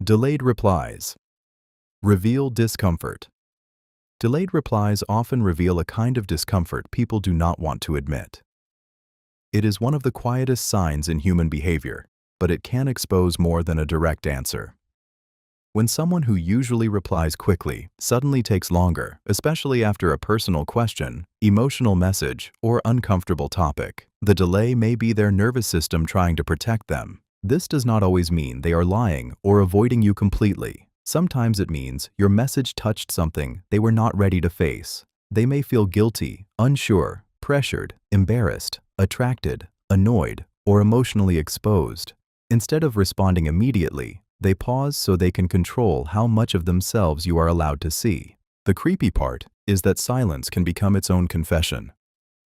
Delayed replies. Reveal discomfort. Delayed replies often reveal a kind of discomfort people do not want to admit. It is one of the quietest signs in human behavior, but it can expose more than a direct answer. When someone who usually replies quickly suddenly takes longer, especially after a personal question, emotional message, or uncomfortable topic, the delay may be their nervous system trying to protect them. This does not always mean they are lying or avoiding you completely. Sometimes it means your message touched something they were not ready to face. They may feel guilty, unsure, pressured, embarrassed, attracted, annoyed, or emotionally exposed. Instead of responding immediately, they pause so they can control how much of themselves you are allowed to see. The creepy part is that silence can become its own confession.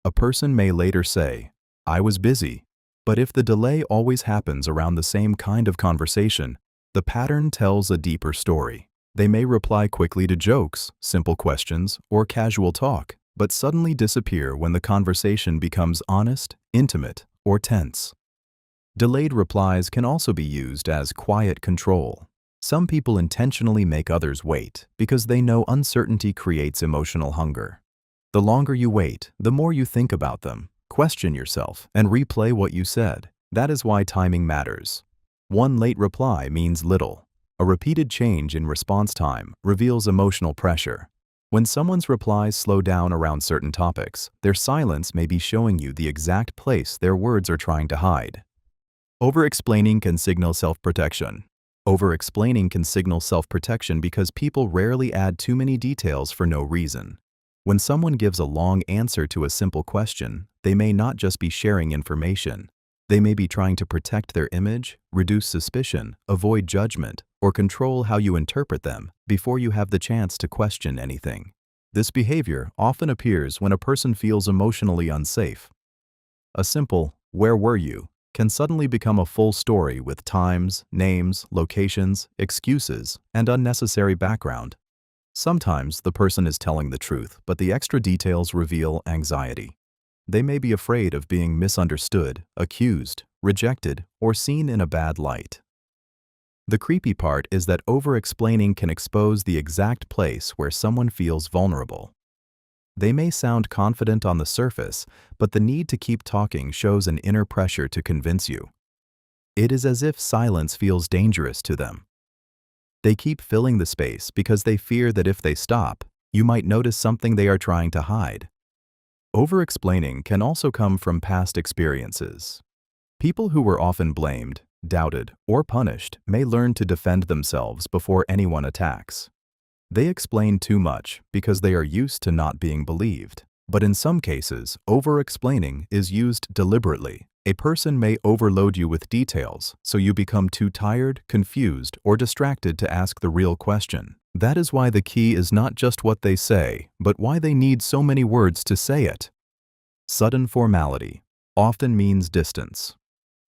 A person may later say, "I was busy," but if the delay always happens around the same kind of conversation, the pattern tells a deeper story. They may reply quickly to jokes, simple questions, or casual talk, but suddenly disappear when the conversation becomes honest, intimate, or tense. Delayed replies can also be used as quiet control. Some people intentionally make others wait because they know uncertainty creates emotional hunger. The longer you wait, the more you think about them, question yourself, and replay what you said. That is why timing matters. One late reply means little. A repeated change in response time reveals emotional pressure. When someone's replies slow down around certain topics, their silence may be showing you the exact place their words are trying to hide. Over-explaining can signal self-protection. Over-explaining can signal self-protection because people rarely add too many details for no reason. When someone gives a long answer to a simple question, they may not just be sharing information. They may be trying to protect their image, reduce suspicion, avoid judgment, or control how you interpret them before you have the chance to question anything. This behavior often appears when a person feels emotionally unsafe. A simple, "Where were you?" can suddenly become a full story with times, names, locations, excuses, and unnecessary background. Sometimes the person is telling the truth, but the extra details reveal anxiety. They may be afraid of being misunderstood, accused, rejected, or seen in a bad light. The creepy part is that over-explaining can expose the exact place where someone feels vulnerable. They may sound confident on the surface, but the need to keep talking shows an inner pressure to convince you. It is as if silence feels dangerous to them. They keep filling the space because they fear that if they stop, you might notice something they are trying to hide. Over-explaining can also come from past experiences. People who were often blamed, doubted, or punished may learn to defend themselves before anyone attacks. They explain too much because they are used to not being believed. But in some cases, over-explaining is used deliberately. A person may overload you with details, so you become too tired, confused, or distracted to ask the real question. That is why the key is not just what they say, but why they need so many words to say it. Sudden formality often means distance.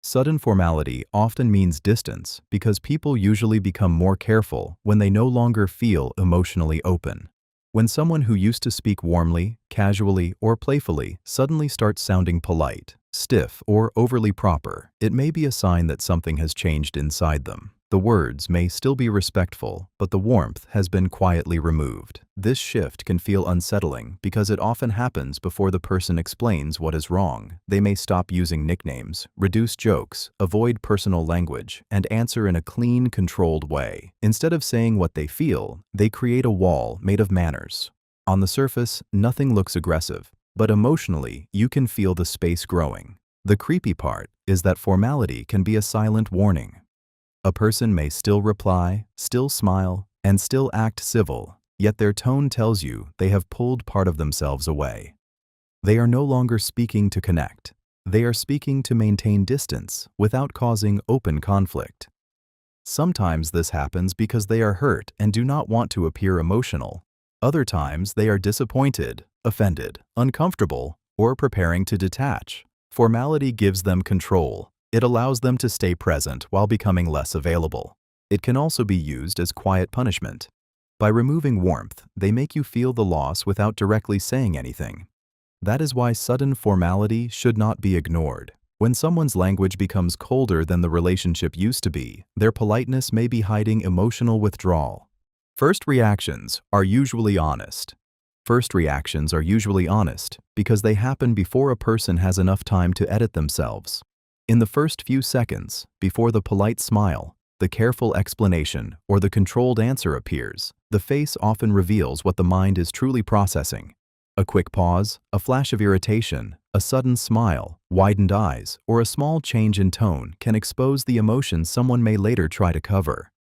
Sudden formality often means distance because people usually become more careful when they no longer feel emotionally open. When someone who used to speak warmly, casually, or playfully suddenly starts sounding polite, stiff, or overly proper, it may be a sign that something has changed inside them. The words may still be respectful, but the warmth has been quietly removed. This shift can feel unsettling because it often happens before the person explains what is wrong. They may stop using nicknames, reduce jokes, avoid personal language, and answer in a clean, controlled way. Instead of saying what they feel, they create a wall made of manners. On the surface, nothing looks aggressive, but emotionally, you can feel the space growing. The creepy part is that formality can be a silent warning. A person may still reply, still smile, and still act civil, yet their tone tells you they have pulled part of themselves away. They are no longer speaking to connect. They are speaking to maintain distance without causing open conflict. Sometimes this happens because they are hurt and do not want to appear emotional. Other times they are disappointed, offended, uncomfortable, or preparing to detach. Formality gives them control. It allows them to stay present while becoming less available. It can also be used as quiet punishment. By removing warmth, they make you feel the loss without directly saying anything. That is why sudden formality should not be ignored. When someone's language becomes colder than the relationship used to be, their politeness may be hiding emotional withdrawal. First reactions are usually honest. First reactions are usually honest because they happen before a person has enough time to edit themselves. In the first few seconds, before the polite smile, the careful explanation, or the controlled answer appears, the face often reveals what the mind is truly processing. A quick pause, a flash of irritation, a sudden smile, widened eyes, or a small change in tone can expose the emotions someone may later try to cover.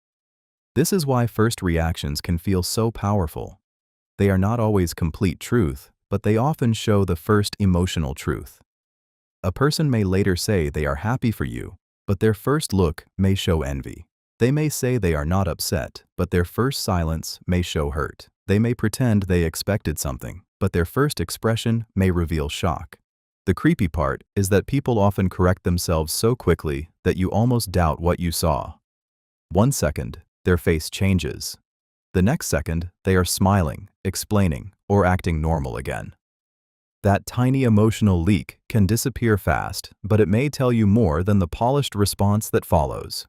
This is why first reactions can feel so powerful. They are not always complete truth, but they often show the first emotional truth. A person may later say they are happy for you, but their first look may show envy. They may say they are not upset, but their first silence may show hurt. They may pretend they expected something, but their first expression may reveal shock. The creepy part is that people often correct themselves so quickly that you almost doubt what you saw. 1 second, their face changes. The next second, they are smiling, explaining, or acting normal again. That tiny emotional leak can disappear fast, but it may tell you more than the polished response that follows.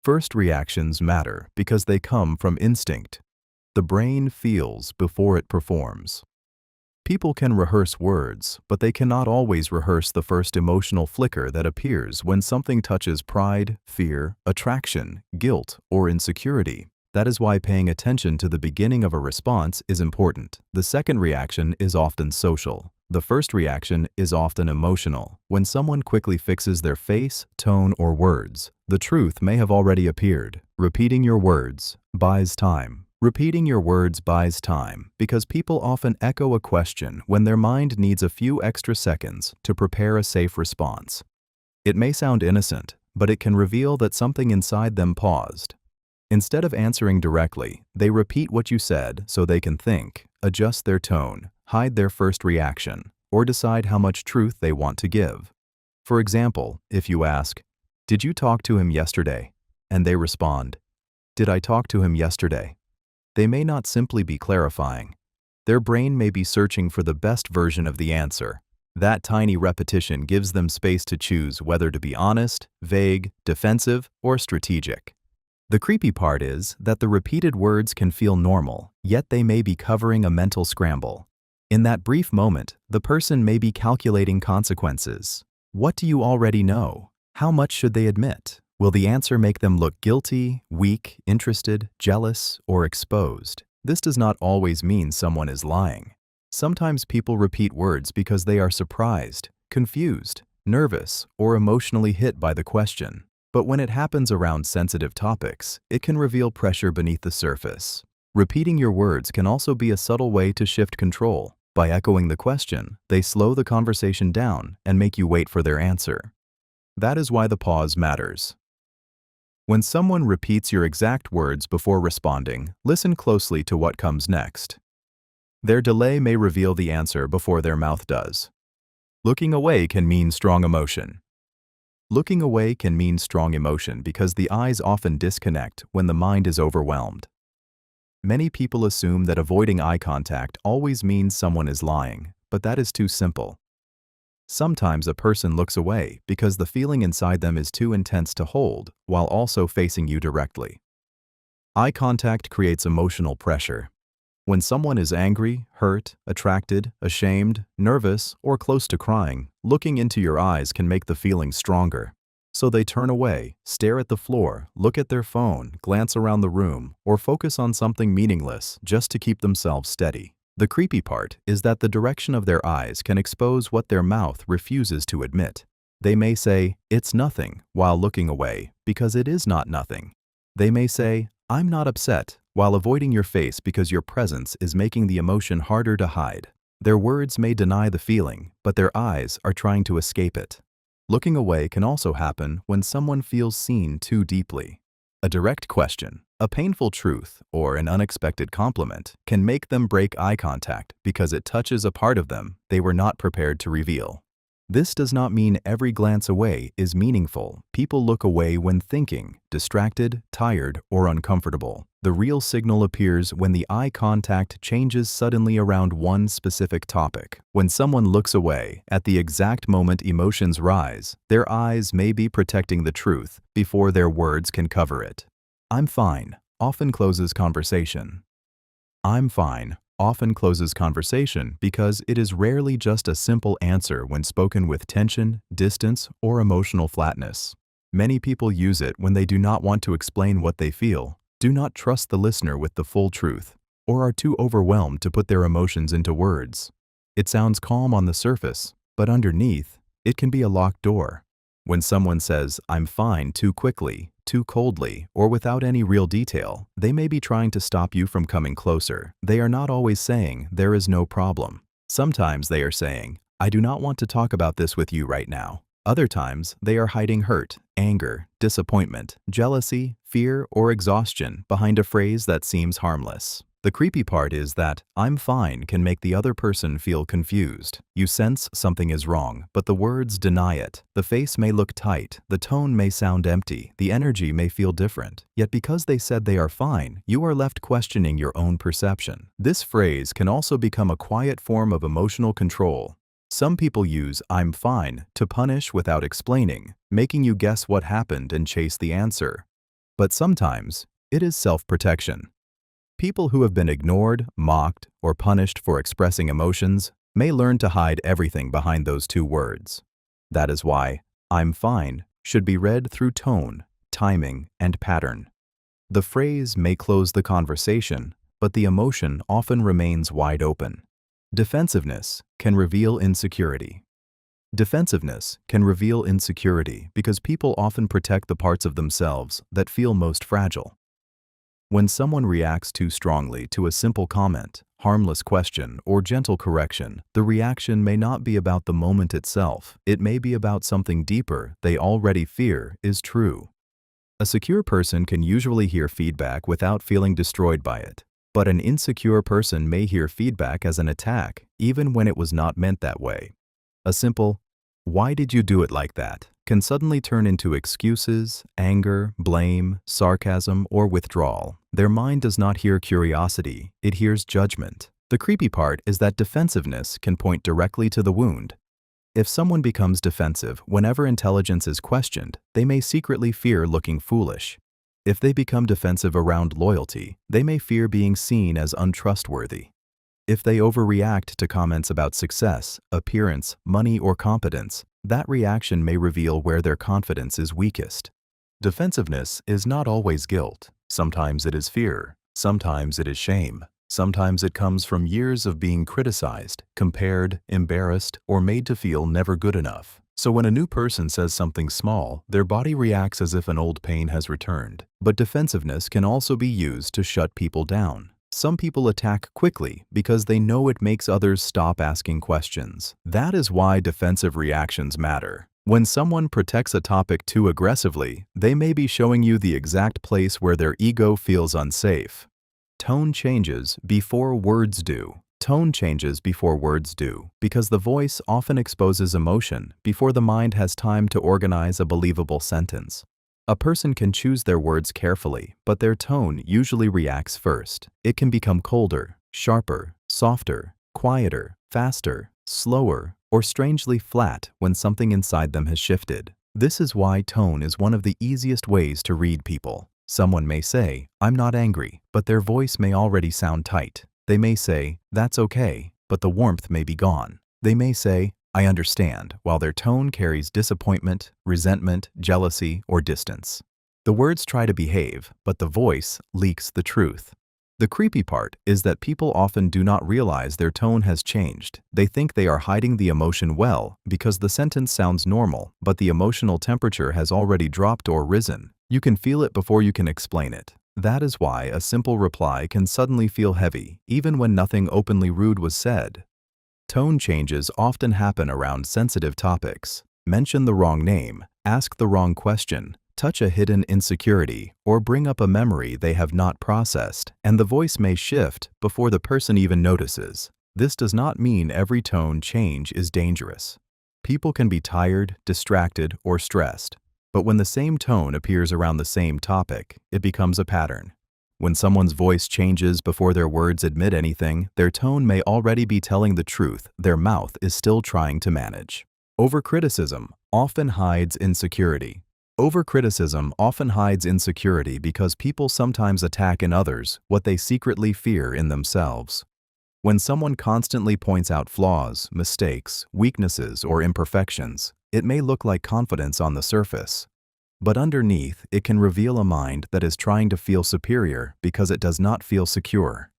First reactions matter because they come from instinct. The brain feels before it performs. People can rehearse words, but they cannot always rehearse the first emotional flicker that appears when something touches pride, fear, attraction, guilt, or insecurity. That is why paying attention to the beginning of a response is important. The second reaction is often social. The first reaction is often emotional. When someone quickly fixes their face, tone, or words, the truth may have already appeared. Repeating your words buys time. Repeating your words buys time because people often echo a question when their mind needs a few extra seconds to prepare a safe response. It may sound innocent, but it can reveal that something inside them paused. Instead of answering directly, they repeat what you said so they can think, adjust their tone, hide their first reaction, or decide how much truth they want to give. For example, if you ask, "Did you talk to him yesterday?" and they respond, "Did I talk to him yesterday?" They may not simply be clarifying. Their brain may be searching for the best version of the answer. That tiny repetition gives them space to choose whether to be honest, vague, defensive, or strategic. The creepy part is that the repeated words can feel normal, yet they may be covering a mental scramble. In that brief moment, the person may be calculating consequences. What do you already know? How much should they admit? Will the answer make them look guilty, weak, interested, jealous, or exposed? This does not always mean someone is lying. Sometimes people repeat words because they are surprised, confused, nervous, or emotionally hit by the question. But when it happens around sensitive topics, it can reveal pressure beneath the surface. Repeating your words can also be a subtle way to shift control. By echoing the question, they slow the conversation down and make you wait for their answer. That is why the pause matters. When someone repeats your exact words before responding, listen closely to what comes next. Their delay may reveal the answer before their mouth does. Looking away can mean strong emotion. Looking away can mean strong emotion because the eyes often disconnect when the mind is overwhelmed. Many people assume that avoiding eye contact always means someone is lying, but that is too simple. Sometimes a person looks away because the feeling inside them is too intense to hold while also facing you directly. Eye contact creates emotional pressure. When someone is angry, hurt, attracted, ashamed, nervous, or close to crying, looking into your eyes can make the feeling stronger. So they turn away, stare at the floor, look at their phone, glance around the room, or focus on something meaningless just to keep themselves steady. The creepy part is that the direction of their eyes can expose what their mouth refuses to admit. They may say, "It's nothing," while looking away, because it is not nothing. They may say, "I'm not upset," while avoiding your face because your presence is making the emotion harder to hide. Their words may deny the feeling, but their eyes are trying to escape it. Looking away can also happen when someone feels seen too deeply. A direct question, a painful truth, or an unexpected compliment can make them break eye contact because it touches a part of them they were not prepared to reveal. This does not mean every glance away is meaningful. People look away when thinking, distracted, tired, or uncomfortable. The real signal appears when the eye contact changes suddenly around one specific topic. When someone looks away, at the exact moment emotions rise, their eyes may be protecting the truth before their words can cover it. "I'm fine" often closes conversation. "I'm fine" often closes conversation because it is rarely just a simple answer when spoken with tension, distance, or emotional flatness. Many people use it when they do not want to explain what they feel, do not trust the listener with the full truth, or are too overwhelmed to put their emotions into words. It sounds calm on the surface, but underneath, it can be a locked door. When someone says, "I'm fine" too quickly, too coldly, or without any real detail, they may be trying to stop you from coming closer. They are not always saying, "There is no problem." Sometimes they are saying, "I do not want to talk about this with you right now." Other times, they are hiding hurt, anger, disappointment, jealousy, fear, or exhaustion behind a phrase that seems harmless. The creepy part is that "I'm fine" can make the other person feel confused. You sense something is wrong, but the words deny it. The face may look tight, the tone may sound empty, the energy may feel different. Yet because they said they are fine, you are left questioning your own perception. This phrase can also become a quiet form of emotional control. Some people use "I'm fine" to punish without explaining, making you guess what happened and chase the answer. But sometimes, it is self-protection. People who have been ignored, mocked, or punished for expressing emotions may learn to hide everything behind those two words. That is why "I'm fine" should be read through tone, timing, and pattern. The phrase may close the conversation, but the emotion often remains wide open. Defensiveness can reveal insecurity. Defensiveness can reveal insecurity because people often protect the parts of themselves that feel most fragile. When someone reacts too strongly to a simple comment, harmless question, or gentle correction, the reaction may not be about the moment itself. It may be about something deeper they already fear is true. A secure person can usually hear feedback without feeling destroyed by it. But an insecure person may hear feedback as an attack, even when it was not meant that way. A simple, "Why did you do it like that?" can suddenly turn into excuses, anger, blame, sarcasm, or withdrawal. Their mind does not hear curiosity, it hears judgment. The creepy part is that defensiveness can point directly to the wound. If someone becomes defensive whenever intelligence is questioned, they may secretly fear looking foolish. If they become defensive around loyalty, they may fear being seen as untrustworthy. If they overreact to comments about success, appearance, money, or competence, that reaction may reveal where their confidence is weakest. Defensiveness is not always guilt. Sometimes it is fear. Sometimes it is shame. Sometimes it comes from years of being criticized, compared, embarrassed, or made to feel never good enough. So when a new person says something small, their body reacts as if an old pain has returned. But defensiveness can also be used to shut people down. Some people attack quickly because they know it makes others stop asking questions. That is why defensive reactions matter. When someone protects a topic too aggressively, they may be showing you the exact place where their ego feels unsafe. Tone changes before words do. Tone changes before words do, because the voice often exposes emotion before the mind has time to organize a believable sentence. A person can choose their words carefully, but their tone usually reacts first. It can become colder, sharper, softer, quieter, faster, slower, or strangely flat when something inside them has shifted. This is why tone is one of the easiest ways to read people. Someone may say, "I'm not angry," but their voice may already sound tight. They may say, "That's okay," but the warmth may be gone. They may say, "I understand," while their tone carries disappointment, resentment, jealousy, or distance. The words try to behave, but the voice leaks the truth. The creepy part is that people often do not realize their tone has changed. They think they are hiding the emotion well because the sentence sounds normal, but the emotional temperature has already dropped or risen. You can feel it before you can explain it. That is why a simple reply can suddenly feel heavy, even when nothing openly rude was said. Tone changes often happen around sensitive topics. Mention the wrong name, ask the wrong question, touch a hidden insecurity, or bring up a memory they have not processed, and the voice may shift before the person even notices. This does not mean every tone change is dangerous. People can be tired, distracted, or stressed, but when the same tone appears around the same topic, it becomes a pattern. When someone's voice changes before their words admit anything, their tone may already be telling the truth their mouth is still trying to manage. Overcriticism often hides insecurity. Overcriticism often hides insecurity because people sometimes attack in others what they secretly fear in themselves. When someone constantly points out flaws, mistakes, weaknesses, or imperfections, it may look like confidence on the surface. But underneath, it can reveal a mind that is trying to feel superior because it does not feel secure.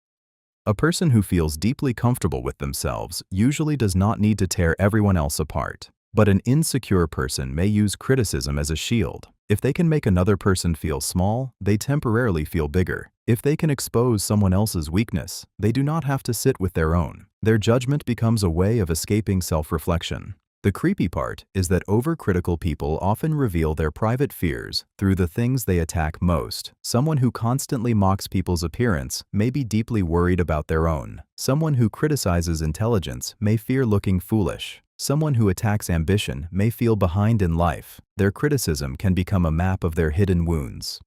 A person who feels deeply comfortable with themselves usually does not need to tear everyone else apart. But an insecure person may use criticism as a shield. If they can make another person feel small, they temporarily feel bigger. If they can expose someone else's weakness, they do not have to sit with their own. Their judgment becomes a way of escaping self-reflection. The creepy part is that overcritical people often reveal their private fears through the things they attack most. Someone who constantly mocks people's appearance may be deeply worried about their own. Someone who criticizes intelligence may fear looking foolish. Someone who attacks ambition may feel behind in life. Their criticism can become a map of their hidden wounds.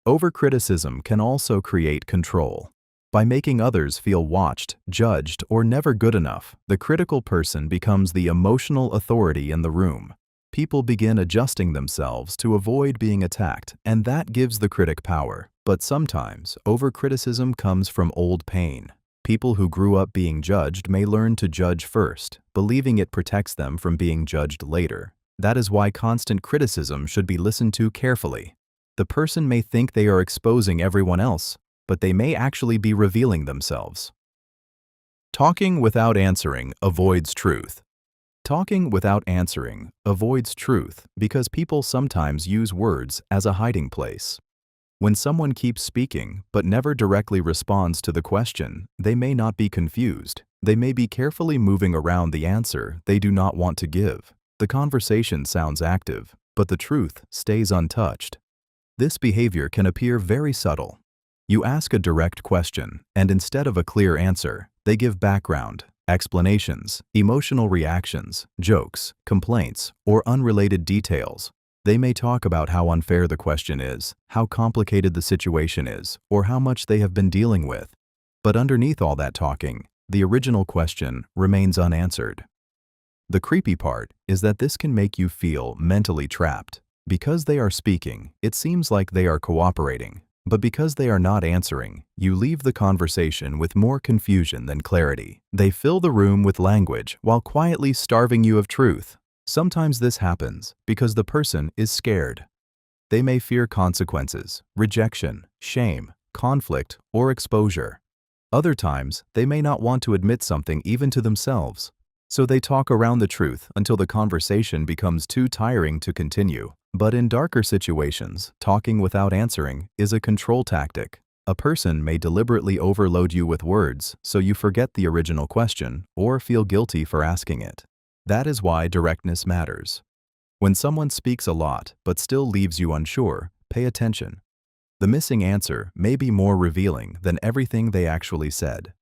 Overcriticism can also create control. By making others feel watched, judged, or never good enough, the critical person becomes the emotional authority in the room. People begin adjusting themselves to avoid being attacked, and that gives the critic power. But sometimes, overcriticism comes from old pain. People who grew up being judged may learn to judge first, believing it protects them from being judged later. That is why constant criticism should be listened to carefully. The person may think they are exposing everyone else, but they may actually be revealing themselves. Talking without answering avoids truth. Talking without answering avoids truth because people sometimes use words as a hiding place. When someone keeps speaking but never directly responds to the question, they may not be confused. They may be carefully moving around the answer they do not want to give. The conversation sounds active, but the truth stays untouched. This behavior can appear very subtle. You ask a direct question, and instead of a clear answer, they give background, explanations, emotional reactions, jokes, complaints, or unrelated details. They may talk about how unfair the question is, how complicated the situation is, or how much they have been dealing with. But underneath all that talking, the original question remains unanswered. The creepy part is that this can make you feel mentally trapped. Because they are speaking, it seems like they are cooperating. But because they are not answering, you leave the conversation with more confusion than clarity. They fill the room with language while quietly starving you of truth. Sometimes this happens because the person is scared. They may fear consequences, rejection, shame, conflict, or exposure. Other times, they may not want to admit something even to themselves. So they talk around the truth until the conversation becomes too tiring to continue. But in darker situations, talking without answering is a control tactic. A person may deliberately overload you with words so you forget the original question or feel guilty for asking it. That is why directness matters. When someone speaks a lot but still leaves you unsure, pay attention. The missing answer may be more revealing than everything they actually said.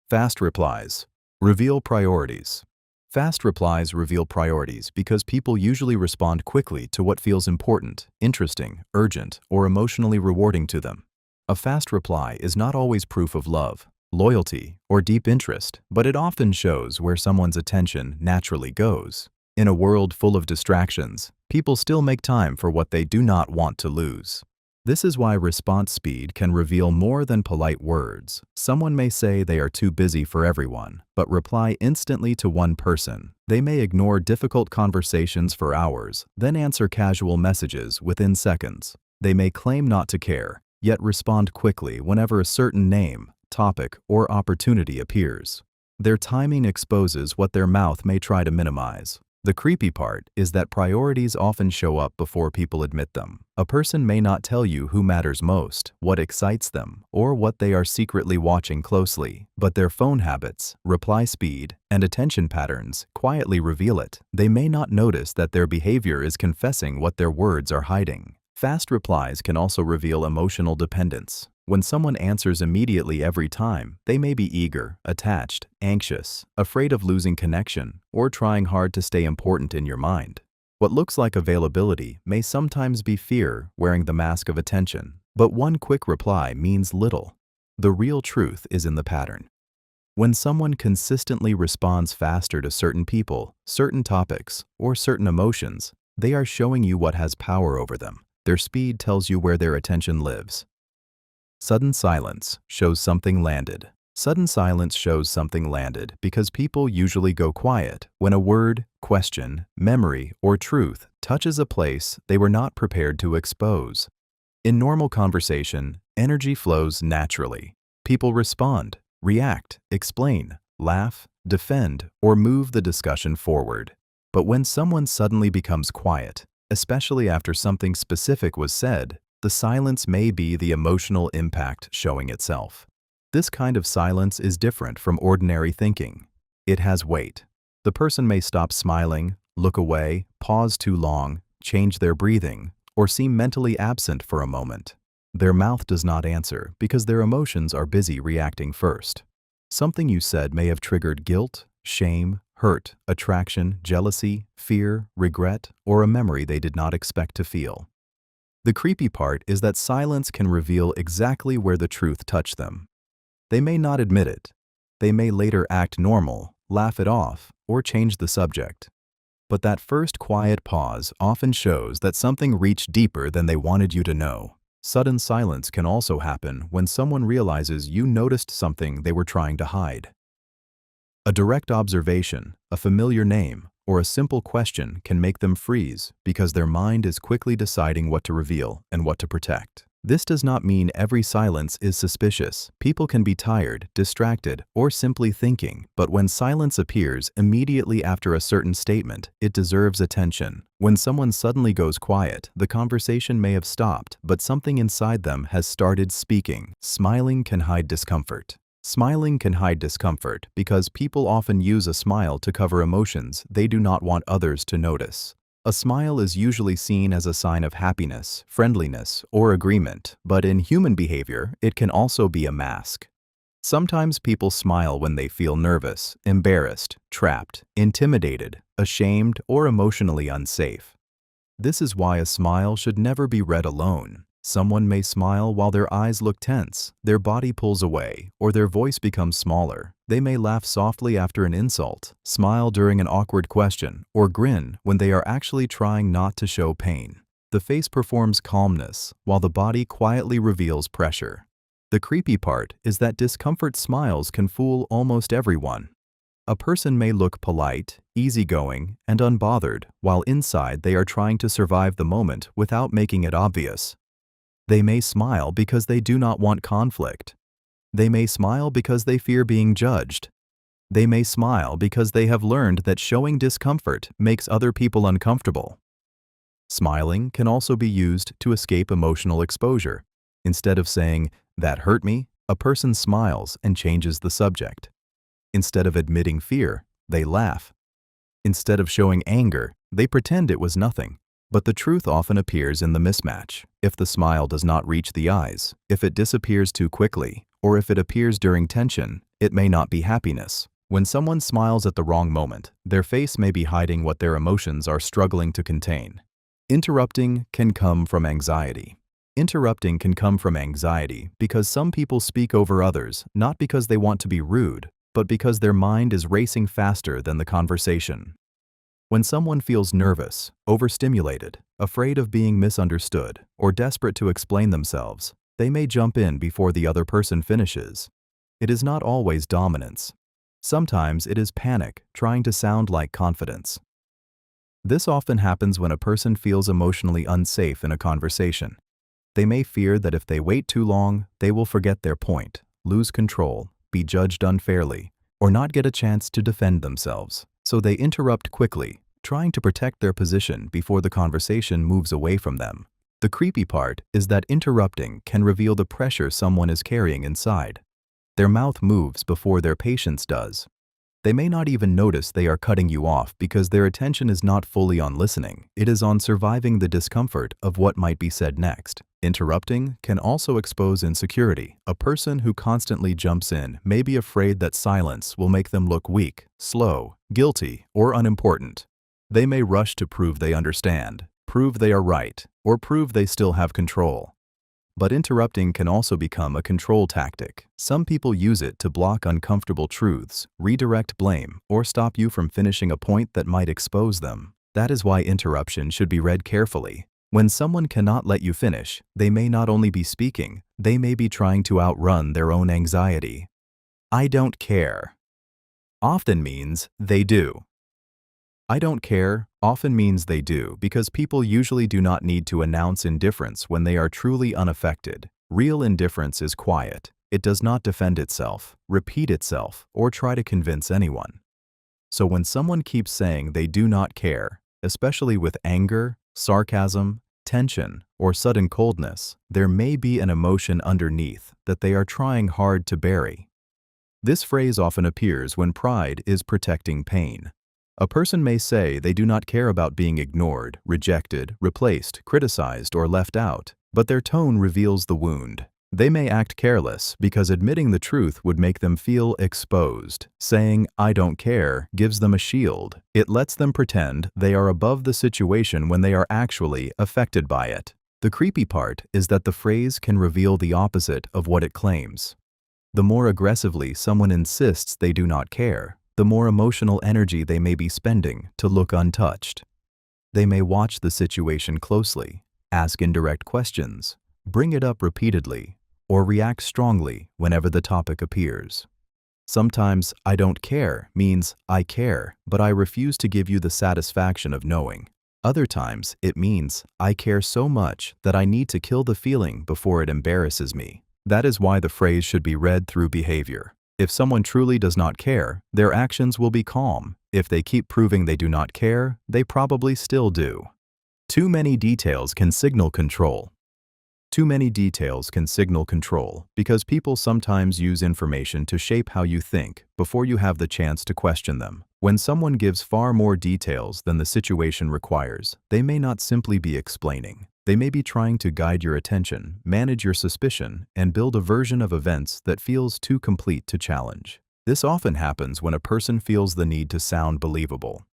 Fast replies reveal priorities. Fast replies reveal priorities because people usually respond quickly to what feels important, interesting, urgent, or emotionally rewarding to them. A fast reply is not always proof of love, loyalty, or deep interest, but it often shows where someone's attention naturally goes. In a world full of distractions, people still make time for what they do not want to lose. This is why response speed can reveal more than polite words. Someone may say they are too busy for everyone, but reply instantly to one person. They may ignore difficult conversations for hours, then answer casual messages within seconds. They may claim not to care, yet respond quickly whenever a certain name, topic, or opportunity appears. Their timing exposes what their mouth may try to minimize. The creepy part is that priorities often show up before people admit them. A person may not tell you who matters most, what excites them, or what they are secretly watching closely, but their phone habits, reply speed, and attention patterns quietly reveal it. They may not notice that their behavior is confessing what their words are hiding. Fast replies can also reveal emotional dependence. When someone answers immediately every time, they may be eager, attached, anxious, afraid of losing connection, or trying hard to stay important in your mind. What looks like availability may sometimes be fear wearing the mask of attention, but one quick reply means little. The real truth is in the pattern. When someone consistently responds faster to certain people, certain topics, or certain emotions, they are showing you what has power over them. Their speed tells you where their attention lives. Sudden silence shows something landed. Sudden silence shows something landed because people usually go quiet when a word, question, memory, or truth touches a place they were not prepared to expose. In normal conversation, energy flows naturally. People respond, react, explain, laugh, defend, or move the discussion forward. But when someone suddenly becomes quiet, especially after something specific was said, the silence may be the emotional impact showing itself. This kind of silence is different from ordinary thinking. It has weight. The person may stop smiling, look away, pause too long, change their breathing, or seem mentally absent for a moment. Their mouth does not answer because their emotions are busy reacting first. Something you said may have triggered guilt, shame, hurt, attraction, jealousy, fear, regret, or a memory they did not expect to feel. The creepy part is that silence can reveal exactly where the truth touched them. They may not admit it. They may later act normal, laugh it off, or change the subject. But that first quiet pause often shows that something reached deeper than they wanted you to know. Sudden silence can also happen when someone realizes you noticed something they were trying to hide. A direct observation, a familiar name, or a simple question can make them freeze because their mind is quickly deciding what to reveal and what to protect. This does not mean every silence is suspicious. People can be tired, distracted, or simply thinking, but when silence appears immediately after a certain statement, it deserves attention. When someone suddenly goes quiet, the conversation may have stopped, but something inside them has started speaking. Smiling can hide discomfort. Smiling can hide discomfort because people often use a smile to cover emotions they do not want others to notice. A smile is usually seen as a sign of happiness, friendliness, or agreement, but in human behavior, it can also be a mask. Sometimes people smile when they feel nervous, embarrassed, trapped, intimidated, ashamed, or emotionally unsafe. This is why a smile should never be read alone. Someone may smile while their eyes look tense, their body pulls away, or their voice becomes smaller. They may laugh softly after an insult, smile during an awkward question, or grin when they are actually trying not to show pain. The face performs calmness, while the body quietly reveals pressure. The creepy part is that discomfort smiles can fool almost everyone. A person may look polite, easygoing, and unbothered, while inside they are trying to survive the moment without making it obvious. They may smile because they do not want conflict. They may smile because they fear being judged. They may smile because they have learned that showing discomfort makes other people uncomfortable. Smiling can also be used to escape emotional exposure. Instead of saying, "That hurt me," a person smiles and changes the subject. Instead of admitting fear, they laugh. Instead of showing anger, they pretend it was nothing. But the truth often appears in the mismatch. If the smile does not reach the eyes, if it disappears too quickly, or if it appears during tension, it may not be happiness. When someone smiles at the wrong moment, their face may be hiding what their emotions are struggling to contain. Interrupting can come from anxiety. Interrupting can come from anxiety because some people speak over others, not because they want to be rude, but because their mind is racing faster than the conversation. When someone feels nervous, overstimulated, afraid of being misunderstood, or desperate to explain themselves, they may jump in before the other person finishes. It is not always dominance. Sometimes it is panic, trying to sound like confidence. This often happens when a person feels emotionally unsafe in a conversation. They may fear that if they wait too long, they will forget their point, lose control, be judged unfairly, or not get a chance to defend themselves. So they interrupt quickly, trying to protect their position before the conversation moves away from them. The creepy part is that interrupting can reveal the pressure someone is carrying inside. Their mouth moves before their patience does. They may not even notice they are cutting you off because their attention is not fully on listening. It is on surviving the discomfort of what might be said next. Interrupting can also expose insecurity. A person who constantly jumps in may be afraid that silence will make them look weak, slow, guilty, or unimportant. They may rush to prove they understand, prove they are right, or prove they still have control. But interrupting can also become a control tactic. Some people use it to block uncomfortable truths, redirect blame, or stop you from finishing a point that might expose them. That is why interruption should be read carefully. When someone cannot let you finish, they may not only be speaking, they may be trying to outrun their own anxiety. I don't care often means they do. I don't care often means they do because people usually do not need to announce indifference when they are truly unaffected. Real indifference is quiet. It does not defend itself, repeat itself, or try to convince anyone. So when someone keeps saying they do not care, especially with anger, sarcasm, tension, or sudden coldness, there may be an emotion underneath that they are trying hard to bury. This phrase often appears when pride is protecting pain. A person may say they do not care about being ignored, rejected, replaced, criticized, or left out, but their tone reveals the wound. They may act careless because admitting the truth would make them feel exposed. Saying, "I don't care," gives them a shield. It lets them pretend they are above the situation when they are actually affected by it. The creepy part is that the phrase can reveal the opposite of what it claims. The more aggressively someone insists they do not care, the more emotional energy they may be spending to look untouched. They may watch the situation closely, ask indirect questions, bring it up repeatedly, or react strongly whenever the topic appears. Sometimes "I don't care" means "I care, but I refuse to give you the satisfaction of knowing." Other times it means "I care so much that I need to kill the feeling before it embarrasses me." That is why the phrase should be read through behavior. If someone truly does not care, their actions will be calm. If they keep proving they do not care, they probably still do. Too many details can signal control. Too many details can signal control because people sometimes use information to shape how you think before you have the chance to question them. When someone gives far more details than the situation requires, they may not simply be explaining. They may be trying to guide your attention, manage your suspicion, and build a version of events that feels too complete to challenge. This often happens when a person feels the need to sound believable.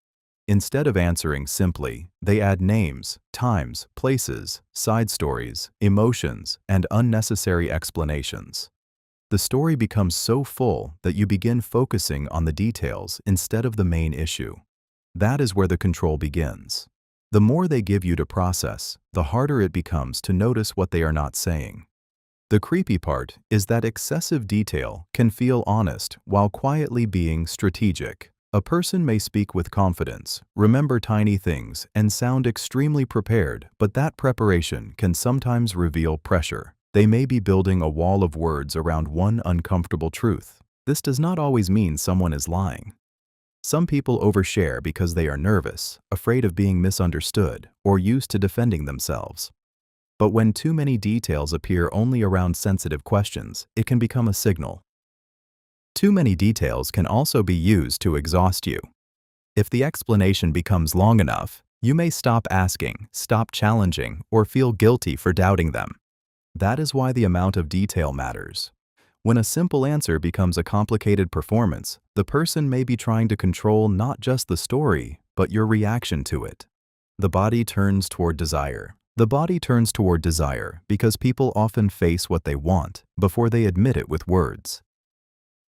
Instead of answering simply, they add names, times, places, side stories, emotions, and unnecessary explanations. The story becomes so full that you begin focusing on the details instead of the main issue. That is where the control begins. The more they give you to process, the harder it becomes to notice what they are not saying. The creepy part is that excessive detail can feel honest while quietly being strategic. A person may speak with confidence, remember tiny things, and sound extremely prepared, but that preparation can sometimes reveal pressure. They may be building a wall of words around one uncomfortable truth. This does not always mean someone is lying. Some people overshare because they are nervous, afraid of being misunderstood, or used to defending themselves. But when too many details appear only around sensitive questions, it can become a signal. Too many details can also be used to exhaust you. If the explanation becomes long enough, you may stop asking, stop challenging, or feel guilty for doubting them. That is why the amount of detail matters. When a simple answer becomes a complicated performance, the person may be trying to control not just the story, but your reaction to it. The body turns toward desire. The body turns toward desire because people often face what they want before they admit it with words.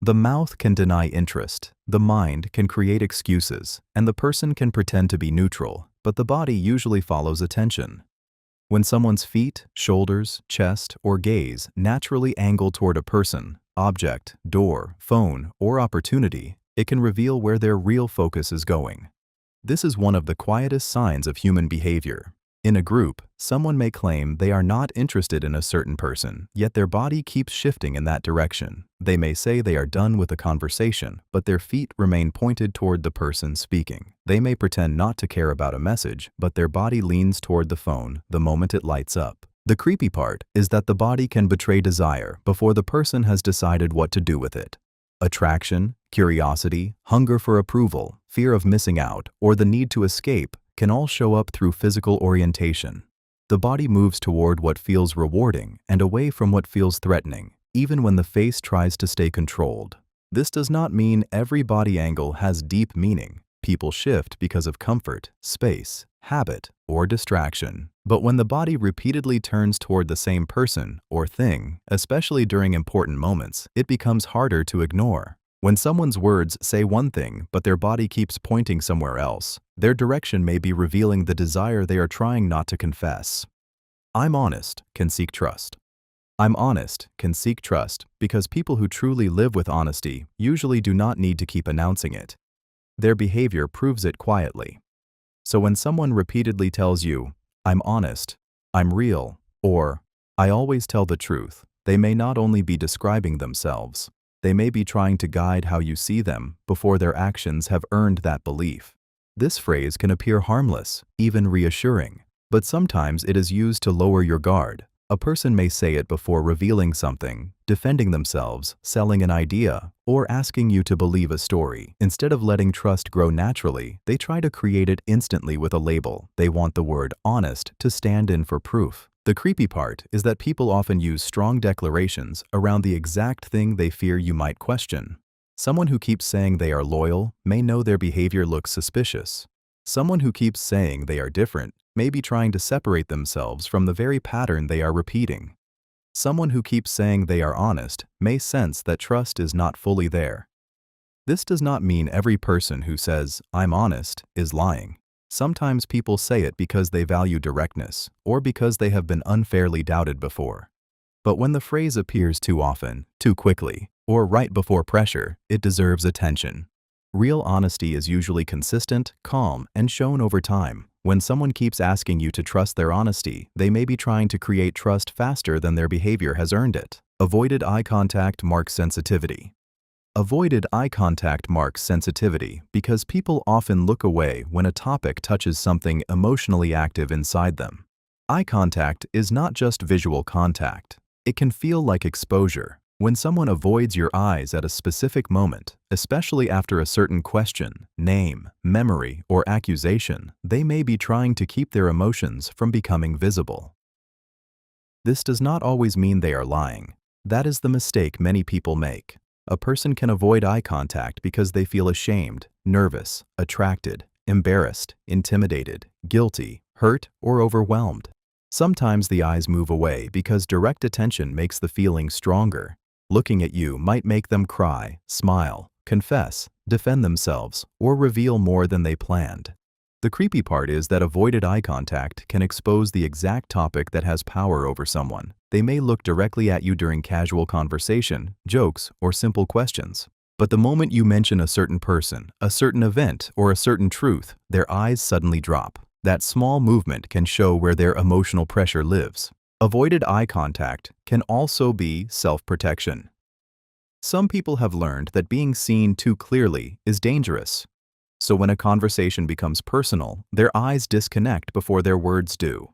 The mouth can deny interest, the mind can create excuses, and the person can pretend to be neutral, but the body usually follows attention. When someone's feet, shoulders, chest, or gaze naturally angle toward a person, object, door, phone, or opportunity, it can reveal where their real focus is going. This is one of the quietest signs of human behavior. In a group, someone may claim they are not interested in a certain person, yet their body keeps shifting in that direction. They may say they are done with a conversation, but their feet remain pointed toward the person speaking. They may pretend not to care about a message, but their body leans toward the phone the moment it lights up. The creepy part is that the body can betray desire before the person has decided what to do with it. Attraction, curiosity, hunger for approval, fear of missing out, or the need to escape can all show up through physical orientation. The body moves toward what feels rewarding and away from what feels threatening, even when the face tries to stay controlled. This does not mean every body angle has deep meaning. People shift because of comfort, space, habit, or distraction. But when the body repeatedly turns toward the same person or thing, especially during important moments, it becomes harder to ignore. When someone's words say one thing but their body keeps pointing somewhere else, their direction may be revealing the desire they are trying not to confess. I'm honest can seek trust. I'm honest can seek trust because people who truly live with honesty usually do not need to keep announcing it. Their behavior proves it quietly. So when someone repeatedly tells you, I'm honest, I'm real, or I always tell the truth, they may not only be describing themselves, they may be trying to guide how you see them before their actions have earned that belief. This phrase can appear harmless, even reassuring, but sometimes it is used to lower your guard. A person may say it before revealing something, defending themselves, selling an idea, or asking you to believe a story. Instead of letting trust grow naturally, they try to create it instantly with a label. They want the word honest to stand in for proof. The creepy part is that people often use strong declarations around the exact thing they fear you might question. Someone who keeps saying they are loyal may know their behavior looks suspicious. Someone who keeps saying they are different may be trying to separate themselves from the very pattern they are repeating. Someone who keeps saying they are honest may sense that trust is not fully there. This does not mean every person who says, I'm honest, is lying. Sometimes people say it because they value directness or because they have been unfairly doubted before. But when the phrase appears too often, too quickly, or right before pressure, it deserves attention. Real honesty is usually consistent, calm, and shown over time. When someone keeps asking you to trust their honesty, they may be trying to create trust faster than their behavior has earned it. Avoided eye contact marks sensitivity. Avoided eye contact marks sensitivity because people often look away when a topic touches something emotionally active inside them. Eye contact is not just visual contact. It can feel like exposure. When someone avoids your eyes at a specific moment, especially after a certain question, name, memory, or accusation, they may be trying to keep their emotions from becoming visible. This does not always mean they are lying. That is the mistake many people make. A person can avoid eye contact because they feel ashamed, nervous, attracted, embarrassed, intimidated, guilty, hurt, or overwhelmed. Sometimes the eyes move away because direct attention makes the feeling stronger. Looking at you might make them cry, smile, confess, defend themselves, or reveal more than they planned. The creepy part is that avoided eye contact can expose the exact topic that has power over someone. They may look directly at you during casual conversation, jokes, or simple questions. But the moment you mention a certain person, a certain event, or a certain truth, their eyes suddenly drop. That small movement can show where their emotional pressure lives. Avoided eye contact can also be self-protection. Some people have learned that being seen too clearly is dangerous. So when a conversation becomes personal, their eyes disconnect before their words do.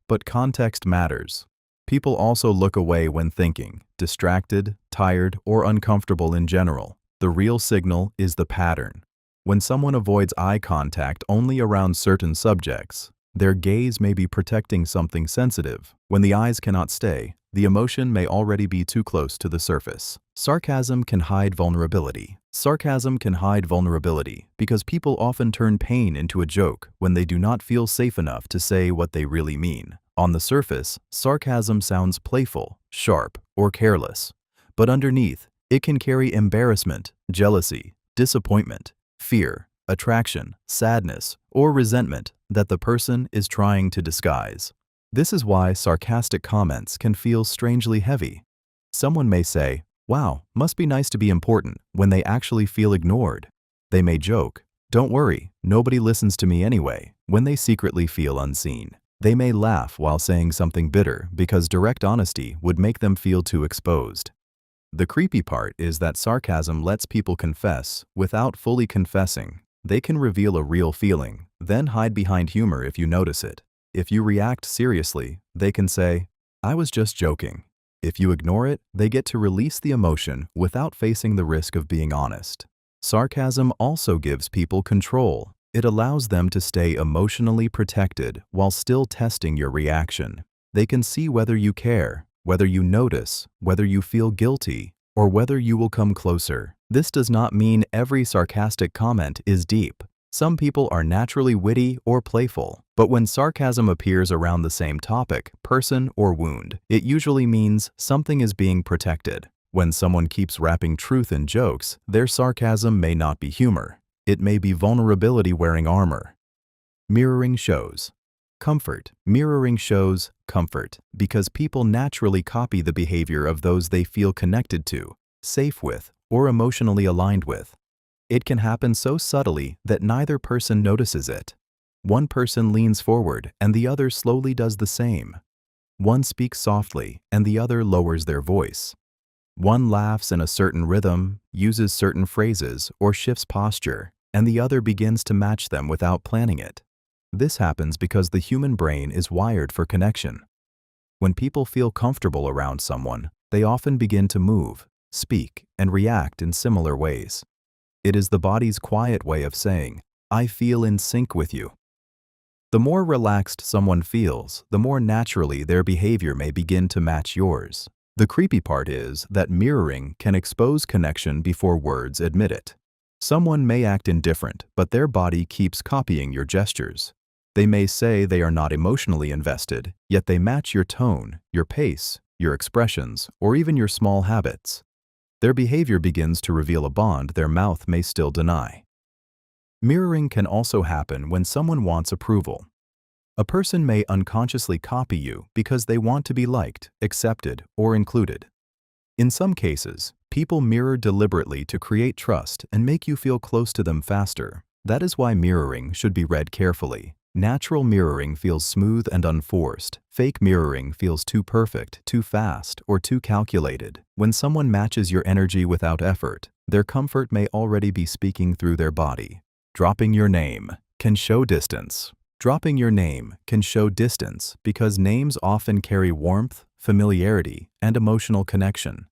But context matters. People also look away when thinking, distracted, tired, or uncomfortable in general. The real signal is the pattern. When someone avoids eye contact only around certain subjects, their gaze may be protecting something sensitive. When the eyes cannot stay, the emotion may already be too close to the surface. Sarcasm can hide vulnerability. Sarcasm can hide vulnerability because people often turn pain into a joke when they do not feel safe enough to say what they really mean. On the surface, sarcasm sounds playful, sharp, or careless. But underneath, it can carry embarrassment, jealousy, disappointment, fear, attraction, sadness, or resentment that the person is trying to disguise. This is why sarcastic comments can feel strangely heavy. Someone may say, "Wow, must be nice to be important," when they actually feel ignored. They may joke, "Don't worry, nobody listens to me anyway," when they secretly feel unseen. They may laugh while saying something bitter because direct honesty would make them feel too exposed. The creepy part is that sarcasm lets people confess without fully confessing. They can reveal a real feeling, then hide behind humor if you notice it. If you react seriously, they can say, "I was just joking." If you ignore it, they get to release the emotion without facing the risk of being honest. Sarcasm also gives people control. It allows them to stay emotionally protected while still testing your reaction. They can see whether you care, whether you notice, whether you feel guilty, or whether you will come closer. This does not mean every sarcastic comment is deep. Some people are naturally witty or playful, but when sarcasm appears around the same topic, person, or wound, it usually means something is being protected. When someone keeps wrapping truth in jokes, their sarcasm may not be humor. It may be vulnerability wearing armor. Mirroring shows comfort. Mirroring shows comfort because people naturally copy the behavior of those they feel connected to, safe with, or emotionally aligned with. It can happen so subtly that neither person notices it. One person leans forward and the other slowly does the same. One speaks softly and the other lowers their voice. One laughs in a certain rhythm, uses certain phrases, or shifts posture, and the other begins to match them without planning it. This happens because the human brain is wired for connection. When people feel comfortable around someone, they often begin to move, speak, and react in similar ways. It is the body's quiet way of saying, "I feel in sync with you." The more relaxed someone feels, the more naturally their behavior may begin to match yours. The creepy part is that mirroring can expose connection before words admit it. Someone may act indifferent, but their body keeps copying your gestures. They may say they are not emotionally invested, yet they match your tone, your pace, your expressions, or even your small habits. Their behavior begins to reveal a bond their mouth may still deny. Mirroring can also happen when someone wants approval. A person may unconsciously copy you because they want to be liked, accepted, or included. In some cases, people mirror deliberately to create trust and make you feel close to them faster. That is why mirroring should be read carefully. Natural mirroring feels smooth and unforced. Fake mirroring feels too perfect, too fast, or too calculated. When someone matches your energy without effort, their comfort may already be speaking through their body. Dropping your name can show distance. Dropping your name can show distance because names often carry warmth, familiarity, and emotional connection.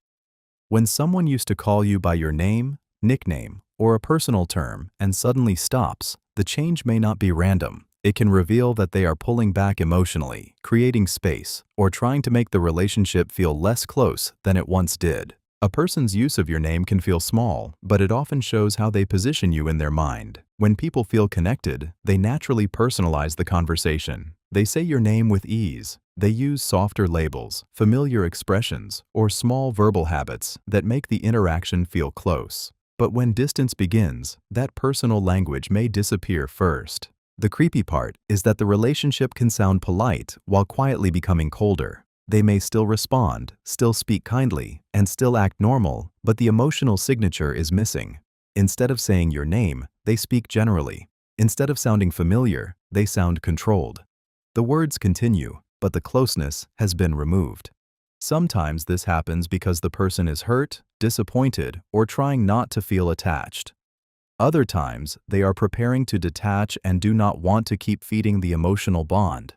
When someone used to call you by your name, nickname, or a personal term and suddenly stops, the change may not be random. It can reveal that they are pulling back emotionally, creating space, or trying to make the relationship feel less close than it once did. A person's use of your name can feel small, but it often shows how they position you in their mind. When people feel connected, they naturally personalize the conversation. They say your name with ease. They use softer labels, familiar expressions, or small verbal habits that make the interaction feel close. But when distance begins, that personal language may disappear first. The creepy part is that the relationship can sound polite while quietly becoming colder. They may still respond, still speak kindly, and still act normal, but the emotional signature is missing. Instead of saying your name, they speak generally. Instead of sounding familiar, they sound controlled. The words continue, but the closeness has been removed. Sometimes this happens because the person is hurt, disappointed, or trying not to feel attached. Other times, they are preparing to detach and do not want to keep feeding the emotional bond.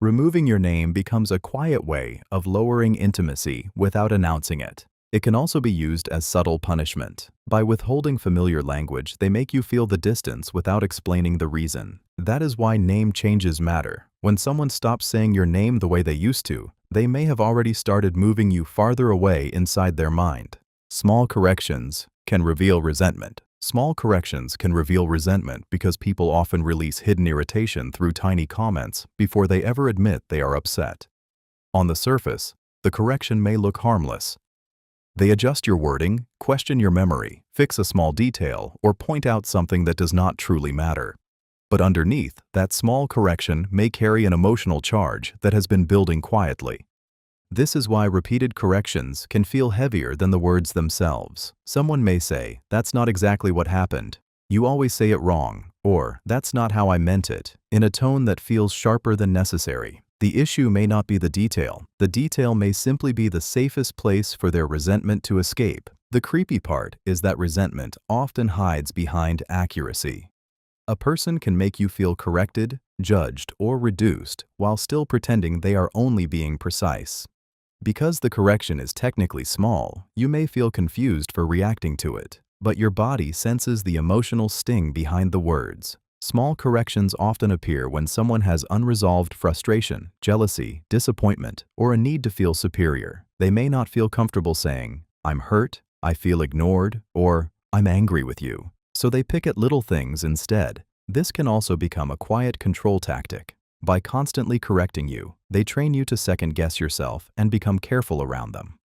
Removing your name becomes a quiet way of lowering intimacy without announcing it. It can also be used as subtle punishment. By withholding familiar language, they make you feel the distance without explaining the reason. That is why name changes matter. When someone stops saying your name the way they used to, they may have already started moving you farther away inside their mind. Small corrections can reveal resentment. Small corrections can reveal resentment because people often release hidden irritation through tiny comments before they ever admit they are upset. On the surface, the correction may look harmless. They adjust your wording, question your memory, fix a small detail, or point out something that does not truly matter. But underneath, that small correction may carry an emotional charge that has been building quietly. This is why repeated corrections can feel heavier than the words themselves. Someone may say, "That's not exactly what happened. You always say it wrong," or "That's not how I meant it," in a tone that feels sharper than necessary. The issue may not be the detail. The detail may simply be the safest place for their resentment to escape. The creepy part is that resentment often hides behind accuracy. A person can make you feel corrected, judged, or reduced while still pretending they are only being precise. Because the correction is technically small, you may feel confused for reacting to it, but your body senses the emotional sting behind the words. Small corrections often appear when someone has unresolved frustration, jealousy, disappointment, or a need to feel superior. They may not feel comfortable saying, "I'm hurt," I feel ignored, or I'm angry with you. So they pick at little things instead. This can also become a quiet control tactic. By constantly correcting you, they train you to second-guess yourself and become careful around them.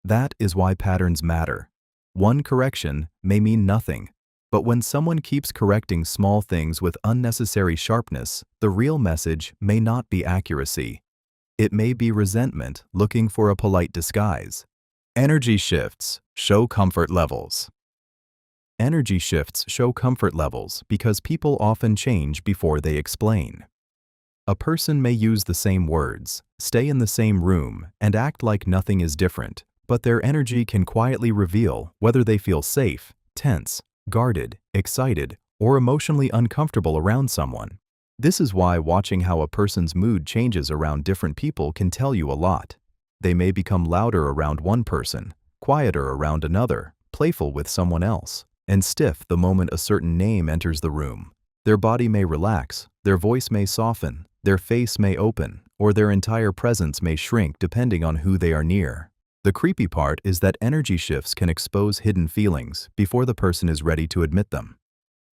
That is why patterns matter. One correction may mean nothing, but when someone keeps correcting small things with unnecessary sharpness, the real message may not be accuracy. It may be resentment looking for a polite disguise. Energy shifts show comfort levels. Energy shifts show comfort levels because people often change before they explain. A person may use the same words, stay in the same room, and act like nothing is different, but their energy can quietly reveal whether they feel safe, tense, guarded, excited, or emotionally uncomfortable around someone. This is why watching how a person's mood changes around different people can tell you a lot. They may become louder around one person, quieter around another, playful with someone else, and stiff the moment a certain name enters the room. Their body may relax, their voice may soften, their face may open, or their entire presence may shrink depending on who they are near. The creepy part is that energy shifts can expose hidden feelings before the person is ready to admit them.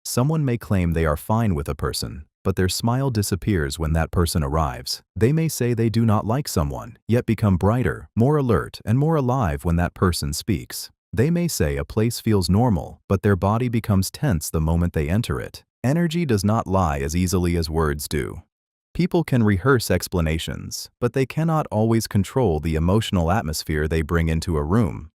Someone may claim they are fine with a person, but their smile disappears when that person arrives. They may say they do not like someone, yet become brighter, more alert, and more alive when that person speaks. They may say a place feels normal, but their body becomes tense the moment they enter it. Energy does not lie as easily as words do. People can rehearse explanations, but they cannot always control the emotional atmosphere they bring into a room.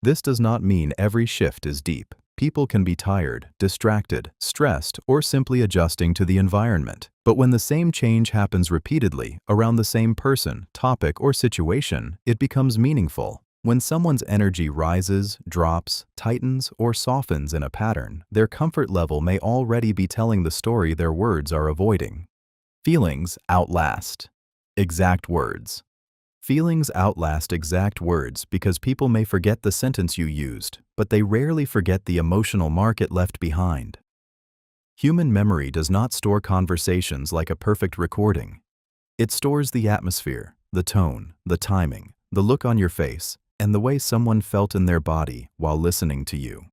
This does not mean every shift is deep. People can be tired, distracted, stressed, or simply adjusting to the environment. But when the same change happens repeatedly around the same person, topic, or situation, it becomes meaningful. When someone's energy rises, drops, tightens, or softens in a pattern, their comfort level may already be telling the story their words are avoiding. Feelings outlast exact words. Feelings outlast exact words because people may forget the sentence you used, but they rarely forget the emotional mark it left behind. Human memory does not store conversations like a perfect recording. It stores the atmosphere, the tone, the timing, the look on your face, and the way someone felt in their body while listening to you.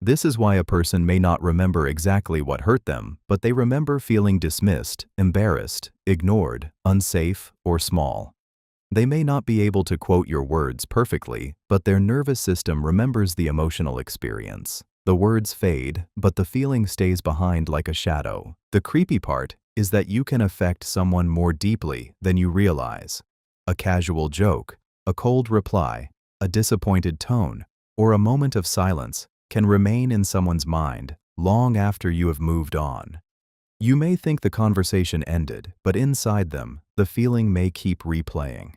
This is why a person may not remember exactly what hurt them, but they remember feeling dismissed, embarrassed, ignored, unsafe, or small. They may not be able to quote your words perfectly, but their nervous system remembers the emotional experience. The words fade, but the feeling stays behind like a shadow. The creepy part is that you can affect someone more deeply than you realize. A casual joke, a cold reply, a disappointed tone, or a moment of silence can remain in someone's mind long after you have moved on. You may think the conversation ended, but inside them, the feeling may keep replaying.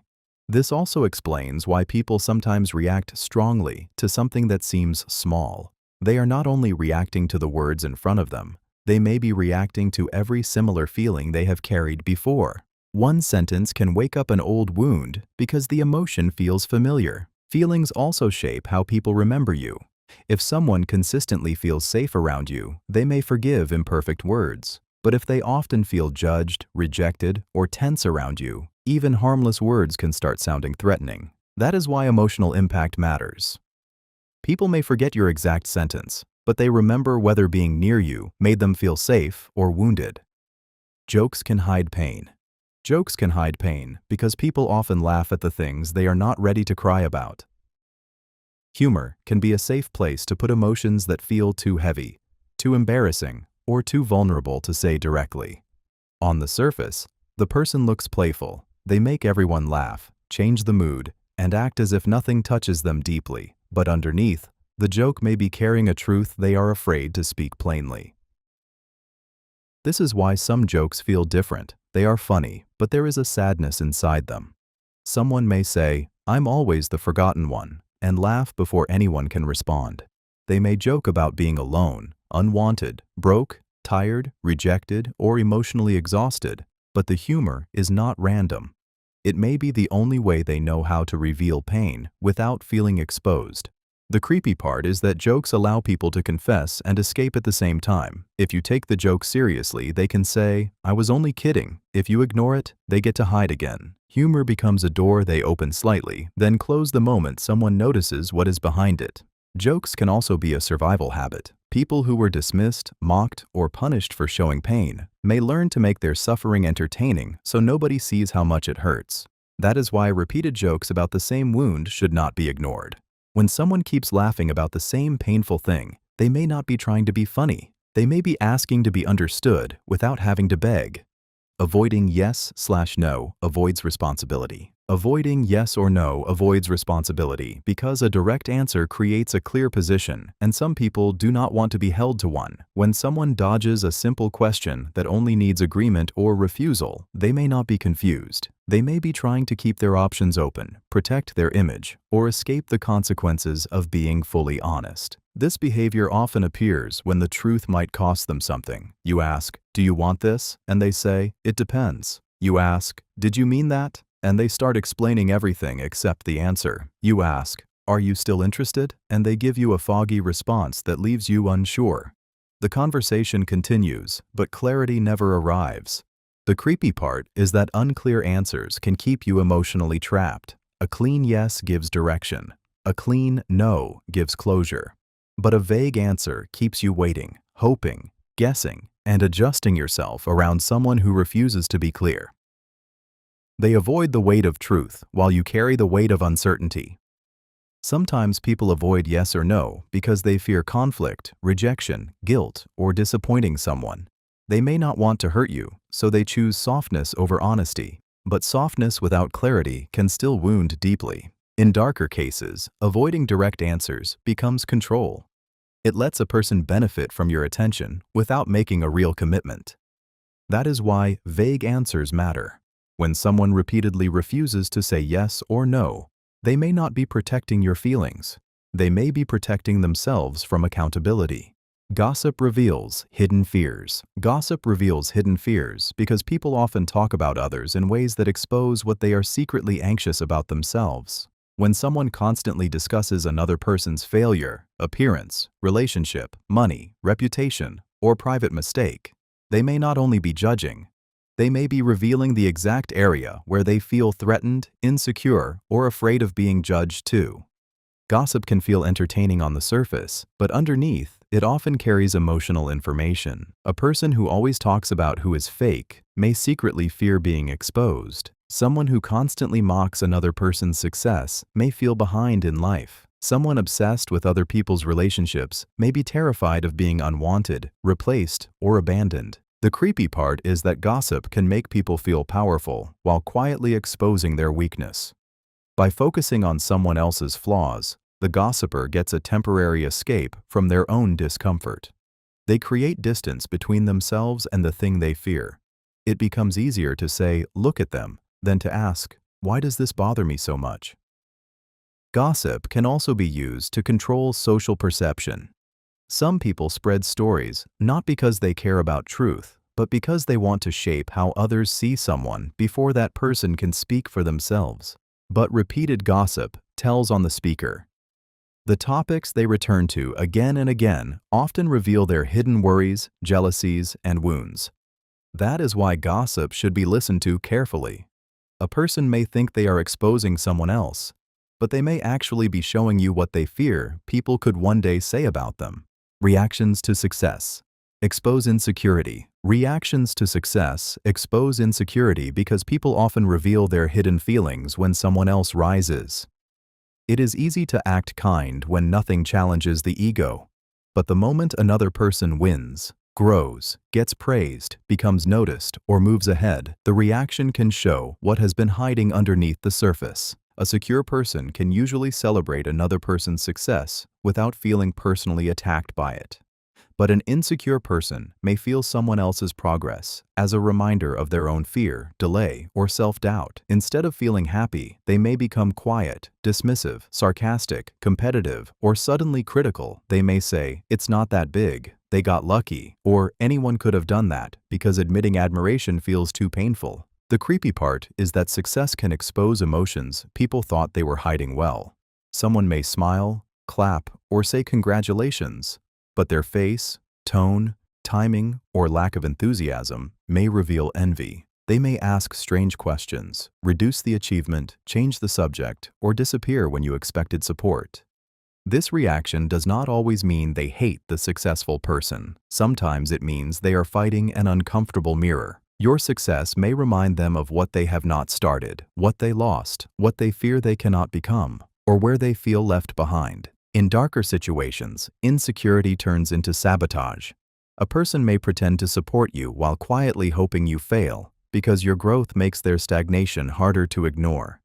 This also explains why people sometimes react strongly to something that seems small. They are not only reacting to the words in front of them, they may be reacting to every similar feeling they have carried before. One sentence can wake up an old wound because the emotion feels familiar. Feelings also shape how people remember you. If someone consistently feels safe around you, they may forgive imperfect words. But if they often feel judged, rejected, or tense around you, even harmless words can start sounding threatening. That is why emotional impact matters. People may forget your exact sentence, but they remember whether being near you made them feel safe or wounded. Jokes can hide pain. Jokes can hide pain because people often laugh at the things they are not ready to cry about. Humor can be a safe place to put emotions that feel too heavy, too embarrassing, or too vulnerable to say directly. On the surface, the person looks playful. They make everyone laugh, change the mood, and act as if nothing touches them deeply. But underneath, the joke may be carrying a truth they are afraid to speak plainly. This is why some jokes feel different. They are funny, but there is a sadness inside them. Someone may say, "I'm always the forgotten one," and laugh before anyone can respond. They may joke about being alone, unwanted, broke, tired, rejected, or emotionally exhausted, but the humor is not random. It may be the only way they know how to reveal pain without feeling exposed. The creepy part is that jokes allow people to confess and escape at the same time. If you take the joke seriously, they can say, "I was only kidding." If you ignore it, they get to hide again. Humor becomes a door they open slightly, then close the moment someone notices what is behind it. Jokes can also be a survival habit. People who were dismissed, mocked, or punished for showing pain may learn to make their suffering entertaining so nobody sees how much it hurts. That is why repeated jokes about the same wound should not be ignored. When someone keeps laughing about the same painful thing, they may not be trying to be funny. They may be asking to be understood without having to beg. Avoiding yes/no avoids responsibility. Avoiding yes or no avoids responsibility because a direct answer creates a clear position, and some people do not want to be held to one. When someone dodges a simple question that only needs agreement or refusal, they may not be confused. They may be trying to keep their options open, protect their image, or escape the consequences of being fully honest. This behavior often appears when the truth might cost them something. You ask, "Do you want this?" And they say, "It depends." You ask, "Did you mean that?" And they start explaining everything except the answer. You ask, "Are you still interested?" And they give you a foggy response that leaves you unsure. The conversation continues, but clarity never arrives. The creepy part is that unclear answers can keep you emotionally trapped. A clean yes gives direction. A clean no gives closure. But a vague answer keeps you waiting, hoping, guessing, and adjusting yourself around someone who refuses to be clear. They avoid the weight of truth while you carry the weight of uncertainty. Sometimes people avoid yes or no because they fear conflict, rejection, guilt, or disappointing someone. They may not want to hurt you, so they choose softness over honesty. But softness without clarity can still wound deeply. In darker cases, avoiding direct answers becomes control. It lets a person benefit from your attention without making a real commitment. That is why vague answers matter. When someone repeatedly refuses to say yes or no, they may not be protecting your feelings. They may be protecting themselves from accountability. Gossip reveals hidden fears. Gossip reveals hidden fears because people often talk about others in ways that expose what they are secretly anxious about themselves. When someone constantly discusses another person's failure, appearance, relationship, money, reputation, or private mistake, they may not only be judging, they may be revealing the exact area where they feel threatened, insecure, or afraid of being judged too. Gossip can feel entertaining on the surface, but underneath, it often carries emotional information. A person who always talks about who is fake may secretly fear being exposed. Someone who constantly mocks another person's success may feel behind in life. Someone obsessed with other people's relationships may be terrified of being unwanted, replaced, or abandoned. The creepy part is that gossip can make people feel powerful while quietly exposing their weakness. By focusing on someone else's flaws, the gossiper gets a temporary escape from their own discomfort. They create distance between themselves and the thing they fear. It becomes easier to say, "Look at them," than to ask, "Why does this bother me so much?" Gossip can also be used to control social perception. Some people spread stories not because they care about truth, but because they want to shape how others see someone before that person can speak for themselves. But repeated gossip tells on the speaker. The topics they return to again and again often reveal their hidden worries, jealousies, and wounds. That is why gossip should be listened to carefully. A person may think they are exposing someone else, but they may actually be showing you what they fear people could one day say about them. Reactions to success. Expose insecurity. Reactions to success expose insecurity because people often reveal their hidden feelings when someone else rises. It is easy to act kind when nothing challenges the ego. But the moment another person wins, grows, gets praised, becomes noticed, or moves ahead, the reaction can show what has been hiding underneath the surface. A secure person can usually celebrate another person's success without feeling personally attacked by it. But an insecure person may feel someone else's progress as a reminder of their own fear, delay, or self-doubt. Instead of feeling happy, they may become quiet, dismissive, sarcastic, competitive, or suddenly critical. They may say, "It's not that big," "They got lucky," or "Anyone could have done that," because admitting admiration feels too painful. The creepy part is that success can expose emotions people thought they were hiding well. Someone may smile, clap, or say congratulations, but their face, tone, timing, or lack of enthusiasm may reveal envy. They may ask strange questions, reduce the achievement, change the subject, or disappear when you expected support. This reaction does not always mean they hate the successful person. Sometimes it means they are fighting an uncomfortable mirror. Your success may remind them of what they have not started, what they lost, what they fear they cannot become, or where they feel left behind. In darker situations, insecurity turns into sabotage. A person may pretend to support you while quietly hoping you fail, because your growth makes their stagnation harder to ignore.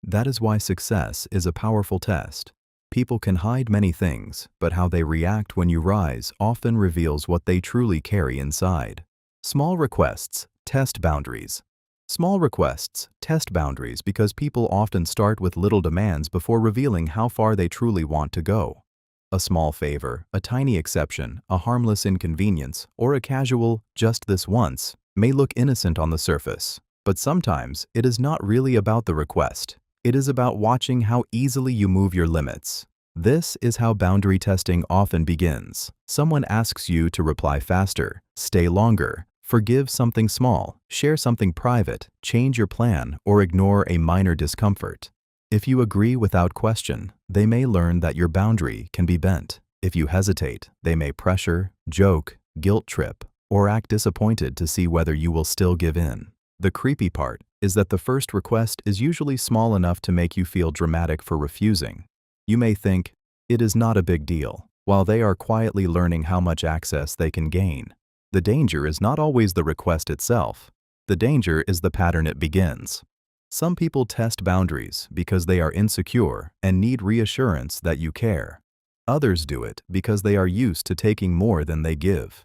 That is why success is a powerful test. People can hide many things, but how they react when you rise often reveals what they truly carry inside. Small requests test boundaries. Small requests test boundaries because people often start with little demands before revealing how far they truly want to go. A small favor, a tiny exception, a harmless inconvenience, or a casual "just this once" may look innocent on the surface, but sometimes it is not really about the request. It is about watching how easily you move your limits. This is how boundary testing often begins. Someone asks you to reply faster, stay longer, forgive something small, share something private, change your plan, or ignore a minor discomfort. If you agree without question, they may learn that your boundary can be bent. If you hesitate, they may pressure, joke, guilt trip, or act disappointed to see whether you will still give in. The creepy part is that the first request is usually small enough to make you feel dramatic for refusing. You may think, it is not a big deal, while they are quietly learning how much access they can gain. The danger is not always the request itself. The danger is the pattern it begins. Some people test boundaries because they are insecure and need reassurance that you care. Others do it because they are used to taking more than they give.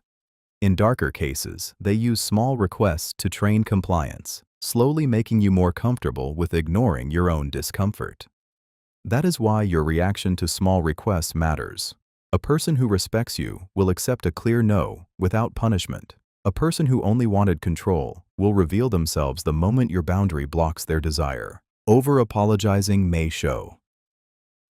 In darker cases, they use small requests to train compliance, slowly making you more comfortable with ignoring your own discomfort. That is why your reaction to small requests matters. A person who respects you will accept a clear no without punishment. A person who only wanted control will reveal themselves the moment your boundary blocks their desire. Over-apologizing may show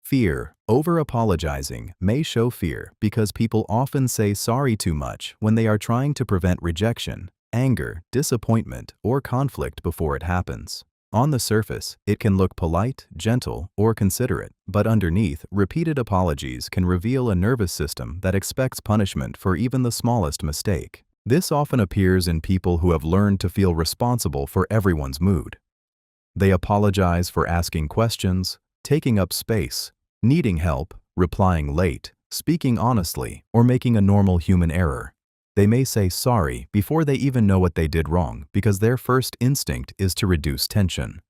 fear. Over-apologizing may show fear because people often say sorry too much when they are trying to prevent rejection, anger, disappointment, or conflict before it happens. On the surface, it can look polite, gentle, or considerate, but underneath, repeated apologies can reveal a nervous system that expects punishment for even the smallest mistake. This often appears in people who have learned to feel responsible for everyone's mood. They apologize for asking questions, taking up space, needing help, replying late, speaking honestly, or making a normal human error. They may say sorry before they even know what they did wrong because their first instinct is to reduce tension.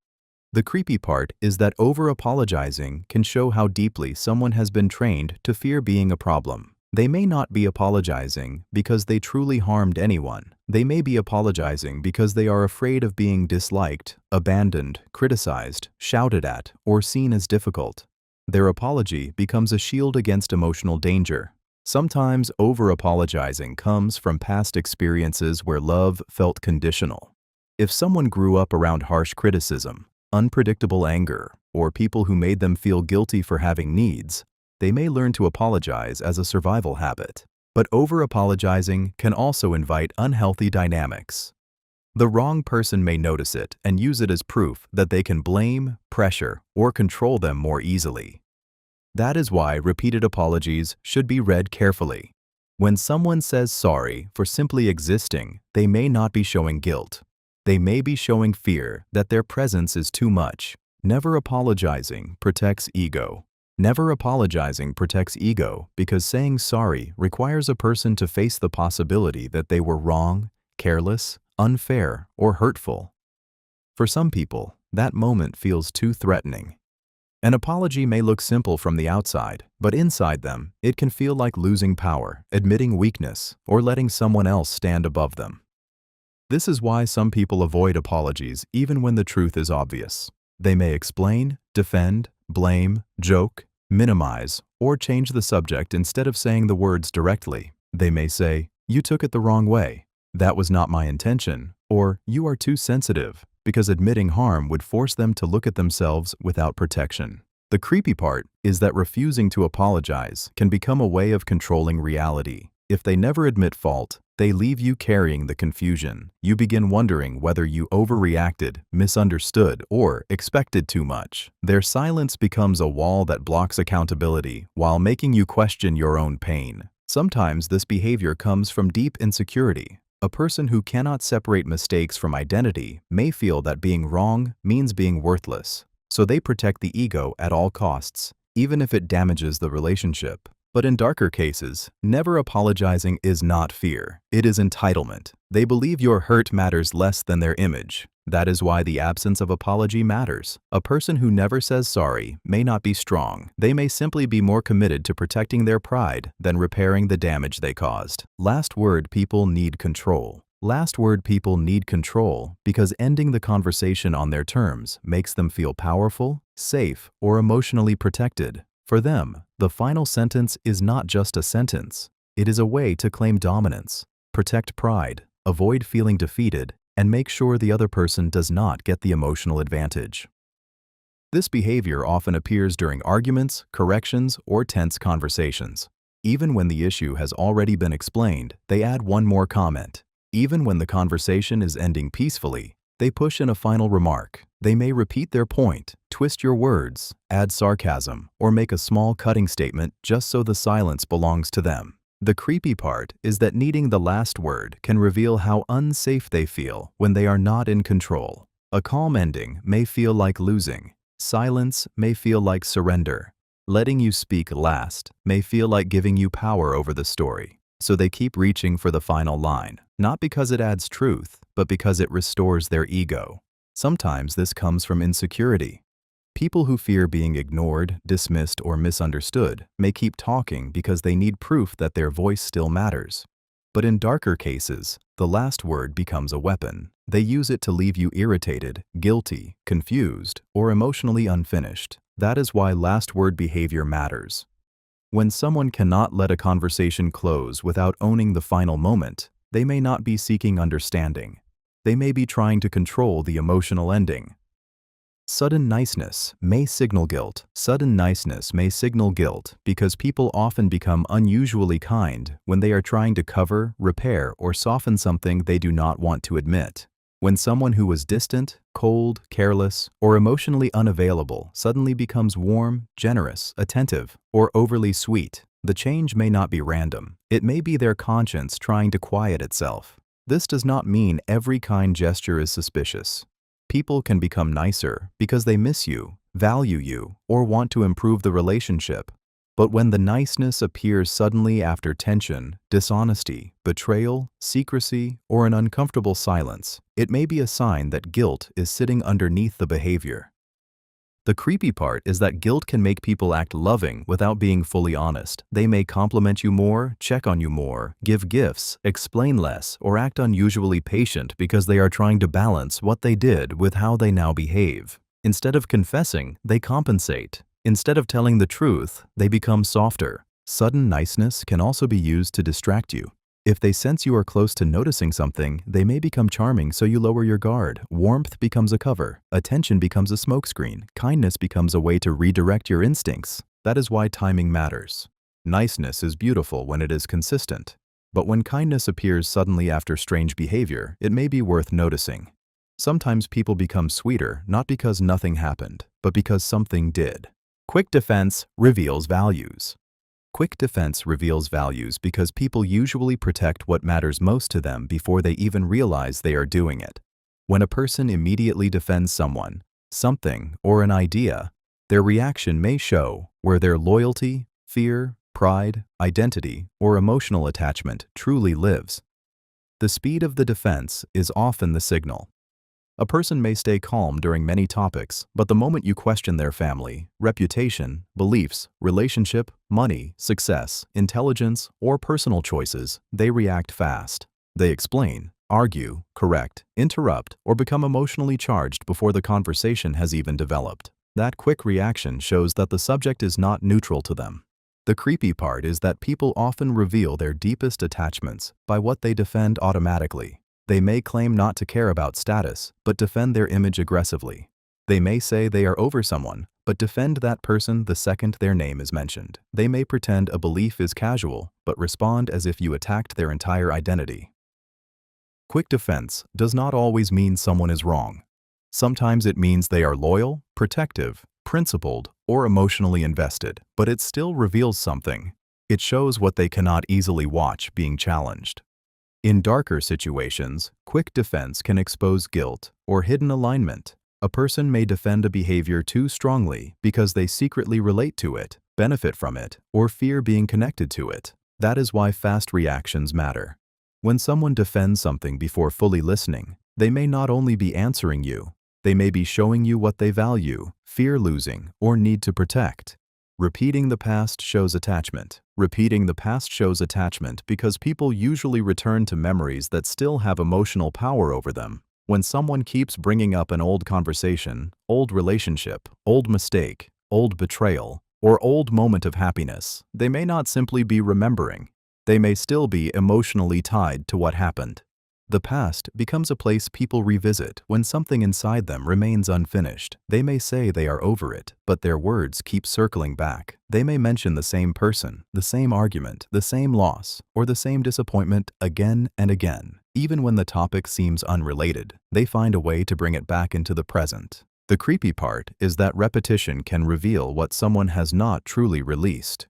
The creepy part is that over-apologizing can show how deeply someone has been trained to fear being a problem. They may not be apologizing because they truly harmed anyone. They may be apologizing because they are afraid of being disliked, abandoned, criticized, shouted at, or seen as difficult. Their apology becomes a shield against emotional danger. Sometimes over-apologizing comes from past experiences where love felt conditional. If someone grew up around harsh criticism, unpredictable anger, or people who made them feel guilty for having needs, they may learn to apologize as a survival habit. But over-apologizing can also invite unhealthy dynamics. The wrong person may notice it and use it as proof that they can blame, pressure, or control them more easily. That is why repeated apologies should be read carefully. When someone says sorry for simply existing, they may not be showing guilt. They may be showing fear that their presence is too much. Never apologizing protects ego. Never apologizing protects ego because saying sorry requires a person to face the possibility that they were wrong, careless, unfair, or hurtful. For some people, that moment feels too threatening. An apology may look simple from the outside, but inside them, it can feel like losing power, admitting weakness, or letting someone else stand above them. This is why some people avoid apologies even when the truth is obvious. They may explain, defend, blame, joke, minimize, or change the subject instead of saying the words directly. They may say, "You took it the wrong way," "That was not my intention," or "You are too sensitive," because admitting harm would force them to look at themselves without protection. The creepy part is that refusing to apologize can become a way of controlling reality. If they never admit fault, they leave you carrying the confusion. You begin wondering whether you overreacted, misunderstood, or expected too much. Their silence becomes a wall that blocks accountability while making you question your own pain. Sometimes this behavior comes from deep insecurity. A person who cannot separate mistakes from identity may feel that being wrong means being worthless, so they protect the ego at all costs, even if it damages the relationship. But in darker cases, never apologizing is not fear. It is entitlement. They believe your hurt matters less than their image. That is why the absence of apology matters. A person who never says sorry may not be strong. They may simply be more committed to protecting their pride than repairing the damage they caused. Last word, people need control. Last word, people need control because ending the conversation on their terms makes them feel powerful, safe, or emotionally protected. For them, the final sentence is not just a sentence. It is a way to claim dominance, protect pride, avoid feeling defeated, and make sure the other person does not get the emotional advantage. This behavior often appears during arguments, corrections, or tense conversations. Even when the issue has already been explained, they add one more comment. Even when the conversation is ending peacefully, they push in a final remark. They may repeat their point, twist your words, add sarcasm, or make a small cutting statement just so the silence belongs to them. The creepy part is that needing the last word can reveal how unsafe they feel when they are not in control. A calm ending may feel like losing. Silence may feel like surrender. Letting you speak last may feel like giving you power over the story. So they keep reaching for the final line, not because it adds truth, but because it restores their ego. Sometimes this comes from insecurity. People who fear being ignored, dismissed, or misunderstood may keep talking because they need proof that their voice still matters. But in darker cases, the last word becomes a weapon. They use it to leave you irritated, guilty, confused, or emotionally unfinished. That is why last word behavior matters. When someone cannot let a conversation close without owning the final moment, they may not be seeking understanding. They may be trying to control the emotional ending. Sudden niceness may signal guilt. Sudden niceness may signal guilt because people often become unusually kind when they are trying to cover, repair, or soften something they do not want to admit. When someone who was distant, cold, careless, or emotionally unavailable suddenly becomes warm, generous, attentive, or overly sweet, the change may not be random. It may be their conscience trying to quiet itself. This does not mean every kind gesture is suspicious. People can become nicer because they miss you, value you, or want to improve the relationship. But when the niceness appears suddenly after tension, dishonesty, betrayal, secrecy, or an uncomfortable silence, it may be a sign that guilt is sitting underneath the behavior. The creepy part is that guilt can make people act loving without being fully honest. They may compliment you more, check on you more, give gifts, explain less, or act unusually patient because they are trying to balance what they did with how they now behave. Instead of confessing, they compensate. Instead of telling the truth, they become softer. Sudden niceness can also be used to distract you. If they sense you are close to noticing something, they may become charming so you lower your guard. Warmth becomes a cover. Attention becomes a smokescreen. Kindness becomes a way to redirect your instincts. That is why timing matters. Niceness is beautiful when it is consistent. But when kindness appears suddenly after strange behavior, it may be worth noticing. Sometimes people become sweeter not because nothing happened, but because something did. Quick defense reveals values. Quick defense reveals values because people usually protect what matters most to them before they even realize they are doing it. When a person immediately defends someone, something, or an idea, their reaction may show where their loyalty, fear, pride, identity, or emotional attachment truly lives. The speed of the defense is often the signal. A person may stay calm during many topics, but the moment you question their family, reputation, beliefs, relationship, money, success, intelligence, or personal choices, they react fast. They explain, argue, correct, interrupt, or become emotionally charged before the conversation has even developed. That quick reaction shows that the subject is not neutral to them. The creepy part is that people often reveal their deepest attachments by what they defend automatically. They may claim not to care about status, but defend their image aggressively. They may say they are over someone, but defend that person the second their name is mentioned. They may pretend a belief is casual, but respond as if you attacked their entire identity. Quick defense does not always mean someone is wrong. Sometimes it means they are loyal, protective, principled, or emotionally invested, but it still reveals something. It shows what they cannot easily watch being challenged. In darker situations, quick defense can expose guilt or hidden alignment. A person may defend a behavior too strongly because they secretly relate to it, benefit from it, or fear being connected to it. That is why fast reactions matter. When someone defends something before fully listening, they may not only be answering you, they may be showing you what they value, fear losing, or need to protect. Repeating the past shows attachment. Repeating the past shows attachment because people usually return to memories that still have emotional power over them. When someone keeps bringing up an old conversation, old relationship, old mistake, old betrayal, or old moment of happiness, they may not simply be remembering. They may still be emotionally tied to what happened. The past becomes a place people revisit when something inside them remains unfinished. They may say they are over it, but their words keep circling back. They may mention the same person, the same argument, the same loss, or the same disappointment again and again. Even when the topic seems unrelated, they find a way to bring it back into the present. The creepy part is that repetition can reveal what someone has not truly released.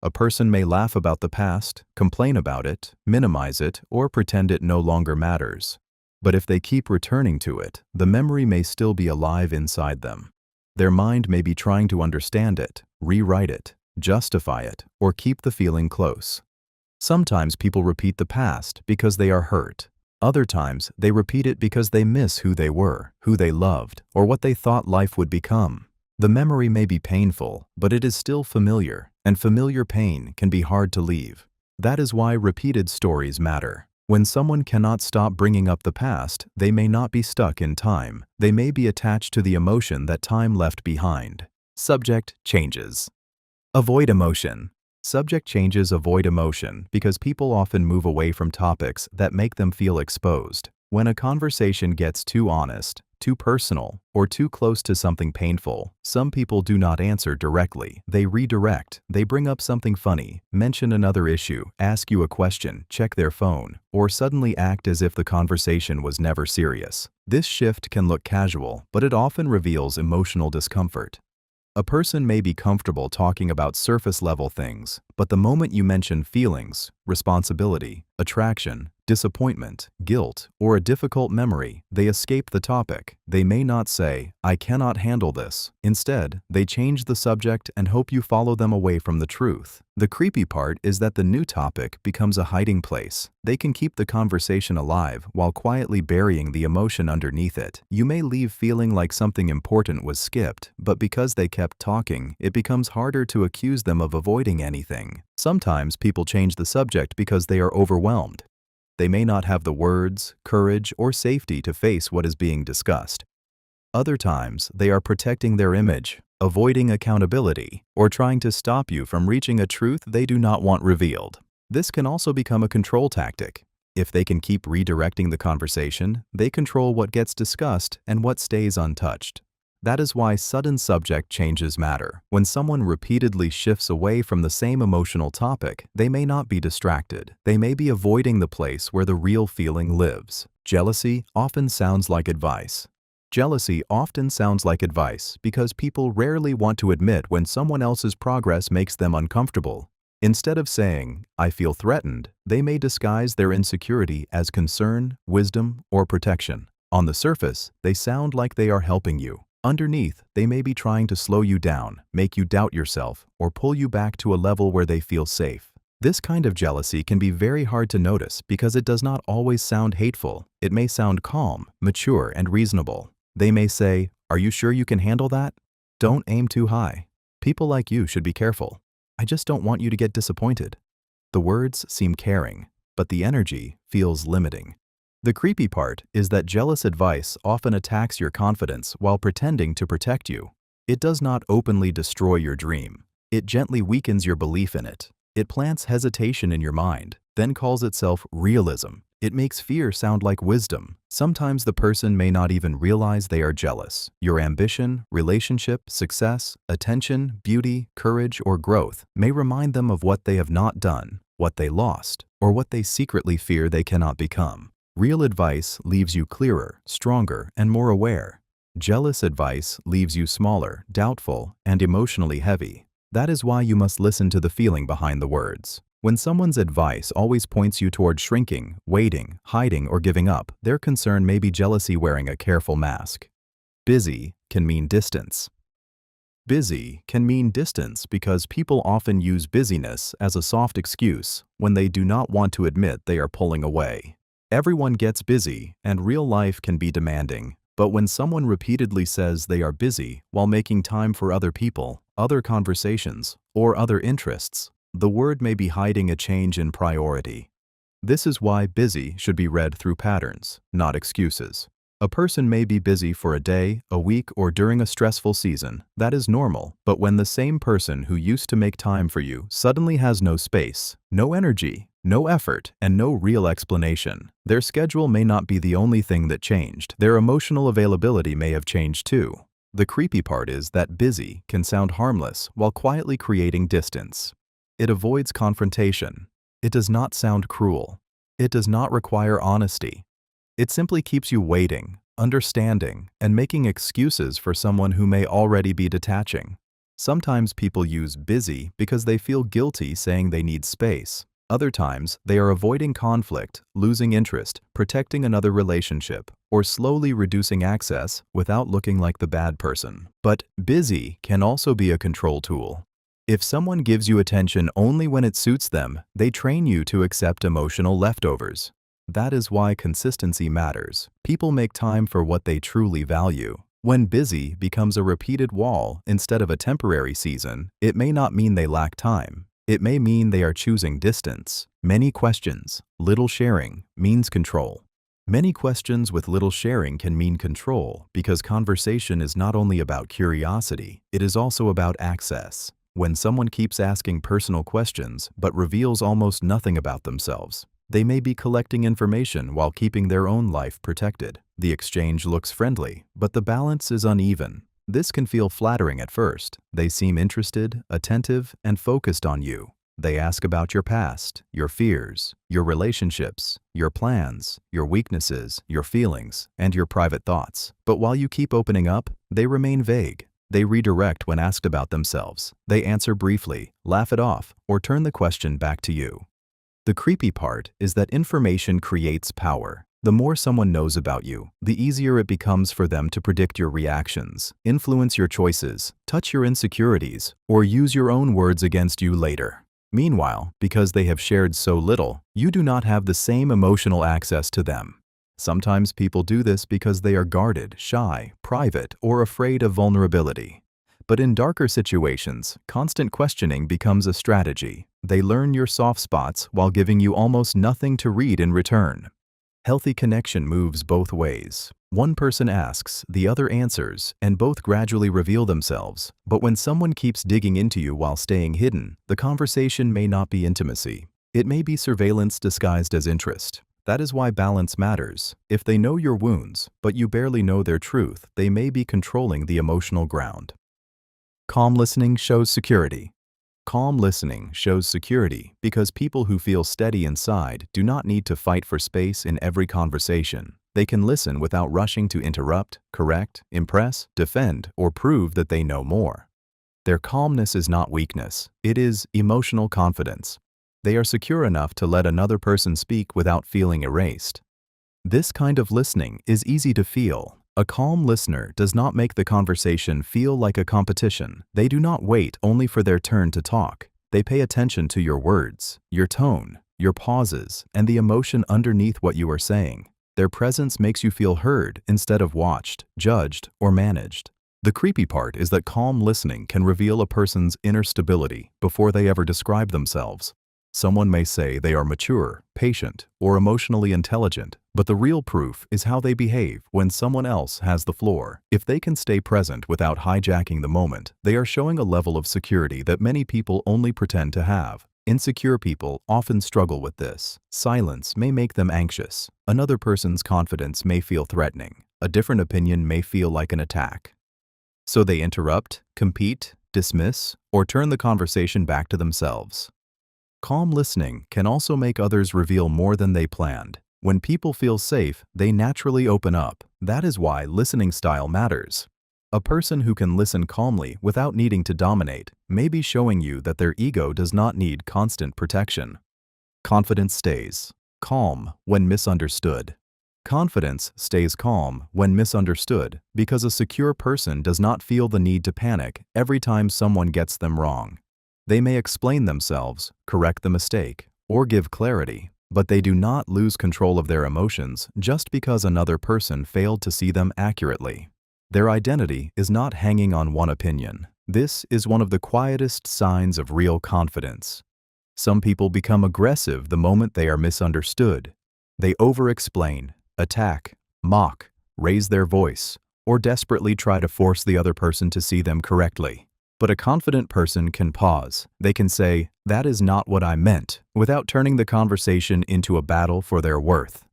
A person may laugh about the past, complain about it, minimize it, or pretend it no longer matters. But if they keep returning to it, the memory may still be alive inside them. Their mind may be trying to understand it, rewrite it, justify it, or keep the feeling close. Sometimes people repeat the past because they are hurt. Other times, they repeat it because they miss who they were, who they loved, or what they thought life would become. The memory may be painful, but it is still familiar, and familiar pain can be hard to leave. That is why repeated stories matter. When someone cannot stop bringing up the past, they may not be stuck in time. They may be attached to the emotion that time left behind. Subject changes. Avoid emotion. Subject changes avoid emotion because people often move away from topics that make them feel exposed. When a conversation gets too honest, too personal, or too close to something painful, some people do not answer directly. They redirect, they bring up something funny, mention another issue, ask you a question, check their phone, or suddenly act as if the conversation was never serious. This shift can look casual, but it often reveals emotional discomfort. A person may be comfortable talking about surface-level things, but the moment you mention feelings, responsibility, attraction, disappointment, guilt, or a difficult memory, they escape the topic. They may not say, "I cannot handle this." Instead, they change the subject and hope you follow them away from the truth. The creepy part is that the new topic becomes a hiding place. They can keep the conversation alive while quietly burying the emotion underneath it. You may leave feeling like something important was skipped, but because they kept talking, it becomes harder to accuse them of avoiding anything. Sometimes people change the subject because they are overwhelmed. They may not have the words, courage, or safety to face what is being discussed. Other times, they are protecting their image, avoiding accountability, or trying to stop you from reaching a truth they do not want revealed. This can also become a control tactic. If they can keep redirecting the conversation, they control what gets discussed and what stays untouched. That is why sudden subject changes matter. When someone repeatedly shifts away from the same emotional topic, they may not be distracted. They may be avoiding the place where the real feeling lives. Jealousy often sounds like advice. Jealousy often sounds like advice because people rarely want to admit when someone else's progress makes them uncomfortable. Instead of saying, "I feel threatened," they may disguise their insecurity as concern, wisdom, or protection. On the surface, they sound like they are helping you. Underneath, they may be trying to slow you down, make you doubt yourself, or pull you back to a level where they feel safe. This kind of jealousy can be very hard to notice because it does not always sound hateful. It may sound calm, mature, and reasonable. They may say, "Are you sure you can handle that? Don't aim too high. People like you should be careful. I just don't want you to get disappointed." The words seem caring, but the energy feels limiting. The creepy part is that jealous advice often attacks your confidence while pretending to protect you. It does not openly destroy your dream. It gently weakens your belief in it. It plants hesitation in your mind, then calls itself realism. It makes fear sound like wisdom. Sometimes the person may not even realize they are jealous. Your ambition, relationship, success, attention, beauty, courage, or growth may remind them of what they have not done, what they lost, or what they secretly fear they cannot become. Real advice leaves you clearer, stronger, and more aware. Jealous advice leaves you smaller, doubtful, and emotionally heavy. That is why you must listen to the feeling behind the words. When someone's advice always points you toward shrinking, waiting, hiding, or giving up, their concern may be jealousy wearing a careful mask. Busy can mean distance. Busy can mean distance because people often use busyness as a soft excuse when they do not want to admit they are pulling away. Everyone gets busy, and real life can be demanding. But when someone repeatedly says they are busy while making time for other people, other conversations, or other interests, the word may be hiding a change in priority. This is why busy should be read through patterns, not excuses. A person may be busy for a day, a week, or during a stressful season. That is normal. But when the same person who used to make time for you suddenly has no space, no energy, no effort, and no real explanation, their schedule may not be the only thing that changed. Their emotional availability may have changed too. The creepy part is that busy can sound harmless while quietly creating distance. It avoids confrontation. It does not sound cruel. It does not require honesty. It simply keeps you waiting, understanding, and making excuses for someone who may already be detaching. Sometimes people use busy because they feel guilty saying they need space. Other times, they are avoiding conflict, losing interest, protecting another relationship, or slowly reducing access without looking like the bad person. But busy can also be a control tool. If someone gives you attention only when it suits them, they train you to accept emotional leftovers. That is why consistency matters. People make time for what they truly value. When busy becomes a repeated wall instead of a temporary season, it may not mean they lack time. It may mean they are choosing distance. Many questions, little sharing, means control. Many questions with little sharing can mean control because conversation is not only about curiosity, it is also about access. When someone keeps asking personal questions but reveals almost nothing about themselves, they may be collecting information while keeping their own life protected. The exchange looks friendly, but the balance is uneven. This can feel flattering at first. They seem interested, attentive, and focused on you. They ask about your past, your fears, your relationships, your plans, your weaknesses, your feelings, and your private thoughts. But while you keep opening up, they remain vague. They redirect when asked about themselves. They answer briefly, laugh it off, or turn the question back to you. The creepy part is that information creates power. The more someone knows about you, the easier it becomes for them to predict your reactions, influence your choices, touch your insecurities, or use your own words against you later. Meanwhile, because they have shared so little, you do not have the same emotional access to them. Sometimes people do this because they are guarded, shy, private, or afraid of vulnerability. But in darker situations, constant questioning becomes a strategy. They learn your soft spots while giving you almost nothing to read in return. Healthy connection moves both ways. One person asks, the other answers, and both gradually reveal themselves. But when someone keeps digging into you while staying hidden, the conversation may not be intimacy. It may be surveillance disguised as interest. That is why balance matters. If they know your wounds, but you barely know their truth, they may be controlling the emotional ground. Calm listening shows security. Calm listening shows security because people who feel steady inside do not need to fight for space in every conversation. They can listen without rushing to interrupt, correct, impress, defend, or prove that they know more. Their calmness is not weakness. It is emotional confidence. They are secure enough to let another person speak without feeling erased. This kind of listening is easy to feel. A calm listener does not make the conversation feel like a competition. They do not wait only for their turn to talk. They pay attention to your words, your tone, your pauses, and the emotion underneath what you are saying. Their presence makes you feel heard instead of watched, judged, or managed. The creepy part is that calm listening can reveal a person's inner stability before they ever describe themselves. Someone may say they are mature, patient, or emotionally intelligent, but the real proof is how they behave when someone else has the floor. If they can stay present without hijacking the moment, they are showing a level of security that many people only pretend to have. Insecure people often struggle with this. Silence may make them anxious. Another person's confidence may feel threatening. A different opinion may feel like an attack. So they interrupt, compete, dismiss, or turn the conversation back to themselves. Calm listening can also make others reveal more than they planned. When people feel safe, they naturally open up. That is why listening style matters. A person who can listen calmly without needing to dominate may be showing you that their ego does not need constant protection. Confidence stays calm when misunderstood. Confidence stays calm when misunderstood because a secure person does not feel the need to panic every time someone gets them wrong. They may explain themselves, correct the mistake, or give clarity, but they do not lose control of their emotions just because another person failed to see them accurately. Their identity is not hanging on one opinion. This is one of the quietest signs of real confidence. Some people become aggressive the moment they are misunderstood. They over-explain, attack, mock, raise their voice, or desperately try to force the other person to see them correctly. But a confident person can pause. They can say, "That is not what I meant," without turning the conversation into a battle for their worth.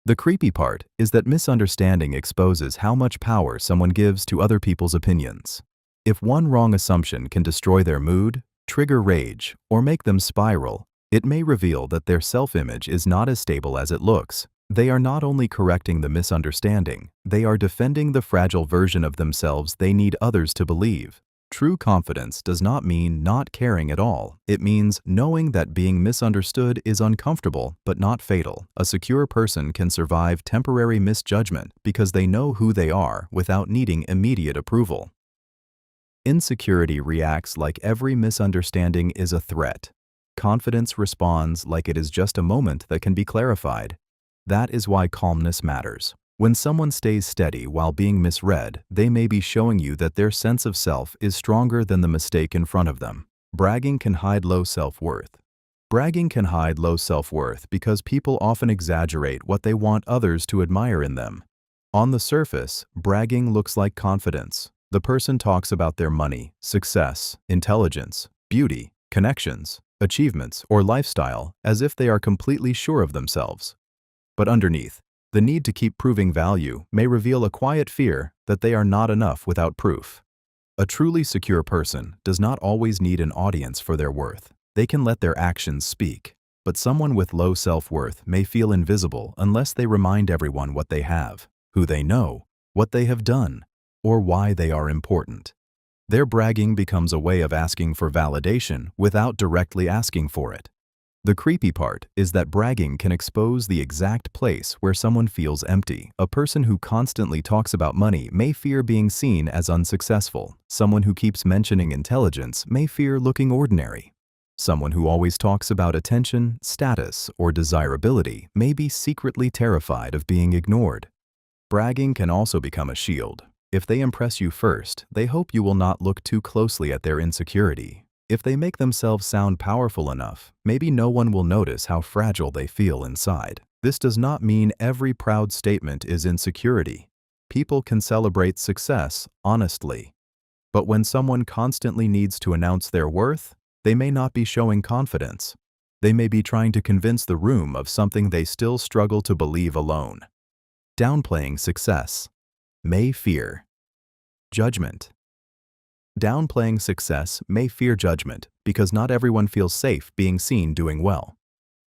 The creepy part is that misunderstanding exposes how much power someone gives to other people's opinions. If one wrong assumption can destroy their mood, trigger rage, or make them spiral, it may reveal that their self-image is not as stable as it looks. They are not only correcting the misunderstanding, they are defending the fragile version of themselves they need others to believe. True confidence does not mean not caring at all. It means knowing that being misunderstood is uncomfortable but not fatal. A secure person can survive temporary misjudgment because they know who they are without needing immediate approval. Insecurity reacts like every misunderstanding is a threat. Confidence responds like it is just a moment that can be clarified. That is why calmness matters. When someone stays steady while being misread, they may be showing you that their sense of self is stronger than the mistake in front of them. Bragging can hide low self-worth. Bragging can hide low self-worth because people often exaggerate what they want others to admire in them. On the surface, bragging looks like confidence. The person talks about their money, success, intelligence, beauty, connections, achievements, or lifestyle as if they are completely sure of themselves. But underneath, the need to keep proving value may reveal a quiet fear that they are not enough without proof. A truly secure person does not always need an audience for their worth. They can let their actions speak. But someone with low self-worth may feel invisible unless they remind everyone what they have, who they know, what they have done, or why they are important. Their bragging becomes a way of asking for validation without directly asking for it. The creepy part is that bragging can expose the exact place where someone feels empty. A person who constantly talks about money may fear being seen as unsuccessful. Someone who keeps mentioning intelligence may fear looking ordinary. Someone who always talks about attention, status, or desirability may be secretly terrified of being ignored. Bragging can also become a shield. If they impress you first, they hope you will not look too closely at their insecurity. If they make themselves sound powerful enough, maybe no one will notice how fragile they feel inside. This does not mean every proud statement is insecurity. People can celebrate success honestly. But when someone constantly needs to announce their worth, they may not be showing confidence. They may be trying to convince the room of something they still struggle to believe alone. Downplaying success may fear judgment. Downplaying success may fear judgment because not everyone feels safe being seen doing well.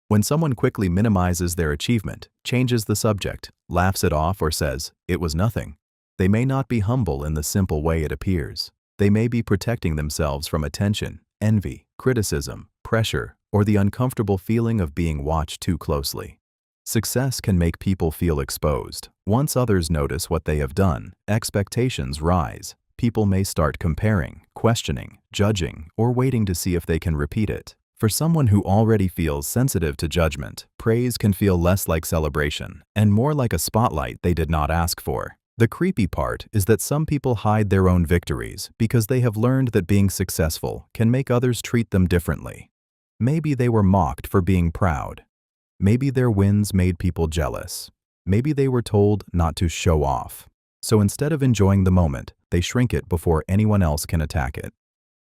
When someone quickly minimizes their achievement, changes the subject, laughs it off, or says, "It was nothing," they may not be humble in the simple way it appears. They may be protecting themselves from attention, envy, criticism, pressure, or the uncomfortable feeling of being watched too closely. Success can make people feel exposed. Once others notice what they have done, expectations rise. People may start comparing, questioning, judging, or waiting to see if they can repeat it. For someone who already feels sensitive to judgment, praise can feel less like celebration and more like a spotlight they did not ask for. The creepy part is that some people hide their own victories because they have learned that being successful can make others treat them differently. Maybe they were mocked for being proud. Maybe their wins made people jealous. Maybe they were told not to show off. So instead of enjoying the moment, they shrink it before anyone else can attack it.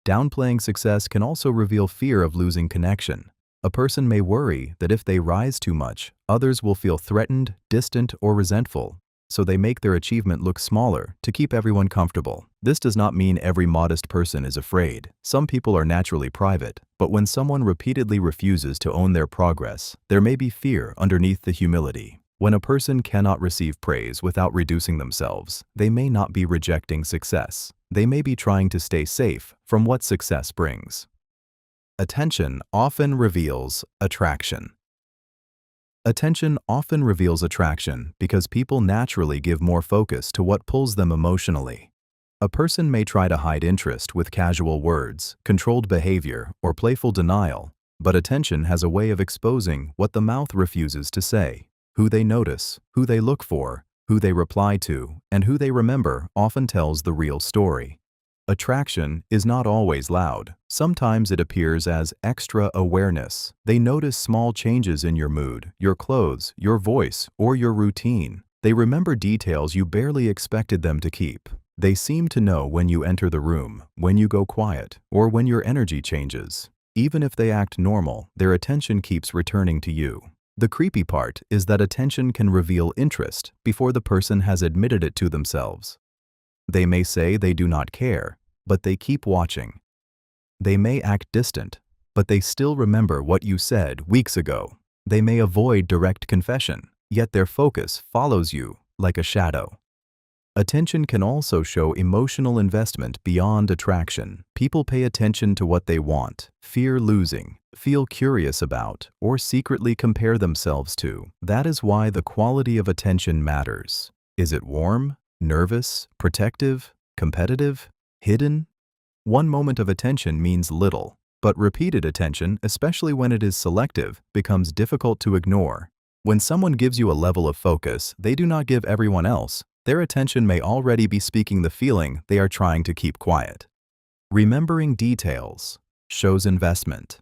Downplaying success can also reveal fear of losing connection. A person may worry that if they rise too much, others will feel threatened, distant, or resentful, so they make their achievement look smaller to keep everyone comfortable. This does not mean every modest person is afraid. Some people are naturally private, but when someone repeatedly refuses to own their progress, there may be fear underneath the humility. When a person cannot receive praise without reducing themselves, they may not be rejecting success. They may be trying to stay safe from what success brings. Attention often reveals attraction. Attention often reveals attraction because people naturally give more focus to what pulls them emotionally. A person may try to hide interest with casual words, controlled behavior, or playful denial, but attention has a way of exposing what the mouth refuses to say. Who they notice, who they look for, who they reply to, and who they remember often tells the real story. Attraction is not always loud. Sometimes it appears as extra awareness. They notice small changes in your mood, your clothes, your voice, or your routine. They remember details you barely expected them to keep. They seem to know when you enter the room, when you go quiet, or when your energy changes. Even if they act normal, their attention keeps returning to you. The creepy part is that attention can reveal interest before the person has admitted it to themselves. They may say they do not care, but they keep watching. They may act distant, but they still remember what you said weeks ago. They may avoid direct confession, yet their focus follows you like a shadow. Attention can also show emotional investment beyond attraction. People pay attention to what they want, fear losing, feel curious about, or secretly compare themselves to. That is why the quality of attention matters. Is it warm, nervous, protective, competitive, hidden? One moment of attention means little, but repeated attention, especially when it is selective, becomes difficult to ignore. When someone gives you a level of focus they do not give everyone else, their attention may already be speaking the feeling they are trying to keep quiet. Remembering details shows investment.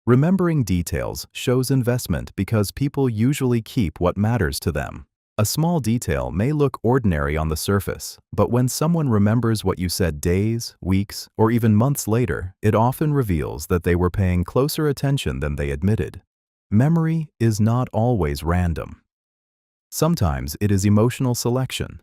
Remembering details shows investment because people usually keep what matters to them. A small detail may look ordinary on the surface, but when someone remembers what you said days, weeks, or even months later, it often reveals that they were paying closer attention than they admitted. Memory is not always random. Sometimes it is emotional selection.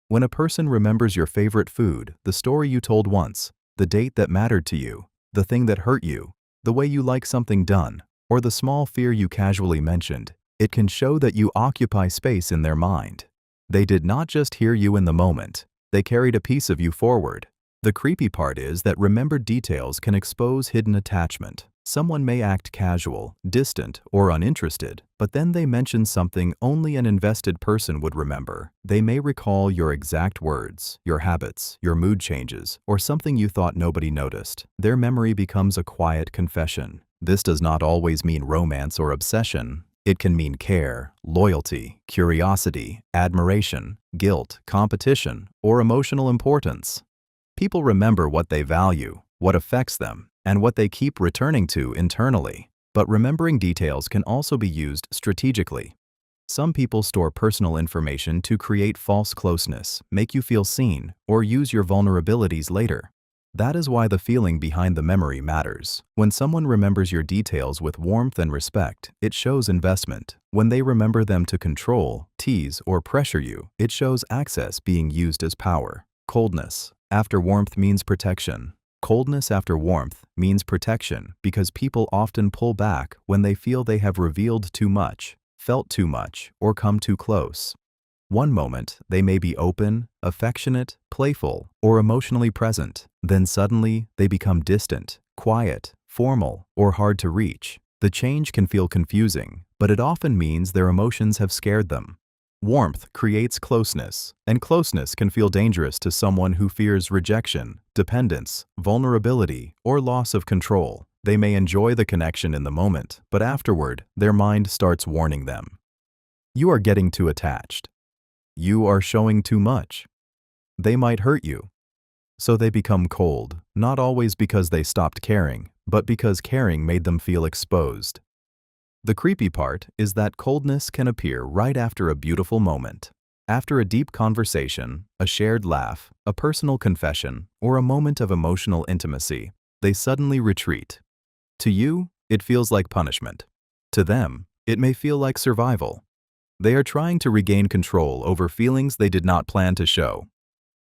When a person remembers your favorite food, the story you told once, the date that mattered to you, the thing that hurt you, the way you like something done, or the small fear you casually mentioned, it can show that you occupy space in their mind. They did not just hear you in the moment, they carried a piece of you forward. The creepy part is that remembered details can expose hidden attachment. Someone may act casual, distant, or uninterested, but then they mention something only an invested person would remember. They may recall your exact words, your habits, your mood changes, or something you thought nobody noticed. Their memory becomes a quiet confession. This does not always mean romance or obsession. It can mean care, loyalty, curiosity, admiration, guilt, competition, or emotional importance. People remember what they value, what affects them, and what they keep returning to internally. But remembering details can also be used strategically. Some people store personal information to create false closeness, make you feel seen, or use your vulnerabilities later. That is why the feeling behind the memory matters. When someone remembers your details with warmth and respect, it shows investment. When they remember them to control, tease, or pressure you, it shows access being used as power. Coldness after warmth means protection. Coldness after warmth means protection because people often pull back when they feel they have revealed too much, felt too much, or come too close. One moment, they may be open, affectionate, playful, or emotionally present. Then suddenly, they become distant, quiet, formal, or hard to reach. The change can feel confusing, but it often means their emotions have scared them. Warmth creates closeness, and closeness can feel dangerous to someone who fears rejection, dependence, vulnerability, or loss of control. They may enjoy the connection in the moment, but afterward, their mind starts warning them. You are getting too attached. You are showing too much. They might hurt you. So they become cold, not always because they stopped caring, but because caring made them feel exposed. The creepy part is that coldness can appear right after a beautiful moment. After a deep conversation, a shared laugh, a personal confession, or a moment of emotional intimacy, they suddenly retreat. To you, it feels like punishment. To them, it may feel like survival. They are trying to regain control over feelings they did not plan to show.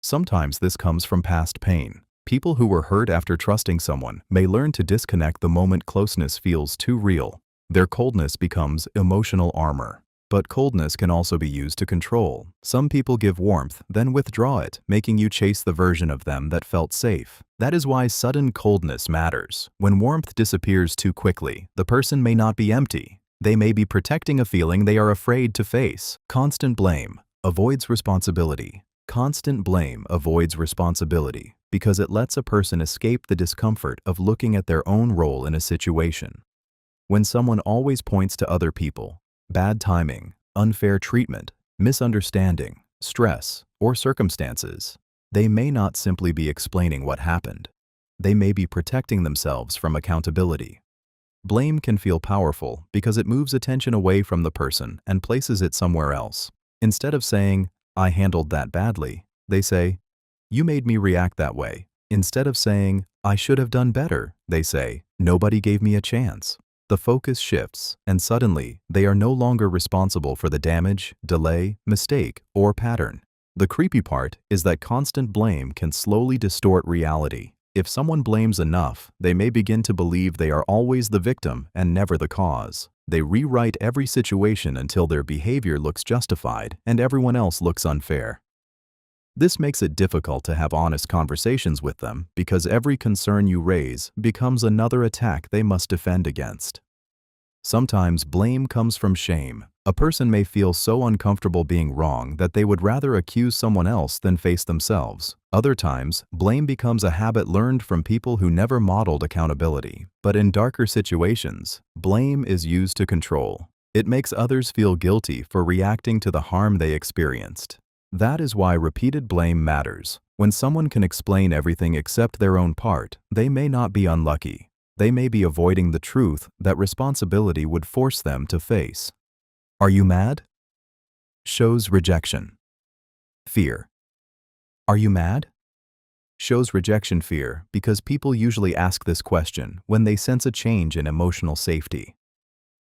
Sometimes this comes from past pain. People who were hurt after trusting someone may learn to disconnect the moment closeness feels too real. Their coldness becomes emotional armor. But coldness can also be used to control. Some people give warmth, then withdraw it, making you chase the version of them that felt safe. That is why sudden coldness matters. When warmth disappears too quickly, the person may not be empty. They may be protecting a feeling they are afraid to face. Constant blame avoids responsibility. Constant blame avoids responsibility because it lets a person escape the discomfort of looking at their own role in a situation. When someone always points to other people, bad timing, unfair treatment, misunderstanding, stress, or circumstances, they may not simply be explaining what happened. They may be protecting themselves from accountability. Blame can feel powerful because it moves attention away from the person and places it somewhere else. Instead of saying, "I handled that badly," they say, "You made me react that way." Instead of saying, "I should have done better," they say, "Nobody gave me a chance." The focus shifts, and suddenly, they are no longer responsible for the damage, delay, mistake, or pattern. The creepy part is that constant blame can slowly distort reality. If someone blames enough, they may begin to believe they are always the victim and never the cause. They rewrite every situation until their behavior looks justified and everyone else looks unfair. This makes it difficult to have honest conversations with them because every concern you raise becomes another attack they must defend against. Sometimes blame comes from shame. A person may feel so uncomfortable being wrong that they would rather accuse someone else than face themselves. Other times, blame becomes a habit learned from people who never modeled accountability. But in darker situations, blame is used to control. It makes others feel guilty for reacting to the harm they experienced. That is why repeated blame matters. When someone can explain everything except their own part, they may not be unlucky. They may be avoiding the truth that responsibility would force them to face. Are you mad? Shows rejection. Fear. Are you mad? Shows rejection fear because people usually ask this question when they sense a change in emotional safety.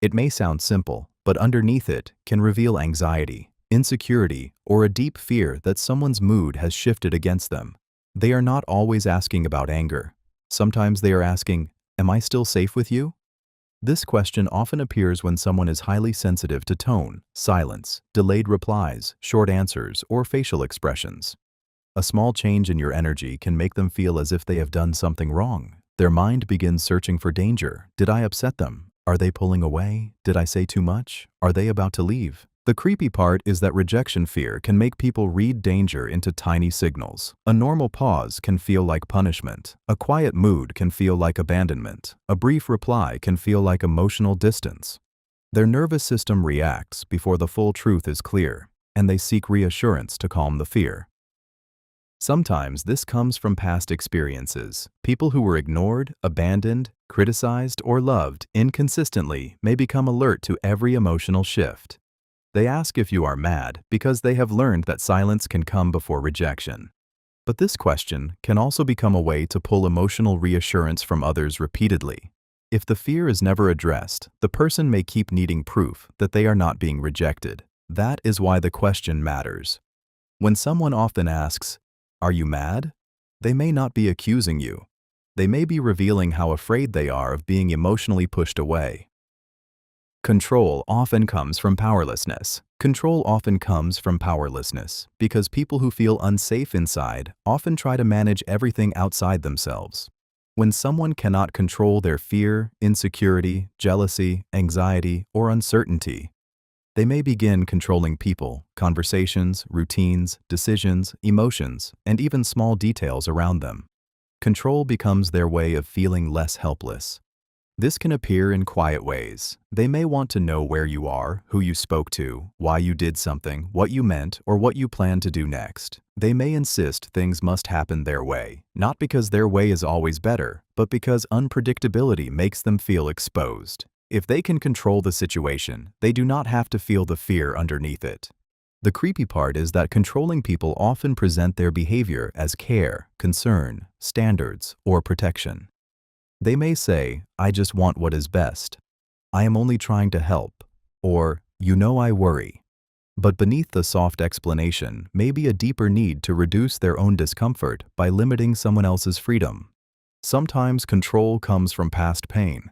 It may sound simple, but underneath it can reveal anxiety, insecurity, or a deep fear that someone's mood has shifted against them. They are not always asking about anger. Sometimes they are asking, "Am I still safe with you?" This question often appears when someone is highly sensitive to tone, silence, delayed replies, short answers, or facial expressions. A small change in your energy can make them feel as if they have done something wrong. Their mind begins searching for danger. Did I upset them? Are they pulling away? Did I say too much? Are they about to leave? The creepy part is that rejection fear can make people read danger into tiny signals. A normal pause can feel like punishment. A quiet mood can feel like abandonment. A brief reply can feel like emotional distance. Their nervous system reacts before the full truth is clear, and they seek reassurance to calm the fear. Sometimes this comes from past experiences. People who were ignored, abandoned, criticized, or loved inconsistently may become alert to every emotional shift. They ask if you are mad because they have learned that silence can come before rejection. But this question can also become a way to pull emotional reassurance from others repeatedly. If the fear is never addressed, the person may keep needing proof that they are not being rejected. That is why the question matters. When someone often asks, "Are you mad?" they may not be accusing you. They may be revealing how afraid they are of being emotionally pushed away. Control often comes from powerlessness. Control often comes from powerlessness because people who feel unsafe inside often try to manage everything outside themselves. When someone cannot control their fear, insecurity, jealousy, anxiety, or uncertainty, they may begin controlling people, conversations, routines, decisions, emotions, and even small details around them. Control becomes their way of feeling less helpless. This can appear in quiet ways. They may want to know where you are, who you spoke to, why you did something, what you meant, or what you plan to do next. They may insist things must happen their way, not because their way is always better, but because unpredictability makes them feel exposed. If they can control the situation, they do not have to feel the fear underneath it. The creepy part is that controlling people often present their behavior as care, concern, standards, or protection. They may say, "I just want what is best," "I am only trying to help," or "You know I worry." But beneath the soft explanation may be a deeper need to reduce their own discomfort by limiting someone else's freedom. Sometimes control comes from past pain.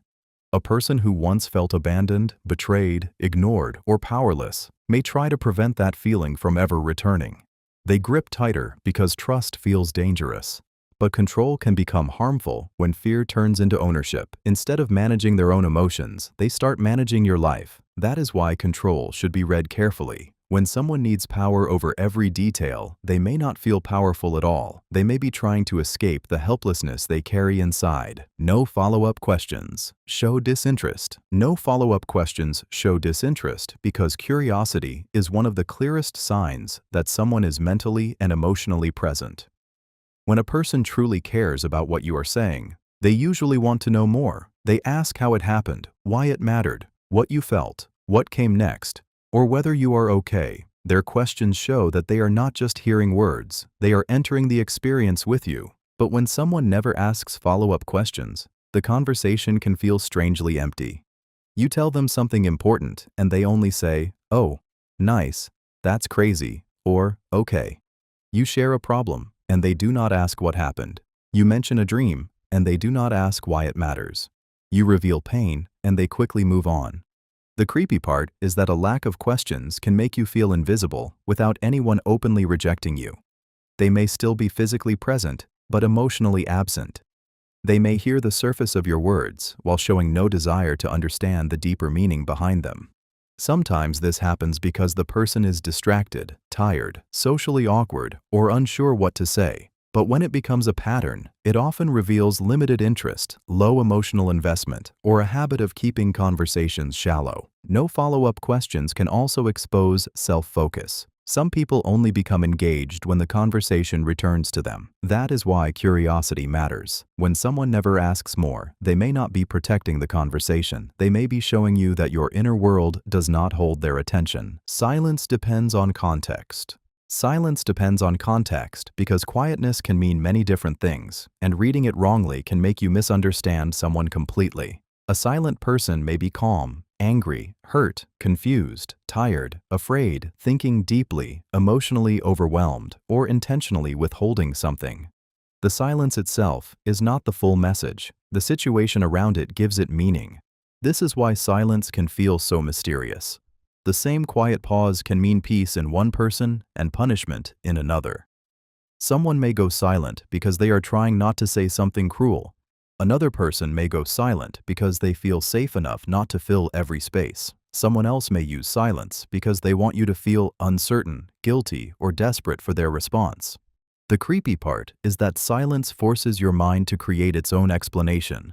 A person who once felt abandoned, betrayed, ignored, or powerless may try to prevent that feeling from ever returning. They grip tighter because trust feels dangerous. But control can become harmful when fear turns into ownership. Instead of managing their own emotions, they start managing your life. That is why control should be read carefully. When someone needs power over every detail, they may not feel powerful at all. They may be trying to escape the helplessness they carry inside. No follow-up questions. Show disinterest. No follow-up questions show disinterest because curiosity is one of the clearest signs that someone is mentally and emotionally present. When a person truly cares about what you are saying, they usually want to know more. They ask how it happened, why it mattered, what you felt, what came next, or whether you are okay. Their questions show that they are not just hearing words, they are entering the experience with you. But when someone never asks follow-up questions, the conversation can feel strangely empty. You tell them something important and they only say, "Oh, nice, that's crazy," or "Okay." You share a problem and they do not ask what happened. You mention a dream, and they do not ask why it matters. You reveal pain, and they quickly move on. The creepy part is that a lack of questions can make you feel invisible without anyone openly rejecting you. They may still be physically present, but emotionally absent. They may hear the surface of your words while showing no desire to understand the deeper meaning behind them. Sometimes this happens because the person is distracted, tired, socially awkward, or unsure what to say. But when it becomes a pattern, it often reveals limited interest, low emotional investment, or a habit of keeping conversations shallow. No follow-up questions can also expose self-focus. Some people only become engaged when the conversation returns to them. That is why curiosity matters. When someone never asks more, they may not be protecting the conversation. They may be showing you that your inner world does not hold their attention. Silence depends on context. Silence depends on context because quietness can mean many different things, and reading it wrongly can make you misunderstand someone completely. A silent person may be calm, angry, hurt, confused, tired, afraid, thinking deeply, emotionally overwhelmed, or intentionally withholding something. The silence itself is not the full message. The situation around it gives it meaning. This is why silence can feel so mysterious. The same quiet pause can mean peace in one person and punishment in another. Someone may go silent because they are trying not to say something cruel. Another person may go silent because they feel safe enough not to fill every space. Someone else may use silence because they want you to feel uncertain, guilty, or desperate for their response. The creepy part is that silence forces your mind to create its own explanation.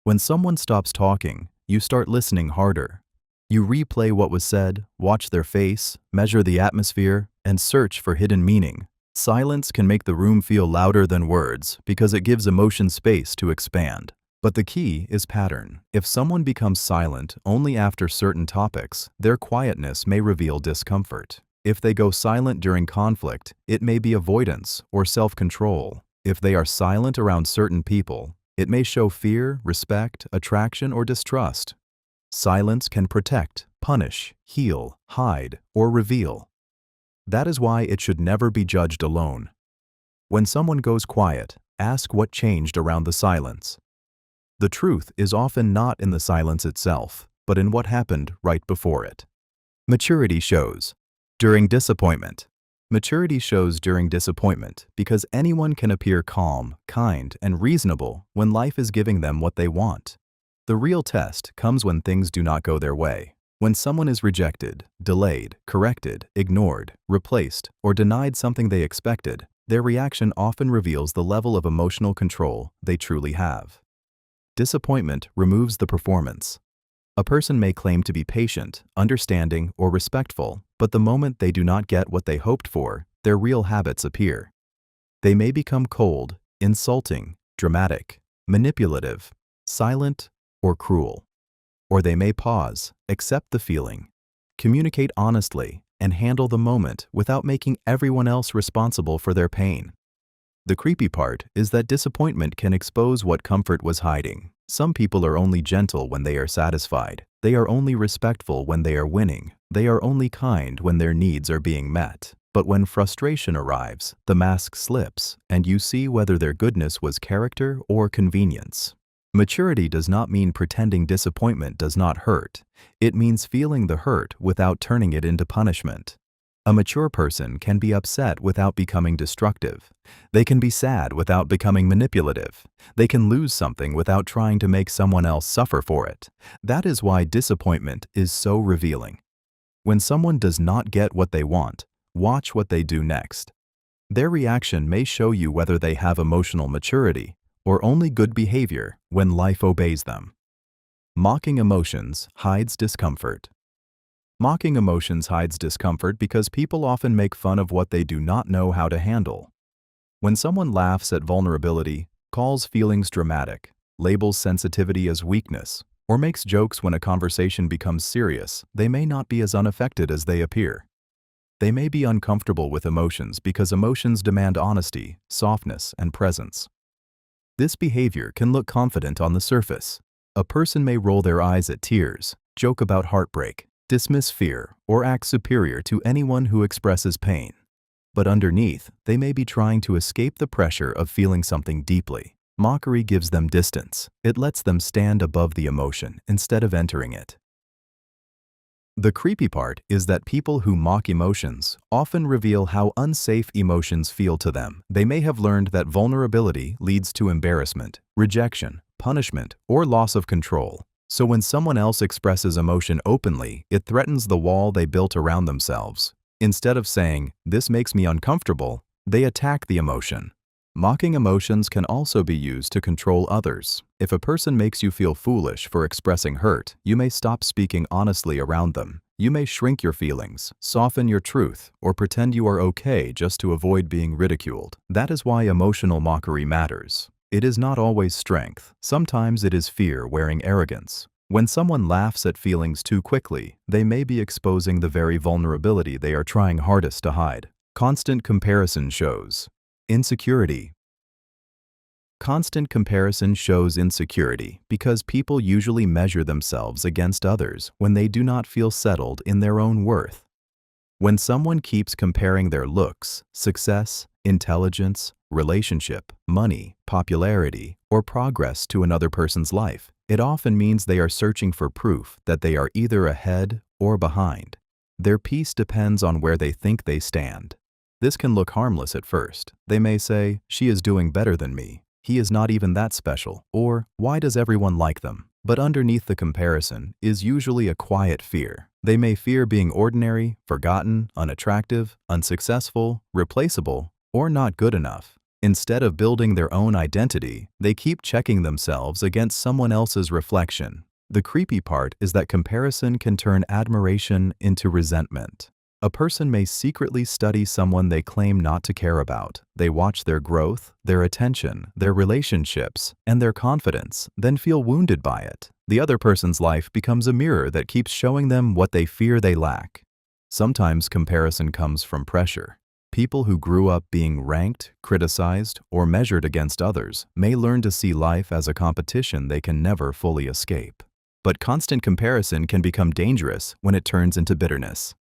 When someone stops talking, you start listening harder. You replay what was said, watch their face, measure the atmosphere, and search for hidden meaning. Silence can make the room feel louder than words because it gives emotion space to expand. But the key is pattern. If someone becomes silent only after certain topics, their quietness may reveal discomfort. If they go silent during conflict, it may be avoidance or self-control. If they are silent around certain people, it may show fear, respect, attraction, or distrust. Silence can protect, punish, heal, hide, or reveal. That is why it should never be judged alone. When someone goes quiet, ask what changed around the silence. The truth is often not in the silence itself, but in what happened right before it. Maturity shows during disappointment. Maturity shows during disappointment because anyone can appear calm, kind, and reasonable when life is giving them what they want. The real test comes when things do not go their way. When someone is rejected, delayed, corrected, ignored, replaced, or denied something they expected, their reaction often reveals the level of emotional control they truly have. Disappointment removes the performance. A person may claim to be patient, understanding, or respectful, but the moment they do not get what they hoped for, their real habits appear. They may become cold, insulting, dramatic, manipulative, silent, or cruel. Or they may pause, accept the feeling, communicate honestly, and handle the moment without making everyone else responsible for their pain. The creepy part is that disappointment can expose what comfort was hiding. Some people are only gentle when they are satisfied. They are only respectful when they are winning. They are only kind when their needs are being met. But when frustration arrives, the mask slips, and you see whether their goodness was character or convenience. Maturity does not mean pretending disappointment does not hurt. It means feeling the hurt without turning it into punishment. A mature person can be upset without becoming destructive. They can be sad without becoming manipulative. They can lose something without trying to make someone else suffer for it. That is why disappointment is so revealing. When someone does not get what they want, watch what they do next. Their reaction may show you whether they have emotional maturity or only good behavior when life obeys them. Mocking emotions hides discomfort. Mocking emotions hides discomfort because people often make fun of what they do not know how to handle. When someone laughs at vulnerability, calls feelings dramatic, labels sensitivity as weakness, or makes jokes when a conversation becomes serious, they may not be as unaffected as they appear. They may be uncomfortable with emotions because emotions demand honesty, softness, and presence. This behavior can look confident on the surface. A person may roll their eyes at tears, joke about heartbreak, dismiss fear, or act superior to anyone who expresses pain. But underneath, they may be trying to escape the pressure of feeling something deeply. Mockery gives them distance. It lets them stand above the emotion instead of entering it. The creepy part is that people who mock emotions often reveal how unsafe emotions feel to them. They may have learned that vulnerability leads to embarrassment, rejection, punishment, or loss of control. So when someone else expresses emotion openly, it threatens the wall they built around themselves. Instead of saying, "This makes me uncomfortable," they attack the emotion. Mocking emotions can also be used to control others. If a person makes you feel foolish for expressing hurt, you may stop speaking honestly around them. You may shrink your feelings, soften your truth, or pretend you are okay just to avoid being ridiculed. That is why emotional mockery matters. It is not always strength. Sometimes it is fear wearing arrogance. When someone laughs at feelings too quickly, they may be exposing the very vulnerability they are trying hardest to hide. Constant comparison shows insecurity. Constant comparison shows insecurity because people usually measure themselves against others when they do not feel settled in their own worth. When someone keeps comparing their looks, success, intelligence, relationship, money, popularity, or progress to another person's life, it often means they are searching for proof that they are either ahead or behind. Their peace depends on where they think they stand. This can look harmless at first. They may say, "She is doing better than me. He is not even that special," or "Why does everyone like them?" But underneath the comparison is usually a quiet fear. They may fear being ordinary, forgotten, unattractive, unsuccessful, replaceable, or not good enough. Instead of building their own identity, they keep checking themselves against someone else's reflection. The creepy part is that comparison can turn admiration into resentment. A person may secretly study someone they claim not to care about. They watch their growth, their attention, their relationships, and their confidence, then feel wounded by it. The other person's life becomes a mirror that keeps showing them what they fear they lack. Sometimes comparison comes from pressure. People who grew up being ranked, criticized, or measured against others may learn to see life as a competition they can never fully escape. But constant comparison can become dangerous when it turns into bitterness.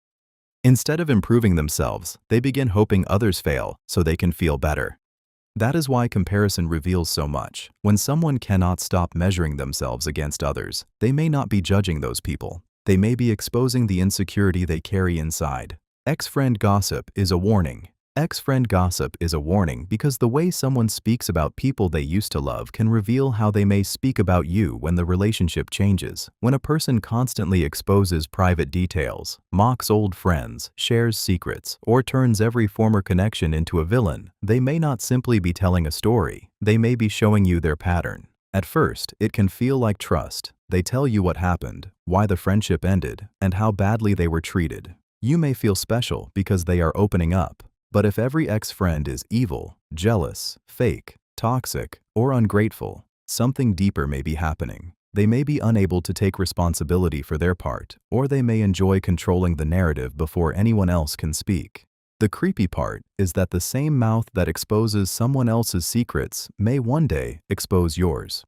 Instead of improving themselves, they begin hoping others fail so they can feel better. That is why comparison reveals so much. When someone cannot stop measuring themselves against others, they may not be judging those people. They may be exposing the insecurity they carry inside. Ex-friend gossip is a warning. Ex-friend gossip is a warning because the way someone speaks about people they used to love can reveal how they may speak about you when the relationship changes. When a person constantly exposes private details, mocks old friends, shares secrets, or turns every former connection into a villain, they may not simply be telling a story. They may be showing you their pattern. At first, it can feel like trust. They tell you what happened, why the friendship ended, and how badly they were treated. You may feel special because they are opening up. But if every ex-friend is evil, jealous, fake, toxic, or ungrateful, something deeper may be happening. They may be unable to take responsibility for their part, or they may enjoy controlling the narrative before anyone else can speak. The creepy part is that the same mouth that exposes someone else's secrets may one day expose yours.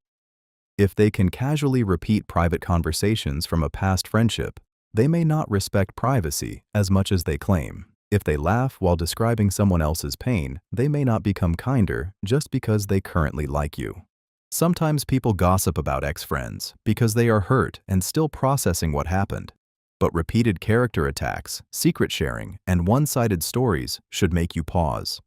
If they can casually repeat private conversations from a past friendship, they may not respect privacy as much as they claim. If they laugh while describing someone else's pain, they may not become kinder just because they currently like you. Sometimes people gossip about ex-friends because they are hurt and still processing what happened. But repeated character attacks, secret sharing, and one-sided stories should make you pause.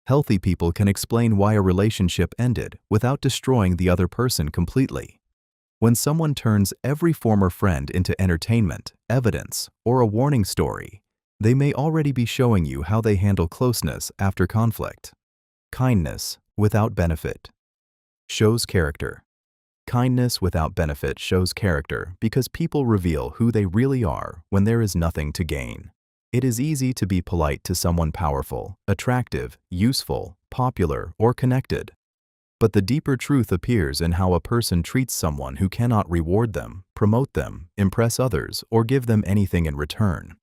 Healthy people can explain why a relationship ended without destroying the other person completely. When someone turns every former friend into entertainment, evidence, or a warning story, they may already be showing you how they handle closeness after conflict. Kindness without benefit shows character. Kindness without benefit shows character because people reveal who they really are when there is nothing to gain. It is easy to be polite to someone powerful, attractive, useful, popular, or connected. But the deeper truth appears in how a person treats someone who cannot reward them, promote them, impress others, or give them anything in return.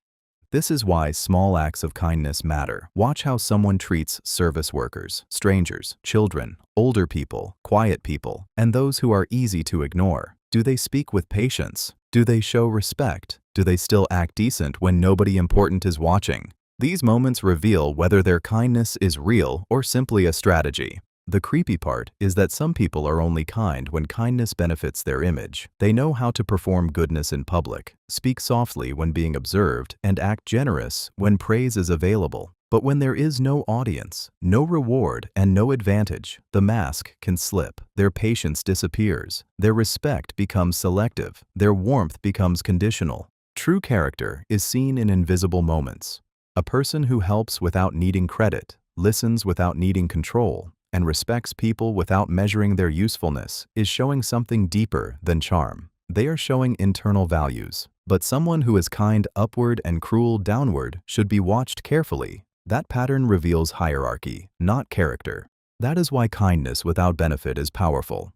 This is why small acts of kindness matter. Watch how someone treats service workers, strangers, children, older people, quiet people, and those who are easy to ignore. Do they speak with patience? Do they show respect? Do they still act decent when nobody important is watching? These moments reveal whether their kindness is real or simply a strategy. The creepy part is that some people are only kind when kindness benefits their image. They know how to perform goodness in public, speak softly when being observed, and act generous when praise is available. But when there is no audience, no reward, and no advantage, the mask can slip. Their patience disappears. Their respect becomes selective. Their warmth becomes conditional. True character is seen in invisible moments. A person who helps without needing credit, listens without needing control, and respects people without measuring their usefulness is showing something deeper than charm. They are showing internal values. But someone who is kind upward and cruel downward should be watched carefully. That pattern reveals hierarchy, not character. That is why kindness without benefit is powerful.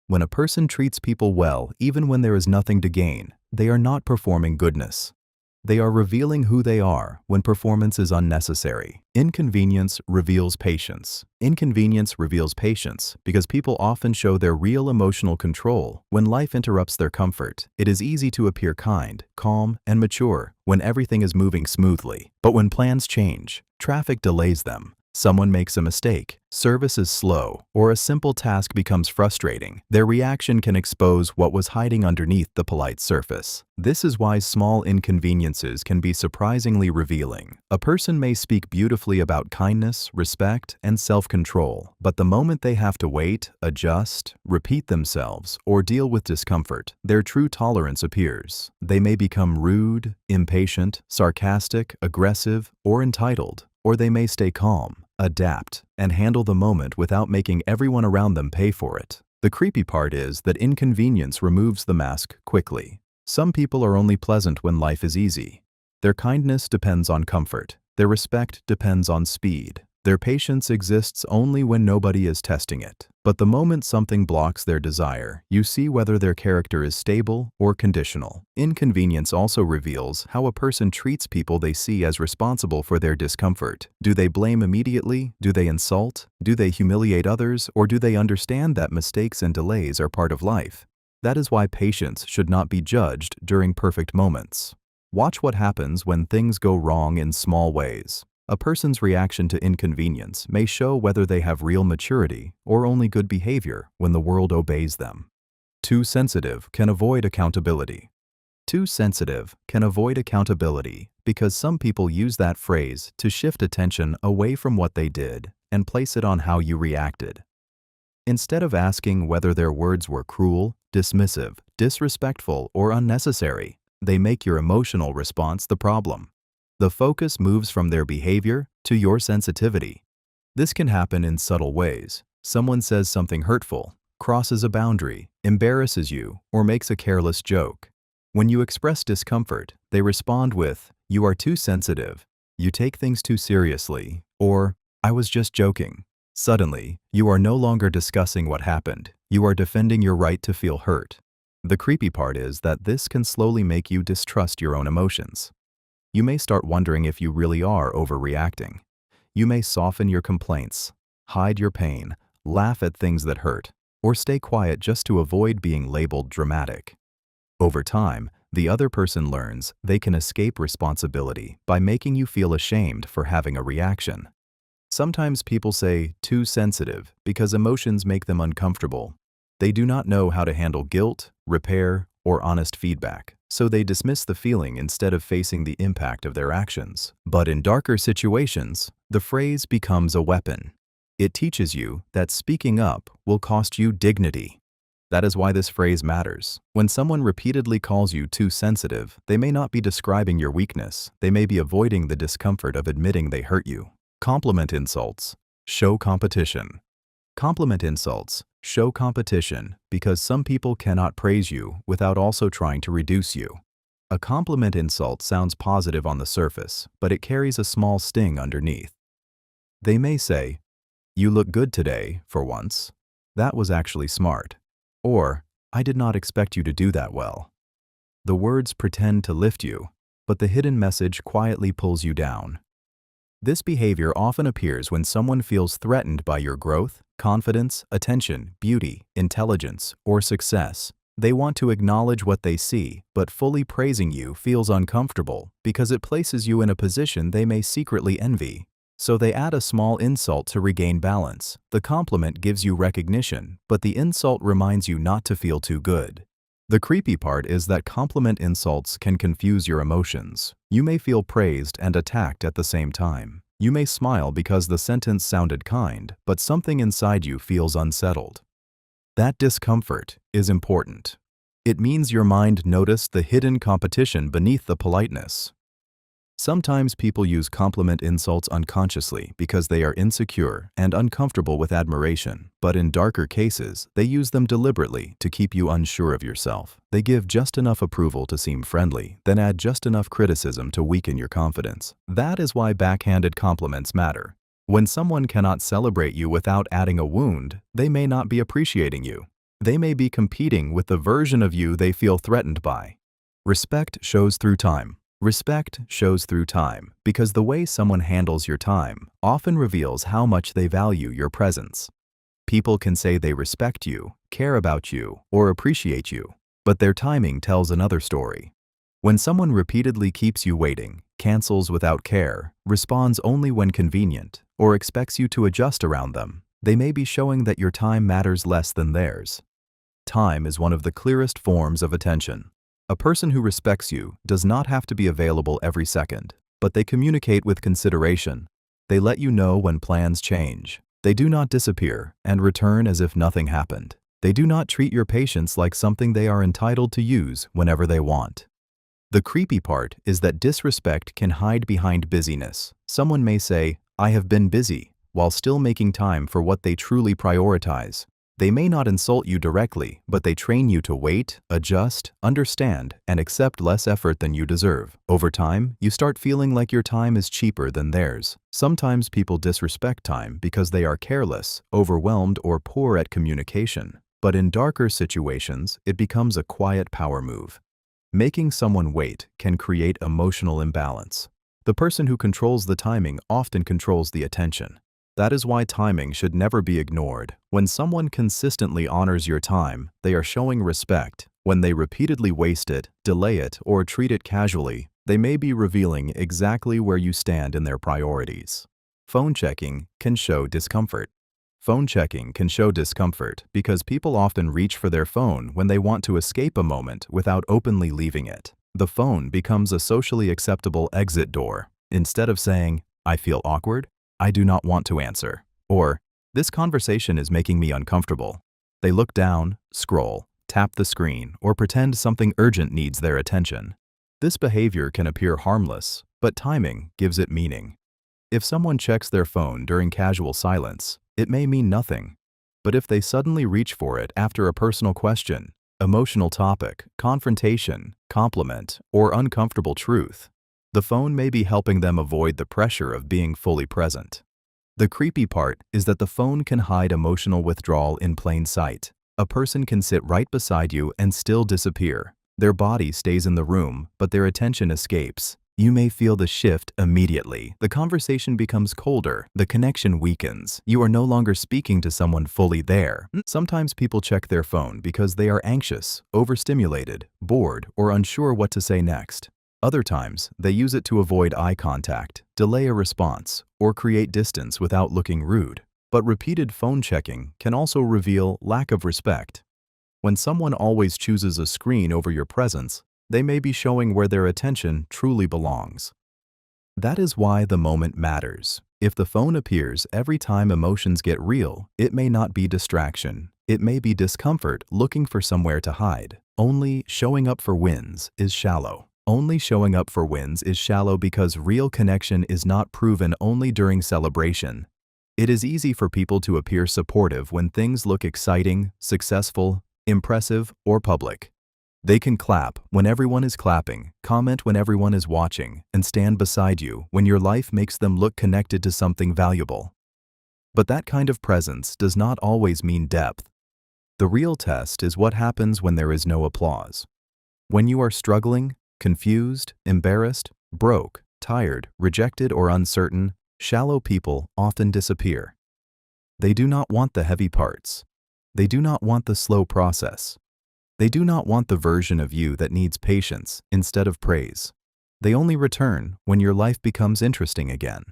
When a person treats people well, even when there is nothing to gain, they are not performing goodness. They are revealing who they are when performance is unnecessary. Inconvenience reveals patience. Inconvenience reveals patience because people often show their real emotional control when life interrupts their comfort. It is easy to appear kind, calm, and mature when everything is moving smoothly. But when plans change, traffic delays them, someone makes a mistake, service is slow, or a simple task becomes frustrating, their reaction can expose what was hiding underneath the polite surface. This is why small inconveniences can be surprisingly revealing. A person may speak beautifully about kindness, respect, and self-control, but the moment they have to wait, adjust, repeat themselves, or deal with discomfort, their true tolerance appears. They may become rude, impatient, sarcastic, aggressive, or entitled. Or they may stay calm, adapt, and handle the moment without making everyone around them pay for it. The creepy part is that inconvenience removes the mask quickly. Some people are only pleasant when life is easy. Their kindness depends on comfort. Their respect depends on speed. Their patience exists only when nobody is testing it. But the moment something blocks their desire, you see whether their character is stable or conditional. Inconvenience also reveals how a person treats people they see as responsible for their discomfort. Do they blame immediately? Do they insult? Do they humiliate others? Or do they understand that mistakes and delays are part of life? That is why patience should not be judged during perfect moments. Watch what happens when things go wrong in small ways. A person's reaction to inconvenience may show whether they have real maturity or only good behavior when the world obeys them. Too sensitive can avoid accountability. Too sensitive can avoid accountability because some people use that phrase to shift attention away from what they did and place it on how you reacted. Instead of asking whether their words were cruel, dismissive, disrespectful, or unnecessary, they make your emotional response the problem. The focus moves from their behavior to your sensitivity. This can happen in subtle ways. Someone says something hurtful, crosses a boundary, embarrasses you, or makes a careless joke. When you express discomfort, they respond with, "You are too sensitive," "You take things too seriously," or "I was just joking." Suddenly, you are no longer discussing what happened. You are defending your right to feel hurt. The creepy part is that this can slowly make you distrust your own emotions. You may start wondering if you really are overreacting. You may soften your complaints, hide your pain, laugh at things that hurt, or stay quiet just to avoid being labeled dramatic. Over time, the other person learns they can escape responsibility by making you feel ashamed for having a reaction. Sometimes people say too sensitive because emotions make them uncomfortable. They do not know how to handle guilt, repair, or honest feedback, so they dismiss the feeling instead of facing the impact of their actions. But in darker situations, the phrase becomes a weapon. It teaches you that speaking up will cost you dignity. That is why this phrase matters. When someone repeatedly calls you too sensitive, they may not be describing your weakness. They may be avoiding the discomfort of admitting they hurt you. Compliment insults. Show competition. Compliment insults show competition because some people cannot praise you without also trying to reduce you. A compliment insult sounds positive on the surface, but it carries a small sting underneath. They may say, "You look good today, for once. That was actually smart." Or, "I did not expect you to do that well." The words pretend to lift you, but the hidden message quietly pulls you down. This behavior often appears when someone feels threatened by your growth, confidence, attention, beauty, intelligence, or success. They want to acknowledge what they see, but fully praising you feels uncomfortable because it places you in a position they may secretly envy. So they add a small insult to regain balance. The compliment gives you recognition, but the insult reminds you not to feel too good. The creepy part is that compliment insults can confuse your emotions. You may feel praised and attacked at the same time. You may smile because the sentence sounded kind, but something inside you feels unsettled. That discomfort is important. It means your mind noticed the hidden competition beneath the politeness. Sometimes people use compliment insults unconsciously because they are insecure and uncomfortable with admiration, but in darker cases, they use them deliberately to keep you unsure of yourself. They give just enough approval to seem friendly, then add just enough criticism to weaken your confidence. That is why backhanded compliments matter. When someone cannot celebrate you without adding a wound, they may not be appreciating you. They may be competing with the version of you they feel threatened by. Respect shows through time. Respect shows through time because the way someone handles your time often reveals how much they value your presence. People can say they respect you, care about you, or appreciate you, but their timing tells another story. When someone repeatedly keeps you waiting, cancels without care, responds only when convenient, or expects you to adjust around them, they may be showing that your time matters less than theirs. Time is one of the clearest forms of attention. A person who respects you does not have to be available every second, but they communicate with consideration. They let you know when plans change. They do not disappear and return as if nothing happened. They do not treat your patience like something they are entitled to use whenever they want. The creepy part is that disrespect can hide behind busyness. Someone may say, "I have been busy," while still making time for what they truly prioritize. They may not insult you directly, but they train you to wait, adjust, understand, and accept less effort than you deserve. Over time, you start feeling like your time is cheaper than theirs. Sometimes people disrespect time because they are careless, overwhelmed, or poor at communication. But in darker situations, it becomes a quiet power move. Making someone wait can create emotional imbalance. The person who controls the timing often controls the attention. That is why timing should never be ignored. When someone consistently honors your time, they are showing respect. When they repeatedly waste it, delay it, or treat it casually, they may be revealing exactly where you stand in their priorities. Phone checking can show discomfort. Phone checking can show discomfort because people often reach for their phone when they want to escape a moment without openly leaving it. The phone becomes a socially acceptable exit door. Instead of saying, "I feel awkward," "I do not want to answer," or "This conversation is making me uncomfortable," they look down, scroll, tap the screen, or pretend something urgent needs their attention. This behavior can appear harmless, but timing gives it meaning. If someone checks their phone during casual silence, it may mean nothing. But if they suddenly reach for it after a personal question, emotional topic, confrontation, compliment, or uncomfortable truth, the phone may be helping them avoid the pressure of being fully present. The creepy part is that the phone can hide emotional withdrawal in plain sight. A person can sit right beside you and still disappear. Their body stays in the room, but their attention escapes. You may feel the shift immediately. The conversation becomes colder, the connection weakens. You are no longer speaking to someone fully there. Sometimes people check their phone because they are anxious, overstimulated, bored, or unsure what to say next. Other times, they use it to avoid eye contact, delay a response, or create distance without looking rude. But repeated phone checking can also reveal lack of respect. When someone always chooses a screen over your presence, they may be showing where their attention truly belongs. That is why the moment matters. If the phone appears every time emotions get real, it may not be distraction. It may be discomfort looking for somewhere to hide. Only showing up for wins is shallow. Only showing up for wins is shallow because real connection is not proven only during celebration. It is easy for people to appear supportive when things look exciting, successful, impressive, or public. They can clap when everyone is clapping, comment when everyone is watching, and stand beside you when your life makes them look connected to something valuable. But that kind of presence does not always mean depth. The real test is what happens when there is no applause. When you are struggling, confused, embarrassed, broke, tired, rejected, or uncertain, shallow people often disappear. They do not want the heavy parts. They do not want the slow process. They do not want the version of you that needs patience instead of praise. They only return when your life becomes interesting again.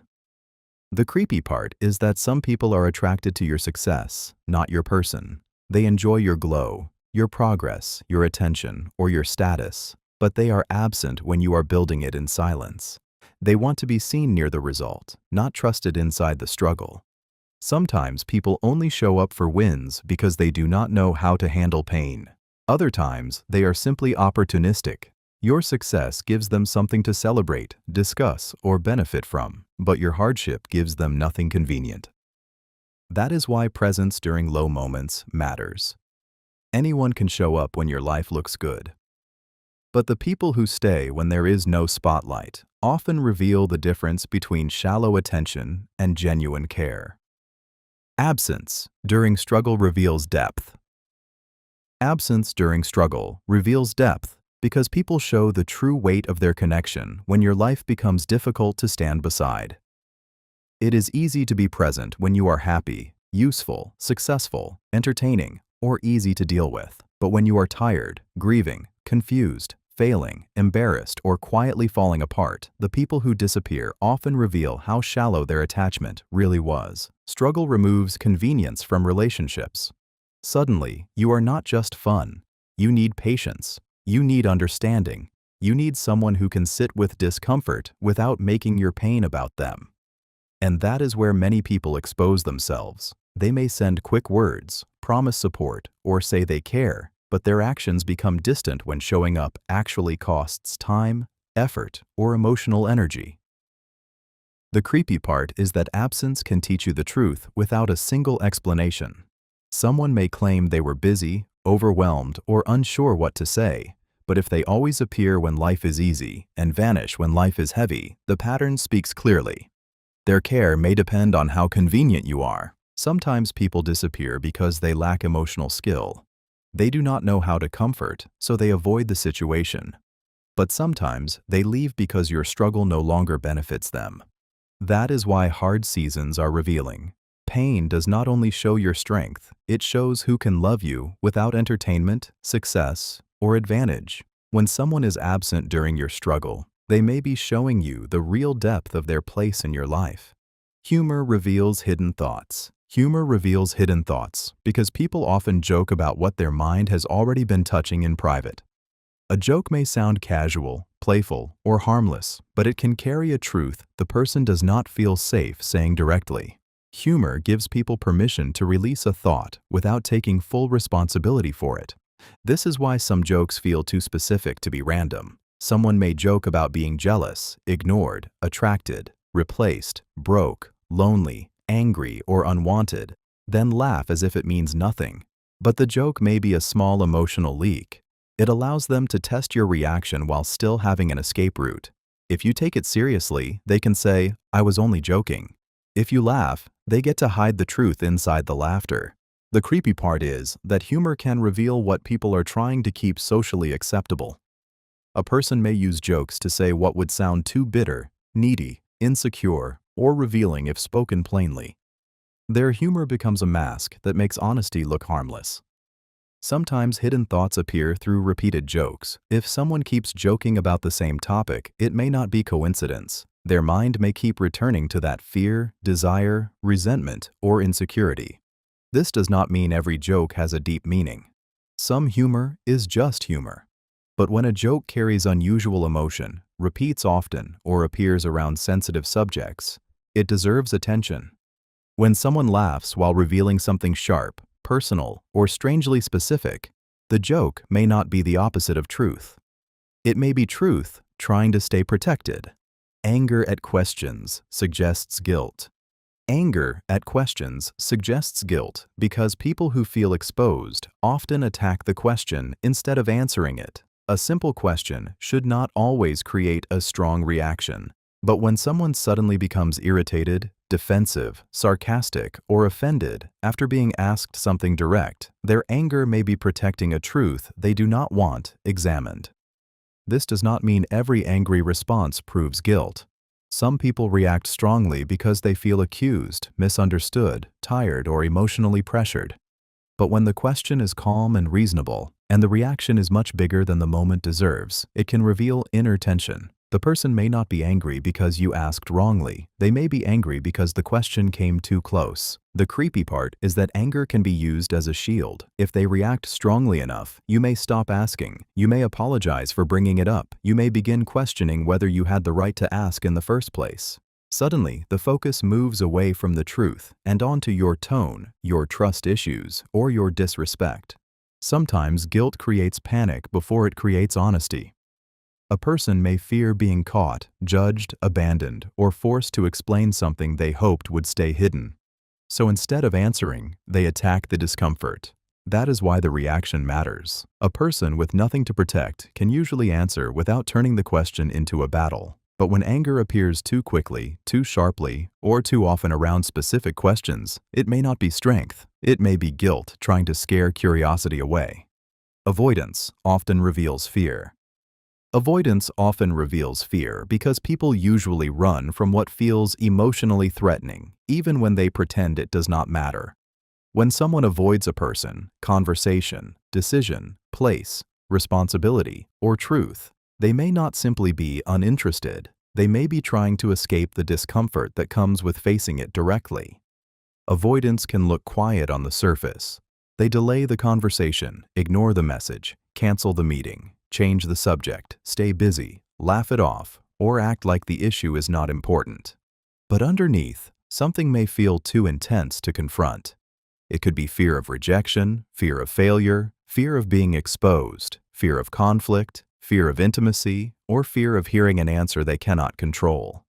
The creepy part is that some people are attracted to your success, not your person. They enjoy your glow, your progress, your attention, or your status, but they are absent when you are building it in silence. They want to be seen near the result, not trusted inside the struggle. Sometimes people only show up for wins because they do not know how to handle pain. Other times, they are simply opportunistic. Your success gives them something to celebrate, discuss, or benefit from, but your hardship gives them nothing convenient. That is why presence during low moments matters. Anyone can show up when your life looks good. But the people who stay when there is no spotlight often reveal the difference between shallow attention and genuine care. Absence during struggle reveals depth. Absence during struggle reveals depth because people show the true weight of their connection when your life becomes difficult to stand beside. It is easy to be present when you are happy, useful, successful, entertaining, or easy to deal with. But when you are tired, grieving, confused, failing, embarrassed, or quietly falling apart, the people who disappear often reveal how shallow their attachment really was. Struggle removes convenience from relationships. Suddenly, you are not just fun. You need patience. You need understanding. You need someone who can sit with discomfort without making your pain about them. And that is where many people expose themselves. They may send quick words, promise support, or say they care, but their actions become distant when showing up actually costs time, effort, or emotional energy. The creepy part is that absence can teach you the truth without a single explanation. Someone may claim they were busy, overwhelmed, or unsure what to say, but if they always appear when life is easy and vanish when life is heavy, the pattern speaks clearly. Their care may depend on how convenient you are. Sometimes people disappear because they lack emotional skill. They do not know how to comfort, so they avoid the situation. But sometimes they leave because your struggle no longer benefits them. That is why hard seasons are revealing. Pain does not only show your strength, it shows who can love you without entertainment, success, or advantage. When someone is absent during your struggle, they may be showing you the real depth of their place in your life. Humor reveals hidden thoughts. Humor reveals hidden thoughts because people often joke about what their mind has already been touching in private. A joke may sound casual, playful, or harmless, but it can carry a truth the person does not feel safe saying directly. Humor gives people permission to release a thought without taking full responsibility for it. This is why some jokes feel too specific to be random. Someone may joke about being jealous, ignored, attracted, replaced, broke, lonely, angry, or unwanted, then laugh as if it means nothing. But the joke may be a small emotional leak. It allows them to test your reaction while still having an escape route. If you take it seriously, they can say, "I was only joking." If you laugh, they get to hide the truth inside the laughter. The creepy part is that humor can reveal what people are trying to keep socially acceptable. A person may use jokes to say what would sound too bitter, needy, insecure, or revealing if spoken plainly. Their humor becomes a mask that makes honesty look harmless. Sometimes hidden thoughts appear through repeated jokes. If someone keeps joking about the same topic, it may not be coincidence. Their mind may keep returning to that fear, desire, resentment, or insecurity. This does not mean every joke has a deep meaning. Some humor is just humor. But when a joke carries unusual emotion, repeats often, or appears around sensitive subjects, it deserves attention. When someone laughs while revealing something sharp, personal, or strangely specific, the joke may not be the opposite of truth. It may be truth trying to stay protected. Anger at questions suggests guilt. Anger at questions suggests guilt because people who feel exposed often attack the question instead of answering it. A simple question should not always create a strong reaction. But when someone suddenly becomes irritated, defensive, sarcastic, or offended after being asked something direct, their anger may be protecting a truth they do not want examined. This does not mean every angry response proves guilt. Some people react strongly because they feel accused, misunderstood, tired, or emotionally pressured. But when the question is calm and reasonable, and the reaction is much bigger than the moment deserves, it can reveal inner tension. The person may not be angry because you asked wrongly. They may be angry because the question came too close. The creepy part is that anger can be used as a shield. If they react strongly enough, you may stop asking. You may apologize for bringing it up. You may begin questioning whether you had the right to ask in the first place. Suddenly, the focus moves away from the truth and onto your tone, your trust issues, or your disrespect. Sometimes guilt creates panic before it creates honesty. A person may fear being caught, judged, abandoned, or forced to explain something they hoped would stay hidden. So instead of answering, they attack the discomfort. That is why the reaction matters. A person with nothing to protect can usually answer without turning the question into a battle. But when anger appears too quickly, too sharply, or too often around specific questions, it may not be strength. It may be guilt trying to scare curiosity away. Avoidance often reveals fear. Avoidance often reveals fear because people usually run from what feels emotionally threatening, even when they pretend it does not matter. When someone avoids a person, conversation, decision, place, responsibility, or truth, they may not simply be uninterested. They may be trying to escape the discomfort that comes with facing it directly. Avoidance can look quiet on the surface. They delay the conversation, ignore the message, cancel the meeting, change the subject, stay busy, laugh it off, or act like the issue is not important. But underneath, something may feel too intense to confront. It could be fear of rejection, fear of failure, fear of being exposed, fear of conflict, fear of intimacy, or fear of hearing an answer they cannot control.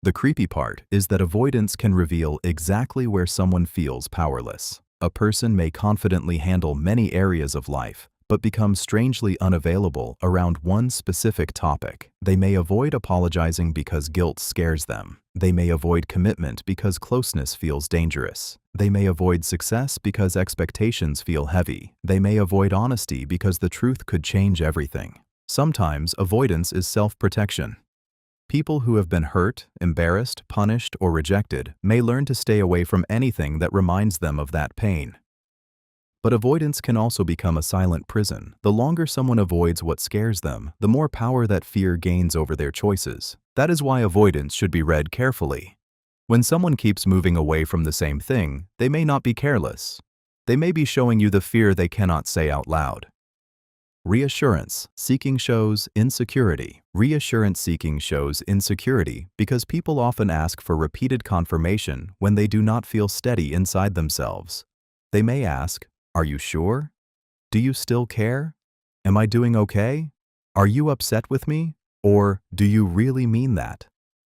The creepy part is that avoidance can reveal exactly where someone feels powerless. A person may confidently handle many areas of life, but become strangely unavailable around one specific topic. They may avoid apologizing because guilt scares them. They may avoid commitment because closeness feels dangerous. They may avoid success because expectations feel heavy. They may avoid honesty because the truth could change everything. Sometimes avoidance is self-protection. People who have been hurt, embarrassed, punished, or rejected may learn to stay away from anything that reminds them of that pain. But avoidance can also become a silent prison. The longer someone avoids what scares them, the more power that fear gains over their choices. That is why avoidance should be read carefully. When someone keeps moving away from the same thing, they may not be careless. They may be showing you the fear they cannot say out loud. Reassurance seeking shows insecurity. Reassurance seeking shows insecurity because people often ask for repeated confirmation when they do not feel steady inside themselves. They may ask, "Are you sure? Do you still care? Am I doing okay? Are you upset with me? Or do you really mean that?"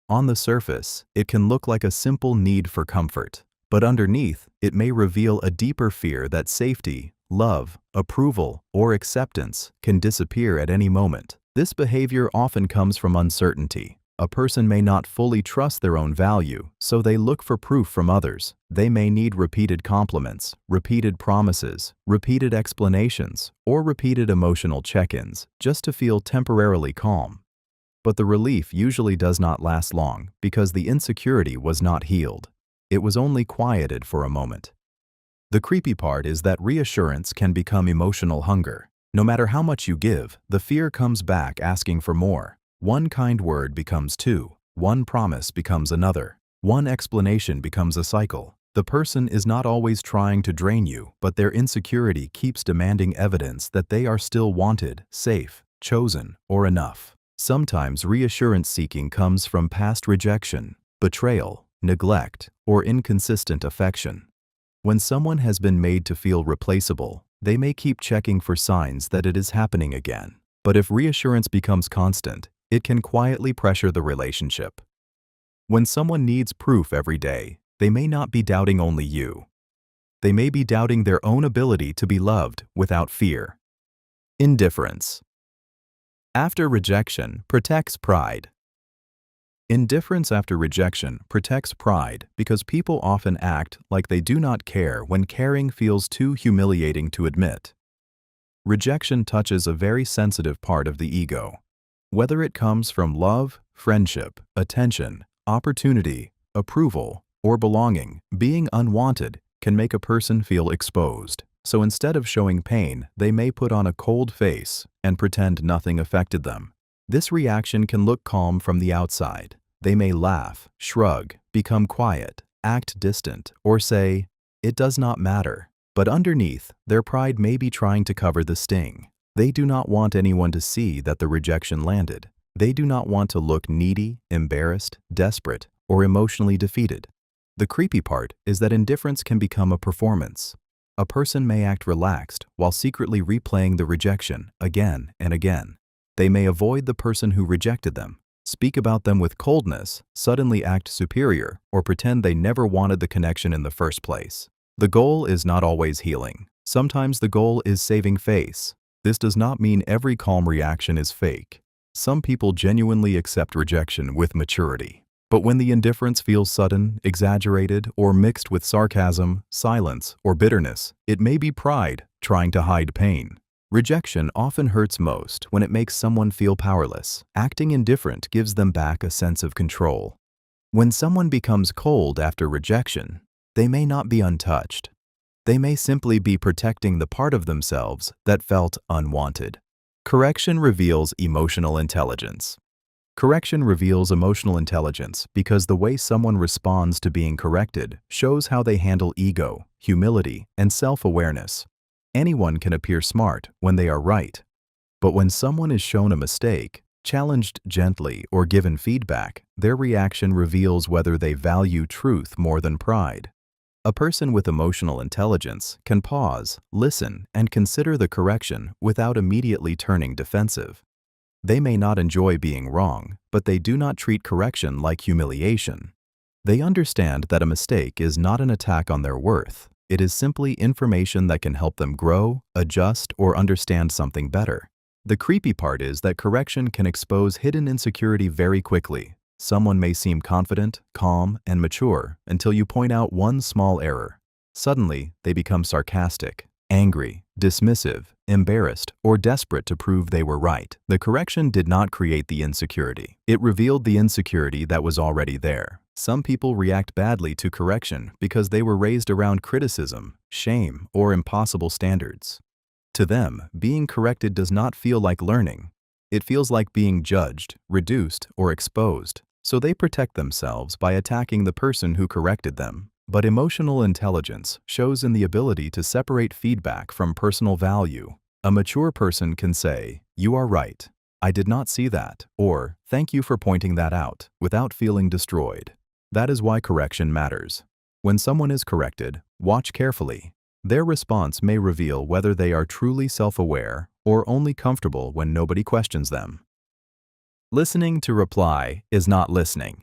On the surface, it can look like a simple need for comfort, but underneath, it may reveal a deeper fear that safety, love, approval, or acceptance can disappear at any moment. This behavior often comes from uncertainty. A person may not fully trust their own value, so they look for proof from others. They may need repeated compliments, repeated promises, repeated explanations, or repeated emotional check-ins just to feel temporarily calm. But the relief usually does not last long because the insecurity was not healed. It was only quieted for a moment. The creepy part is that reassurance can become emotional hunger. No matter how much you give, the fear comes back asking for more. One kind word becomes two. One promise becomes another. One explanation becomes a cycle. The person is not always trying to drain you, but their insecurity keeps demanding evidence that they are still wanted, safe, chosen, or enough. Sometimes reassurance seeking comes from past rejection, betrayal, neglect, or inconsistent affection. When someone has been made to feel replaceable, they may keep checking for signs that it is happening again. But if reassurance becomes constant, it can quietly pressure the relationship. When someone needs proof every day, they may not be doubting only you. They may be doubting their own ability to be loved without fear. Indifference. After rejection protects pride. Indifference after rejection protects pride because people often act like they do not care when caring feels too humiliating to admit. Rejection touches a very sensitive part of the ego. Whether it comes from love, friendship, attention, opportunity, approval, or belonging, being unwanted can make a person feel exposed. So instead of showing pain, they may put on a cold face and pretend nothing affected them. This reaction can look calm from the outside. They may laugh, shrug, become quiet, act distant, or say, "It does not matter." But underneath, their pride may be trying to cover the sting. They do not want anyone to see that the rejection landed. They do not want to look needy, embarrassed, desperate, or emotionally defeated. The creepy part is that indifference can become a performance. A person may act relaxed while secretly replaying the rejection again and again. They may avoid the person who rejected them, speak about them with coldness, suddenly act superior, or pretend they never wanted the connection in the first place. The goal is not always healing. Sometimes the goal is saving face. This does not mean every calm reaction is fake. Some people genuinely accept rejection with maturity. But when the indifference feels sudden, exaggerated, or mixed with sarcasm, silence, or bitterness, it may be pride trying to hide pain. Rejection often hurts most when it makes someone feel powerless. Acting indifferent gives them back a sense of control. When someone becomes cold after rejection, they may not be untouched. They may simply be protecting the part of themselves that felt unwanted. Correction reveals emotional intelligence. Correction reveals emotional intelligence because the way someone responds to being corrected shows how they handle ego, humility, and self-awareness. Anyone can appear smart when they are right. But when someone is shown a mistake, challenged gently, or given feedback, their reaction reveals whether they value truth more than pride. A person with emotional intelligence can pause, listen, and consider the correction without immediately turning defensive. They may not enjoy being wrong, but they do not treat correction like humiliation. They understand that a mistake is not an attack on their worth. It is simply information that can help them grow, adjust, or understand something better. The creepy part is that correction can expose hidden insecurity very quickly. Someone may seem confident, calm, and mature until you point out one small error. Suddenly, they become sarcastic, angry, dismissive, embarrassed, or desperate to prove they were right. The correction did not create the insecurity. It revealed the insecurity that was already there. Some people react badly to correction because they were raised around criticism, shame, or impossible standards. To them, being corrected does not feel like learning. It feels like being judged, reduced, or exposed. So they protect themselves by attacking the person who corrected them. But emotional intelligence shows in the ability to separate feedback from personal value. A mature person can say, "You are right. I did not see that," or "Thank you for pointing that out," without feeling destroyed. That is why correction matters. When someone is corrected, watch carefully. Their response may reveal whether they are truly self-aware or only comfortable when nobody questions them. Listening to reply is not listening.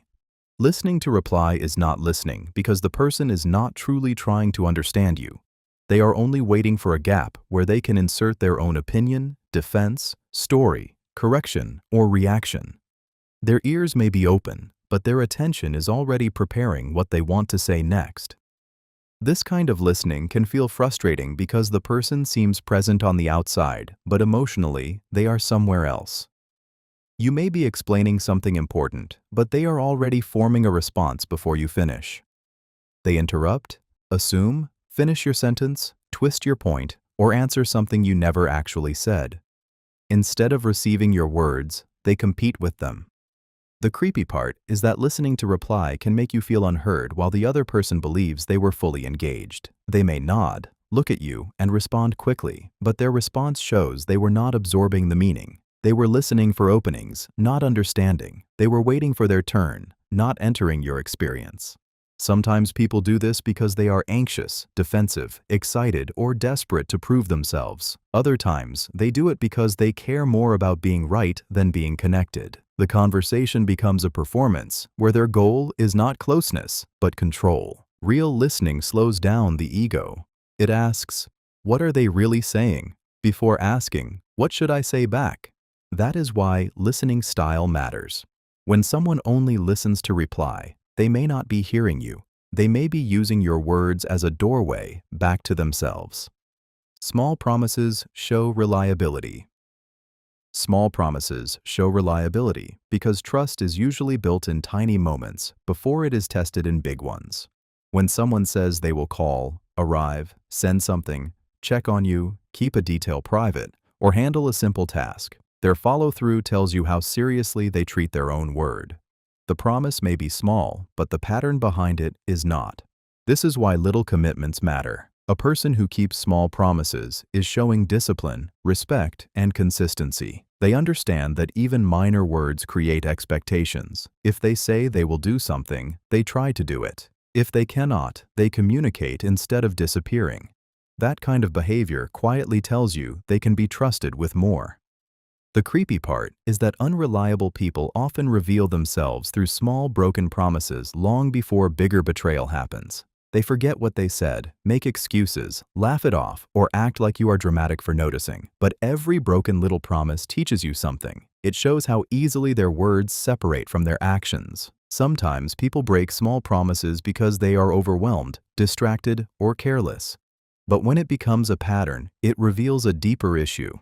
Listening to reply is not listening because the person is not truly trying to understand you. They are only waiting for a gap where they can insert their own opinion, defense, story, correction, or reaction. Their ears may be open, but their attention is already preparing what they want to say next. This kind of listening can feel frustrating because the person seems present on the outside, but emotionally, they are somewhere else. You may be explaining something important, but they are already forming a response before you finish. They interrupt, assume, finish your sentence, twist your point, or answer something you never actually said. Instead of receiving your words, they compete with them. The creepy part is that listening to reply can make you feel unheard while the other person believes they were fully engaged. They may nod, look at you, and respond quickly, but their response shows they were not absorbing the meaning. They were listening for openings, not understanding. They were waiting for their turn, not entering your experience. Sometimes people do this because they are anxious, defensive, excited, or desperate to prove themselves. Other times, they do it because they care more about being right than being connected. The conversation becomes a performance where their goal is not closeness, but control. Real listening slows down the ego. It asks, "What are they really saying?" before asking, "What should I say back?" That is why listening style matters. When someone only listens to reply, they may not be hearing you. They may be using your words as a doorway back to themselves. Small promises show reliability. Small promises show reliability because trust is usually built in tiny moments before it is tested in big ones. When someone says they will call, arrive, send something, check on you, keep a detail private, or handle a simple task, their follow-through tells you how seriously they treat their own word. The promise may be small, but the pattern behind it is not. This is why little commitments matter. A person who keeps small promises is showing discipline, respect, and consistency. They understand that even minor words create expectations. If they say they will do something, they try to do it. If they cannot, they communicate instead of disappearing. That kind of behavior quietly tells you they can be trusted with more. The creepy part is that unreliable people often reveal themselves through small broken promises long before bigger betrayal happens. They forget what they said, make excuses, laugh it off, or act like you are dramatic for noticing. But every broken little promise teaches you something. It shows how easily their words separate from their actions. Sometimes people break small promises because they are overwhelmed, distracted, or careless. But when it becomes a pattern, it reveals a deeper issue.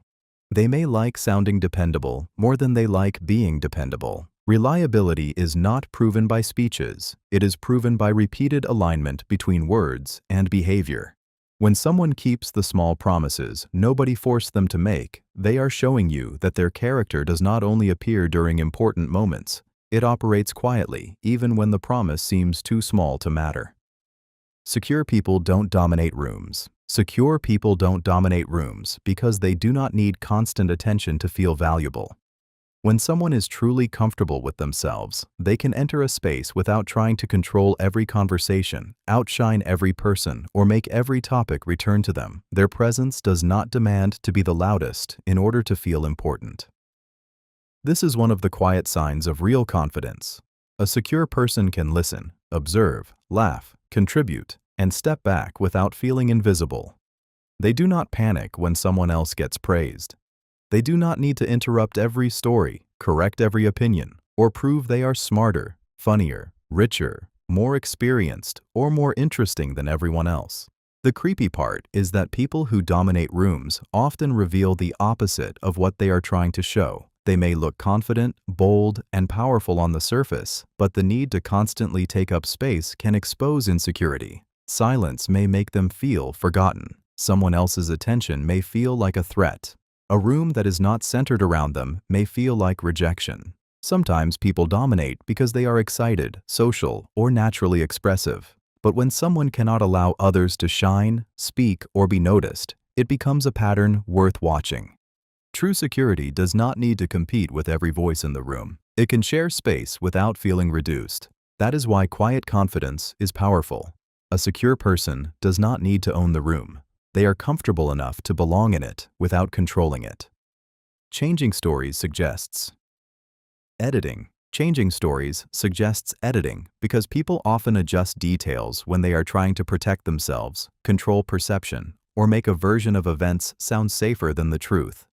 They may like sounding dependable more than they like being dependable. Reliability is not proven by speeches. It is proven by repeated alignment between words and behavior. When someone keeps the small promises nobody forced them to make, they are showing you that their character does not only appear during important moments, it operates quietly even when the promise seems too small to matter. Secure people don't dominate rooms. Secure people don't dominate rooms because they do not need constant attention to feel valuable. When someone is truly comfortable with themselves, they can enter a space without trying to control every conversation, outshine every person, or make every topic return to them. Their presence does not demand to be the loudest in order to feel important. This is one of the quiet signs of real confidence. A secure person can listen, observe, laugh, contribute, and step back without feeling invisible. They do not panic when someone else gets praised. They do not need to interrupt every story, correct every opinion, or prove they are smarter, funnier, richer, more experienced, or more interesting than everyone else. The creepy part is that people who dominate rooms often reveal the opposite of what they are trying to show. They may look confident, bold, and powerful on the surface, but the need to constantly take up space can expose insecurity. Silence may make them feel forgotten. Someone else's attention may feel like a threat. A room that is not centered around them may feel like rejection. Sometimes people dominate because they are excited, social, or naturally expressive. But when someone cannot allow others to shine, speak, or be noticed, it becomes a pattern worth watching. True security does not need to compete with every voice in the room. It can share space without feeling reduced. That is why quiet confidence is powerful. A secure person does not need to own the room. They are comfortable enough to belong in it without controlling it. Changing stories suggests editing. Changing stories suggests editing because people often adjust details when they are trying to protect themselves, control perception, or make a version of events sound safer than the truth.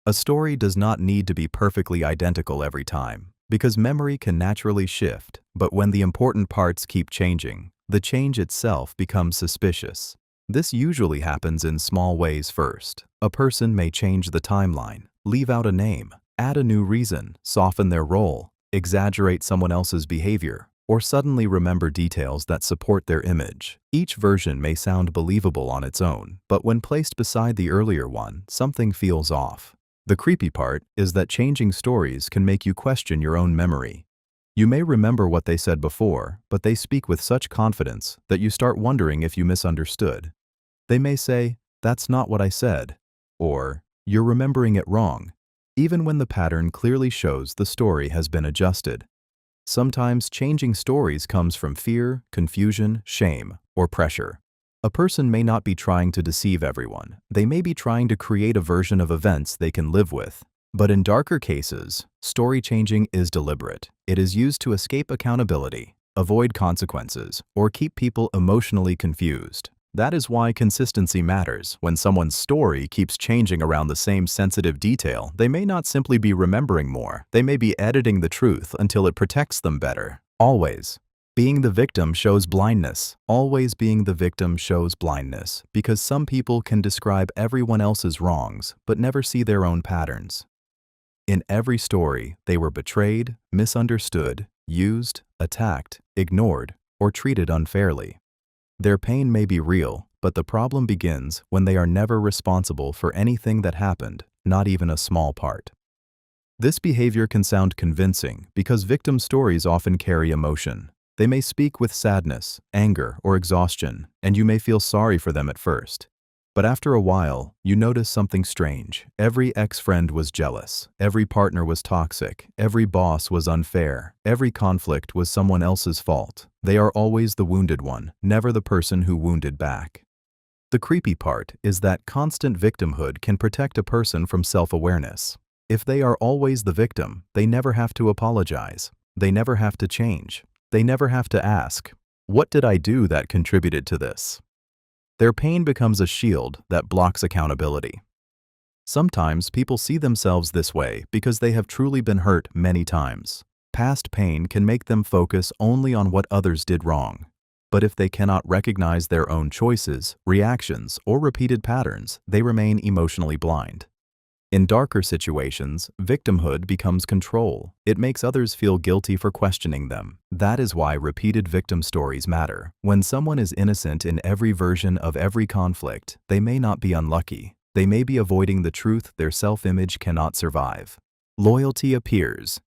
A story does not need to be perfectly identical every time. Because memory can naturally shift, but when the important parts keep changing, the change itself becomes suspicious. This usually happens in small ways first. A person may change the timeline, leave out a name, add a new reason, soften their role, exaggerate someone else's behavior, or suddenly remember details that support their image. Each version may sound believable on its own, but when placed beside the earlier one, something feels off. The creepy part is that changing stories can make you question your own memory. You may remember what they said before, but they speak with such confidence that you start wondering if you misunderstood. They may say, "That's not what I said," or "You're remembering it wrong," even when the pattern clearly shows the story has been adjusted. Sometimes changing stories comes from fear, confusion, shame, or pressure. A person may not be trying to deceive everyone. They may be trying to create a version of events they can live with. But in darker cases, story changing is deliberate. It is used to escape accountability, avoid consequences, or keep people emotionally confused. That is why consistency matters. When someone's story keeps changing around the same sensitive detail, they may not simply be remembering more. They may be editing the truth until it protects them better. Always. Being the victim shows blindness. Always being the victim shows blindness, because some people can describe everyone else's wrongs, but never see their own patterns. In every story, they were betrayed, misunderstood, used, attacked, ignored, or treated unfairly. Their pain may be real, but the problem begins when they are never responsible for anything that happened, not even a small part. This behavior can sound convincing because victim stories often carry emotion. They may speak with sadness, anger, or exhaustion, and you may feel sorry for them at first. But after a while, you notice something strange. Every ex-friend was jealous. Every partner was toxic. Every boss was unfair. Every conflict was someone else's fault. They are always the wounded one, never the person who wounded back. The creepy part is that constant victimhood can protect a person from self-awareness. If they are always the victim, they never have to apologize. They never have to change. They never have to ask, "What did I do that contributed to this?" Their pain becomes a shield that blocks accountability. Sometimes people see themselves this way because they have truly been hurt many times. Past pain can make them focus only on what others did wrong. But if they cannot recognize their own choices, reactions, or repeated patterns, they remain emotionally blind. In darker situations, victimhood becomes control. It makes others feel guilty for questioning them. That is why repeated victim stories matter. When someone is innocent in every version of every conflict, they may not be unlucky. They may be avoiding the truth their self-image cannot survive. Loyalty appears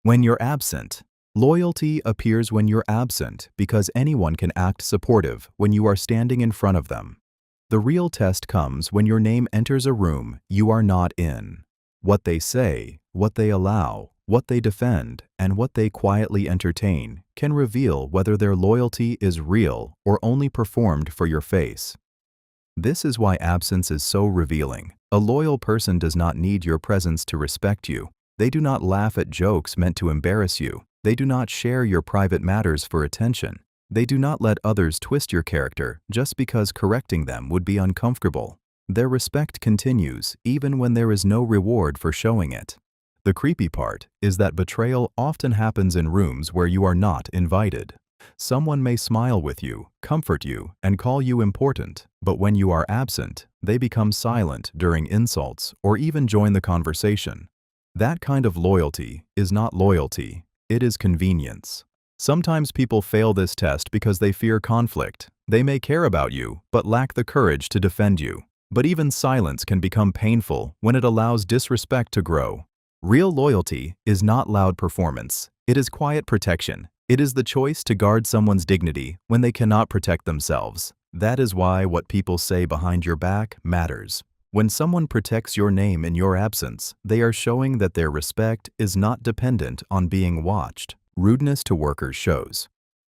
when you're absent. Loyalty appears when you're absent because anyone can act supportive when you are standing in front of them. The real test comes when your name enters a room you are not in. What they say, what they allow, what they defend, and what they quietly entertain can reveal whether their loyalty is real or only performed for your face. This is why absence is so revealing. A loyal person does not need your presence to respect you. They do not laugh at jokes meant to embarrass you. They do not share your private matters for attention. They do not let others twist your character just because correcting them would be uncomfortable. Their respect continues even when there is no reward for showing it. The creepy part is that betrayal often happens in rooms where you are not invited. Someone may smile with you, comfort you, and call you important, but when you are absent, they become silent during insults or even join the conversation. That kind of loyalty is not loyalty, it is convenience. Sometimes people fail this test because they fear conflict. They may care about you, but lack the courage to defend you. But even silence can become painful when it allows disrespect to grow. Real loyalty is not loud performance. It is quiet protection. It is the choice to guard someone's dignity when they cannot protect themselves. That is why what people say behind your back matters. When someone protects your name in your absence, they are showing that their respect is not dependent on being watched. Rudeness to workers shows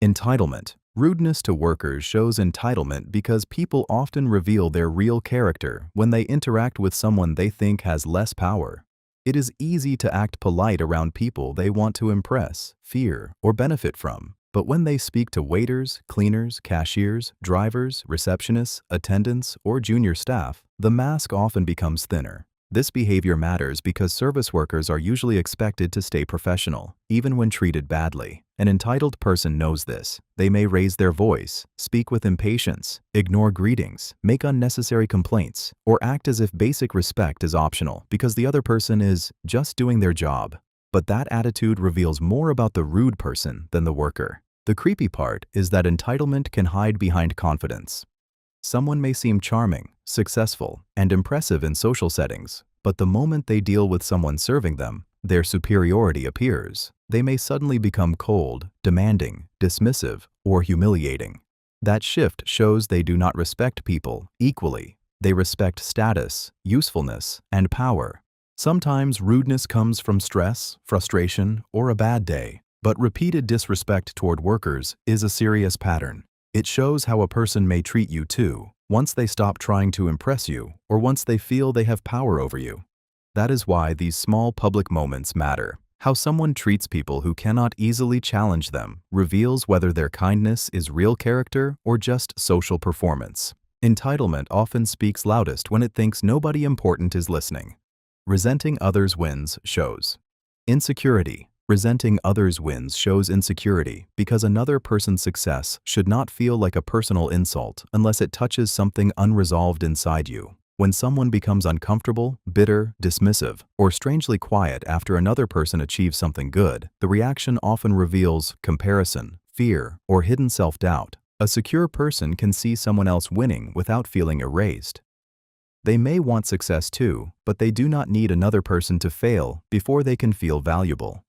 entitlement. Rudeness to workers shows entitlement because people often reveal their real character when they interact with someone they think has less power. It is easy to act polite around people they want to impress, fear, or benefit from. But when they speak to waiters, cleaners, cashiers, drivers, receptionists, attendants, or junior staff, the mask often becomes thinner. This behavior matters because service workers are usually expected to stay professional, even when treated badly. An entitled person knows this. They may raise their voice, speak with impatience, ignore greetings, make unnecessary complaints, or act as if basic respect is optional because the other person is just doing their job. But that attitude reveals more about the rude person than the worker. The creepy part is that entitlement can hide behind confidence. Someone may seem charming, successful, and impressive in social settings, but the moment they deal with someone serving them, their superiority appears. They may suddenly become cold, demanding, dismissive, or humiliating. That shift shows they do not respect people equally. They respect status, usefulness, and power. Sometimes rudeness comes from stress, frustration, or a bad day, but repeated disrespect toward workers is a serious pattern. It shows how a person may treat you too, once they stop trying to impress you or once they feel they have power over you. That is why these small public moments matter. How someone treats people who cannot easily challenge them reveals whether their kindness is real character or just social performance. Entitlement often speaks loudest when it thinks nobody important is listening. Resenting others' wins shows insecurity. Resenting others' wins shows insecurity because another person's success should not feel like a personal insult unless it touches something unresolved inside you. When someone becomes uncomfortable, bitter, dismissive, or strangely quiet after another person achieves something good, the reaction often reveals comparison, fear, or hidden self-doubt. A secure person can see someone else winning without feeling erased. They may want success too, but they do not need another person to fail before they can feel valuable.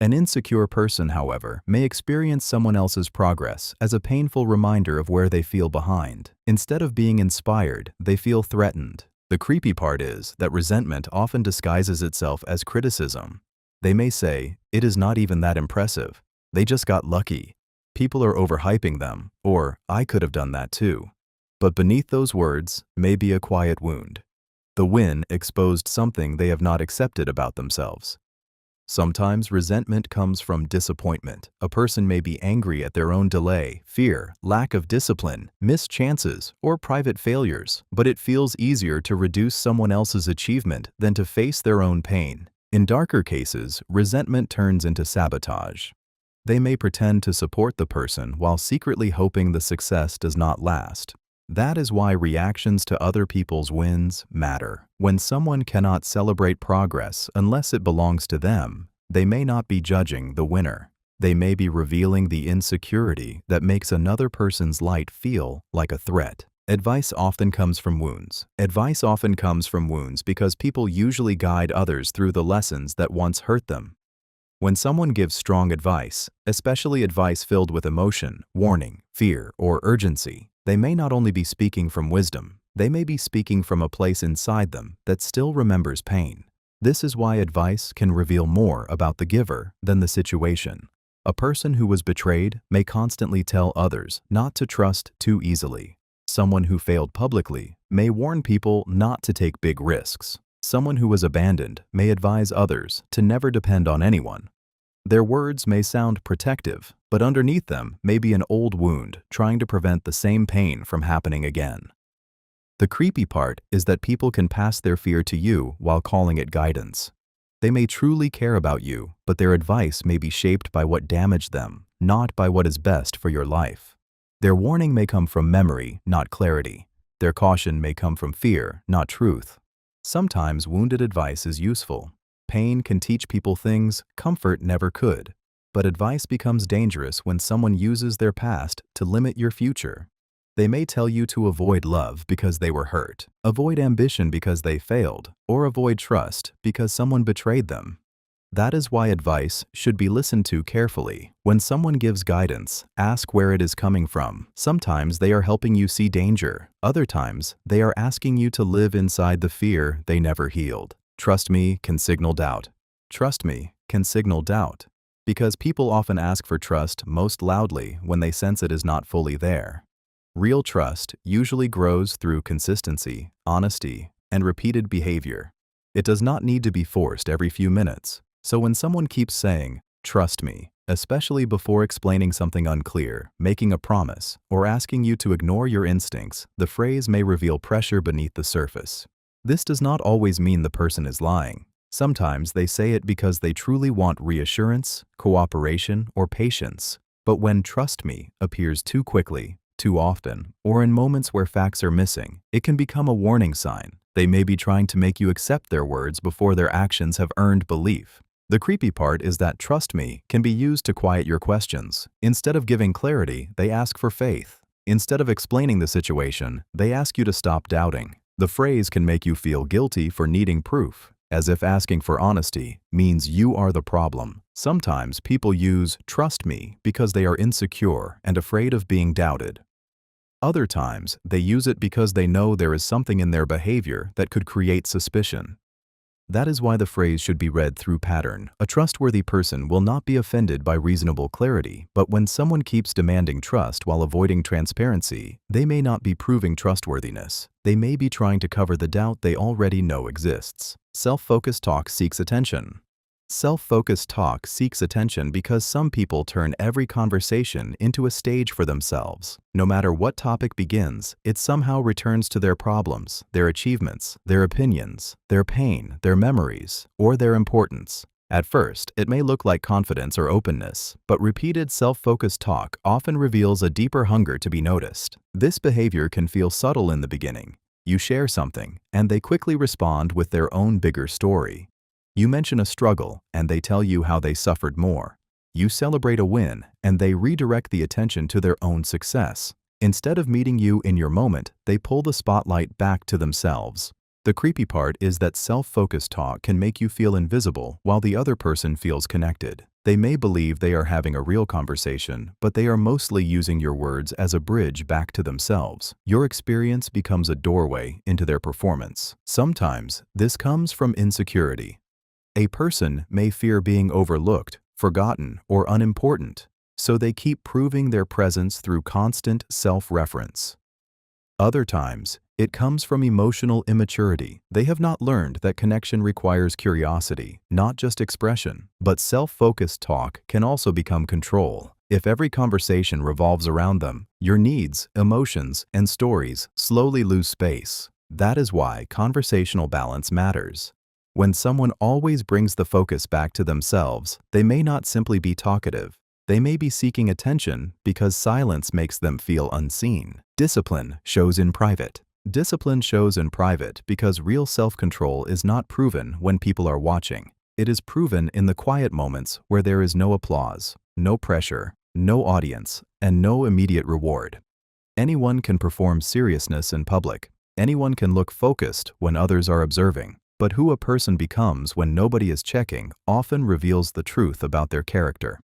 An insecure person, however, may experience someone else's progress as a painful reminder of where they feel behind. Instead of being inspired, they feel threatened. The creepy part is that resentment often disguises itself as criticism. They may say, "It is not even that impressive. They just got lucky. People are overhyping them," or "I could have done that too." But beneath those words may be a quiet wound. The win exposed something they have not accepted about themselves. Sometimes resentment comes from disappointment. A person may be angry at their own delay, fear, lack of discipline, missed chances, or private failures, but it feels easier to reduce someone else's achievement than to face their own pain. In darker cases, resentment turns into sabotage. They may pretend to support the person while secretly hoping the success does not last. That is why reactions to other people's wins matter. When someone cannot celebrate progress unless it belongs to them, they may not be judging the winner. They may be revealing the insecurity that makes another person's light feel like a threat. Advice often comes from wounds. Advice often comes from wounds because people usually guide others through the lessons that once hurt them. When someone gives strong advice, especially advice filled with emotion, warning, fear, or urgency, they may not only be speaking from wisdom, they may be speaking from a place inside them that still remembers pain. This is why advice can reveal more about the giver than the situation. A person who was betrayed may constantly tell others not to trust too easily. Someone who failed publicly may warn people not to take big risks. Someone who was abandoned may advise others to never depend on anyone. Their words may sound protective, but underneath them may be an old wound trying to prevent the same pain from happening again. The creepy part is that people can pass their fear to you while calling it guidance. They may truly care about you, but their advice may be shaped by what damaged them, not by what is best for your life. Their warning may come from memory, not clarity. Their caution may come from fear, not truth. Sometimes wounded advice is useful. Pain can teach people things comfort never could. But advice becomes dangerous when someone uses their past to limit your future. They may tell you to avoid love because they were hurt, avoid ambition because they failed, or avoid trust because someone betrayed them. That is why advice should be listened to carefully. When someone gives guidance, ask where it is coming from. Sometimes they are helping you see danger. Other times, they are asking you to live inside the fear they never healed. Trust me can signal doubt. Trust me can signal doubt. Because people often ask for trust most loudly when they sense it is not fully there. Real trust usually grows through consistency, honesty, and repeated behavior. It does not need to be forced every few minutes. So when someone keeps saying, "Trust me," especially before explaining something unclear, making a promise, or asking you to ignore your instincts, the phrase may reveal pressure beneath the surface. This does not always mean the person is lying. Sometimes they say it because they truly want reassurance, cooperation, or patience. But when "trust me" appears too quickly, too often, or in moments where facts are missing, it can become a warning sign. They may be trying to make you accept their words before their actions have earned belief. The creepy part is that "trust me" can be used to quiet your questions. Instead of giving clarity, they ask for faith. Instead of explaining the situation, they ask you to stop doubting. The phrase can make you feel guilty for needing proof, as if asking for honesty means you are the problem. Sometimes people use "trust me" because they are insecure and afraid of being doubted. Other times, they use it because they know there is something in their behavior that could create suspicion. That is why the phrase should be read through pattern. A trustworthy person will not be offended by reasonable clarity, but when someone keeps demanding trust while avoiding transparency, they may not be proving trustworthiness. They may be trying to cover the doubt they already know exists. Self-focused talk seeks attention. Self-focused talk seeks attention because some people turn every conversation into a stage for themselves. No matter what topic begins, it somehow returns to their problems, their achievements, their opinions, their pain, their memories, or their importance. At first, it may look like confidence or openness, but repeated self-focused talk often reveals a deeper hunger to be noticed. This behavior can feel subtle in the beginning. You share something, and they quickly respond with their own bigger story. You mention a struggle, and they tell you how they suffered more. You celebrate a win, and they redirect the attention to their own success. Instead of meeting you in your moment, they pull the spotlight back to themselves. The creepy part is that self-focused talk can make you feel invisible while the other person feels connected. They may believe they are having a real conversation, but they are mostly using your words as a bridge back to themselves. Your experience becomes a doorway into their performance. Sometimes, this comes from insecurity. A person may fear being overlooked, forgotten, or unimportant, so they keep proving their presence through constant self-reference. Other times, it comes from emotional immaturity. They have not learned that connection requires curiosity, not just expression. But self-focused talk can also become control. If every conversation revolves around them, your needs, emotions, and stories slowly lose space. That is why conversational balance matters. When someone always brings the focus back to themselves, they may not simply be talkative. They may be seeking attention because silence makes them feel unseen. Discipline shows in private. Discipline shows in private because real self-control is not proven when people are watching. It is proven in the quiet moments where there is no applause, no pressure, no audience, and no immediate reward. Anyone can perform seriousness in public. Anyone can look focused when others are observing. But who a person becomes when nobody is checking often reveals the truth about their character.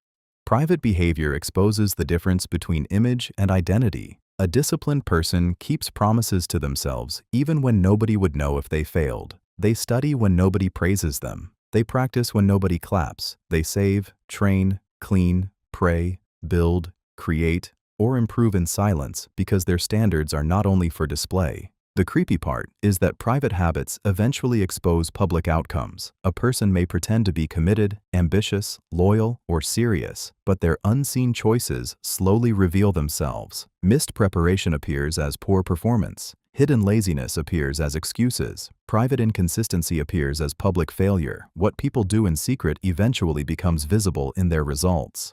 Private behavior exposes the difference between image and identity. A disciplined person keeps promises to themselves even when nobody would know if they failed. They study when nobody praises them. They practice when nobody claps. They save, train, clean, pray, build, create, or improve in silence because their standards are not only for display. The creepy part is that private habits eventually expose public outcomes. A person may pretend to be committed, ambitious, loyal, or serious, but their unseen choices slowly reveal themselves. Missed preparation appears as poor performance. Hidden laziness appears as excuses. Private inconsistency appears as public failure. What people do in secret eventually becomes visible in their results.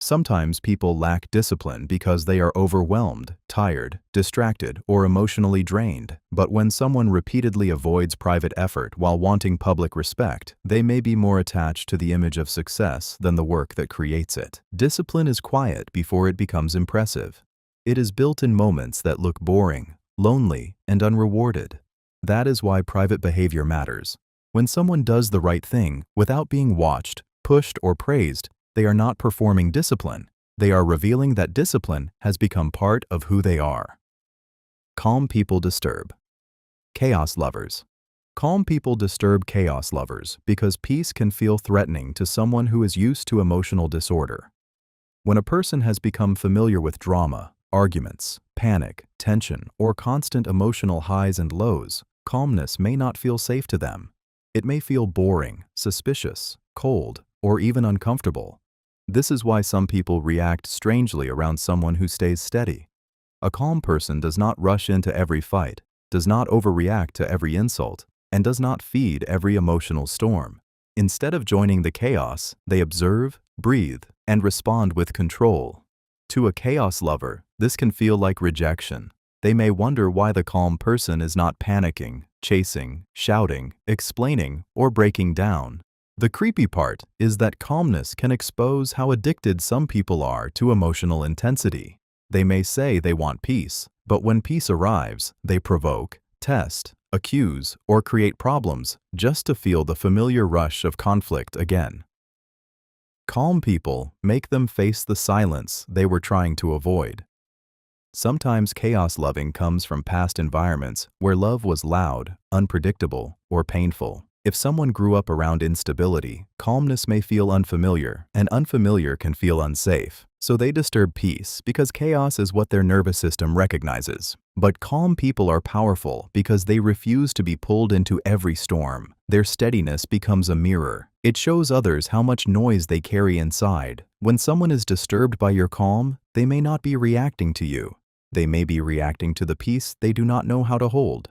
Sometimes people lack discipline because they are overwhelmed, tired, distracted, or emotionally drained. But when someone repeatedly avoids private effort while wanting public respect, they may be more attached to the image of success than the work that creates it. Discipline is quiet before it becomes impressive. It is built in moments that look boring, lonely, and unrewarded. That is why private behavior matters. When someone does the right thing without being watched, pushed, or praised, they are not performing discipline. They are revealing that discipline has become part of who they are. Calm people disturb. Chaos lovers. Calm people disturb chaos lovers because peace can feel threatening to someone who is used to emotional disorder. When a person has become familiar with drama, arguments, panic, tension, or constant emotional highs and lows, calmness may not feel safe to them. It may feel boring, suspicious, cold, or even uncomfortable. This is why some people react strangely around someone who stays steady. A calm person does not rush into every fight, does not overreact to every insult and does not feed every emotional storm. Instead of joining the chaos, they observe, breathe, and respond with control. To a chaos lover, this can feel like rejection. They may wonder why the calm person is not panicking, chasing, shouting, explaining, or breaking down. The creepy part is that calmness can expose how addicted some people are to emotional intensity. They may say they want peace, but when peace arrives, they provoke, test, accuse, or create problems just to feel the familiar rush of conflict again. Calm people make them face the silence they were trying to avoid. Sometimes chaos loving comes from past environments where love was loud, unpredictable, or painful. If someone grew up around instability, calmness may feel unfamiliar, and unfamiliar can feel unsafe. So they disturb peace because chaos is what their nervous system recognizes. But calm people are powerful because they refuse to be pulled into every storm. Their steadiness becomes a mirror. It shows others how much noise they carry inside. When someone is disturbed by your calm, they may not be reacting to you. They may be reacting to the peace they do not know how to hold.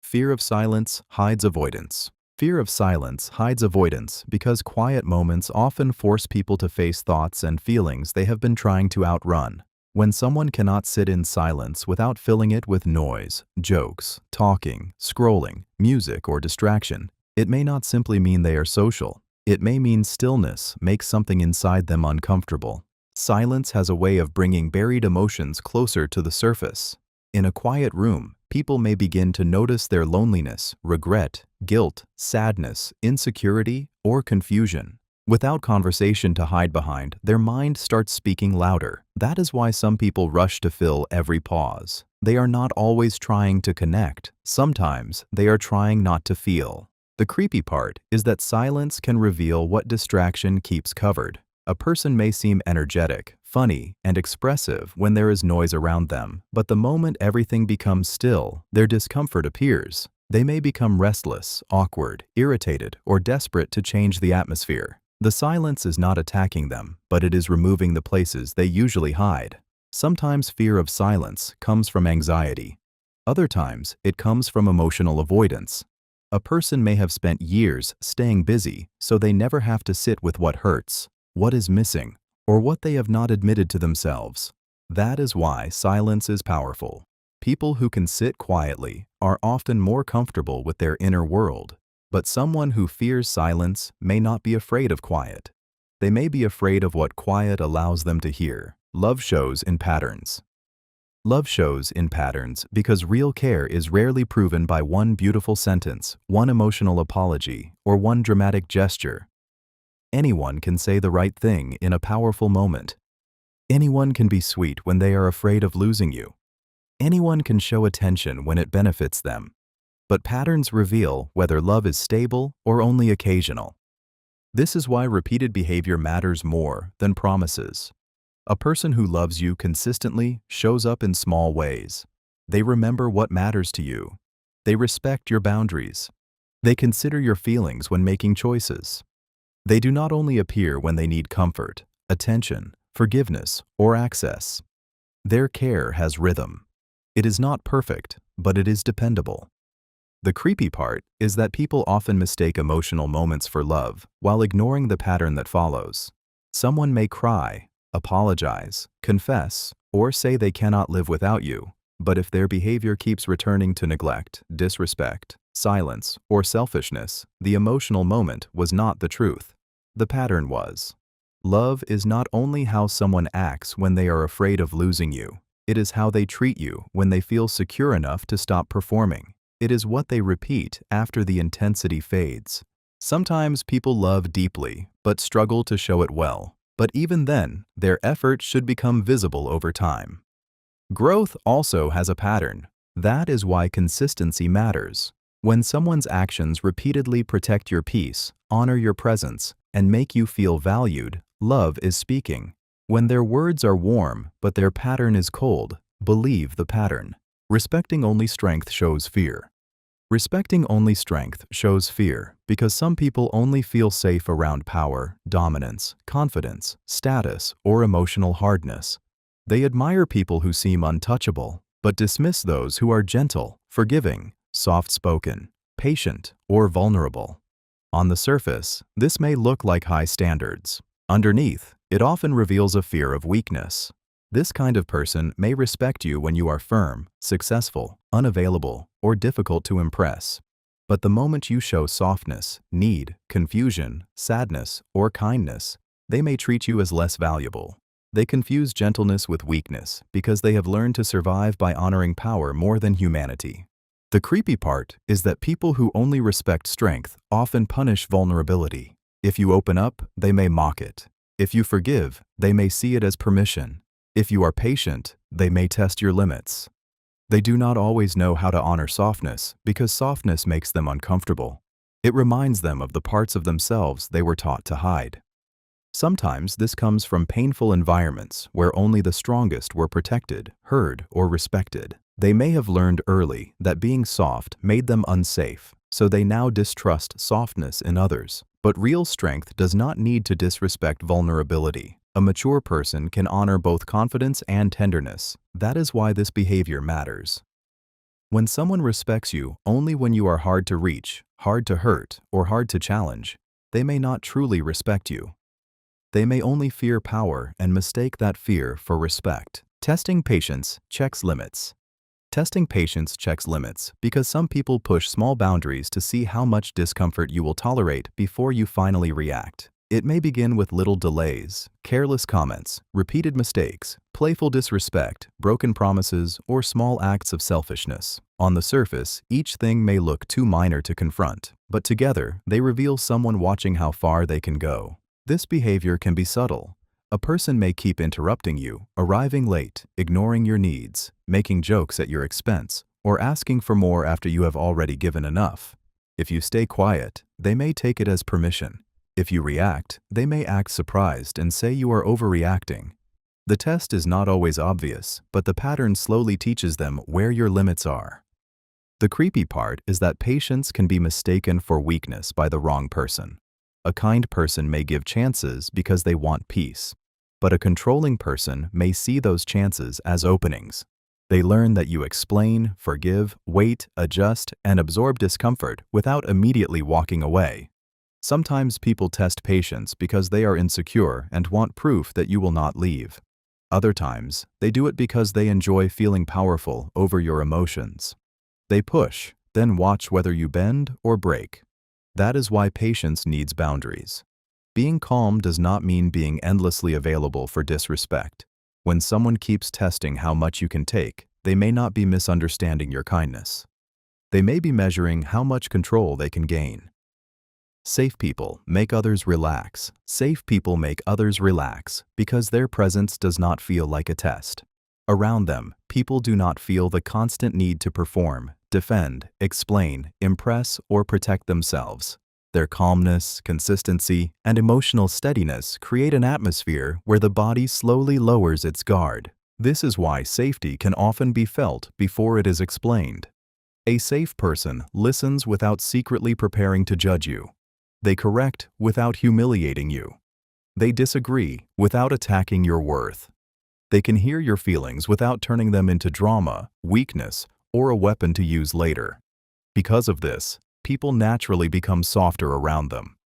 Fear of silence hides avoidance. Fear of silence hides avoidance because quiet moments often force people to face thoughts and feelings they have been trying to outrun. When someone cannot sit in silence without filling it with noise, jokes, talking, scrolling, music, or distraction, it may not simply mean they are social. It may mean stillness makes something inside them uncomfortable. Silence has a way of bringing buried emotions closer to the surface. In a quiet room, people may begin to notice their loneliness, regret, guilt, sadness, insecurity, or confusion. Without conversation to hide behind, their mind starts speaking louder. That is why some people rush to fill every pause. They are not always trying to connect. Sometimes they are trying not to feel. The creepy part is that silence can reveal what distraction keeps covered. A person may seem energetic, funny, and expressive when there is noise around them, but the moment everything becomes still, their discomfort appears. They may become restless, awkward, irritated, or desperate to change the atmosphere. The silence is not attacking them, but it is removing the places they usually hide. Sometimes fear of silence comes from anxiety. Other times, it comes from emotional avoidance. A person may have spent years staying busy, so they never have to sit with what hurts, what is missing, or what they have not admitted to themselves. That is why silence is powerful. People who can sit quietly are often more comfortable with their inner world. But someone who fears silence may not be afraid of quiet. They may be afraid of what quiet allows them to hear. Love shows in patterns. Love shows in patterns because real care is rarely proven by one beautiful sentence, one emotional apology, or one dramatic gesture. Anyone can say the right thing in a powerful moment. Anyone can be sweet when they are afraid of losing you. Anyone can show attention when it benefits them. But patterns reveal whether love is stable or only occasional. This is why repeated behavior matters more than promises. A person who loves you consistently shows up in small ways. They remember what matters to you. They respect your boundaries. They consider your feelings when making choices. They do not only appear when they need comfort, attention, forgiveness, or access. Their care has rhythm. It is not perfect, but it is dependable. The creepy part is that people often mistake emotional moments for love while ignoring the pattern that follows. Someone may cry, apologize, confess, or say they cannot live without you, but if their behavior keeps returning to neglect, disrespect, silence, or selfishness, the emotional moment was not the truth. The pattern was. Love is not only how someone acts when they are afraid of losing you. It is how they treat you when they feel secure enough to stop performing. It is what they repeat after the intensity fades. Sometimes people love deeply, but struggle to show it well. But even then, their effort should become visible over time. Growth also has a pattern. That is why consistency matters. When someone's actions repeatedly protect your peace, honor your presence, and make you feel valued, love is speaking. When their words are warm, but their pattern is cold, believe the pattern. Respecting only strength shows fear. Respecting only strength shows fear because some people only feel safe around power, dominance, confidence, status, or emotional hardness. They admire people who seem untouchable, but dismiss those who are gentle, forgiving, soft-spoken, patient, or vulnerable. On the surface, this may look like high standards. Underneath, it often reveals a fear of weakness. This kind of person may respect you when you are firm, successful, unavailable, or difficult to impress. But the moment you show softness, need, confusion, sadness, or kindness, they may treat you as less valuable. They confuse gentleness with weakness because they have learned to survive by honoring power more than humanity. The creepy part is that people who only respect strength often punish vulnerability. If you open up, they may mock it. If you forgive, they may see it as permission. If you are patient, they may test your limits. They do not always know how to honor softness because softness makes them uncomfortable. It reminds them of the parts of themselves they were taught to hide. Sometimes this comes from painful environments where only the strongest were protected, heard, or respected. They may have learned early that being soft made them unsafe, so they now distrust softness in others. But real strength does not need to disrespect vulnerability. A mature person can honor both confidence and tenderness. That is why this behavior matters. When someone respects you only when you are hard to reach, hard to hurt, or hard to challenge, they may not truly respect you. They may only fear power and mistake that fear for respect. Testing patience checks limits. Testing patience checks limits because some people push small boundaries to see how much discomfort you will tolerate before you finally react. It may begin with little delays, careless comments, repeated mistakes, playful disrespect, broken promises, or small acts of selfishness. On the surface, each thing may look too minor to confront, but together they reveal someone watching how far they can go. This behavior can be subtle. A person may keep interrupting you, arriving late, ignoring your needs, making jokes at your expense, or asking for more after you have already given enough. If you stay quiet, they may take it as permission. If you react, they may act surprised and say you are overreacting. The test is not always obvious, but the pattern slowly teaches them where your limits are. The creepy part is that patience can be mistaken for weakness by the wrong person. A kind person may give chances because they want peace, but a controlling person may see those chances as openings. They learn that you explain, forgive, wait, adjust, and absorb discomfort without immediately walking away. Sometimes people test patience because they are insecure and want proof that you will not leave. Other times, they do it because they enjoy feeling powerful over your emotions. They push, then watch whether you bend or break. That is why patience needs boundaries. Being calm does not mean being endlessly available for disrespect. When someone keeps testing how much you can take, they may not be misunderstanding your kindness. They may be measuring how much control they can gain. Safe people make others relax. Safe people make others relax because their presence does not feel like a test. Around them, people do not feel the constant need to perform, defend, explain, impress, or protect themselves. Their calmness, consistency, and emotional steadiness create an atmosphere where the body slowly lowers its guard. This is why safety can often be felt before it is explained. A safe person listens without secretly preparing to judge you. They correct without humiliating you. They disagree without attacking your worth. They can hear your feelings without turning them into drama, weakness, or a weapon to use later. Because of this, people naturally become softer around them.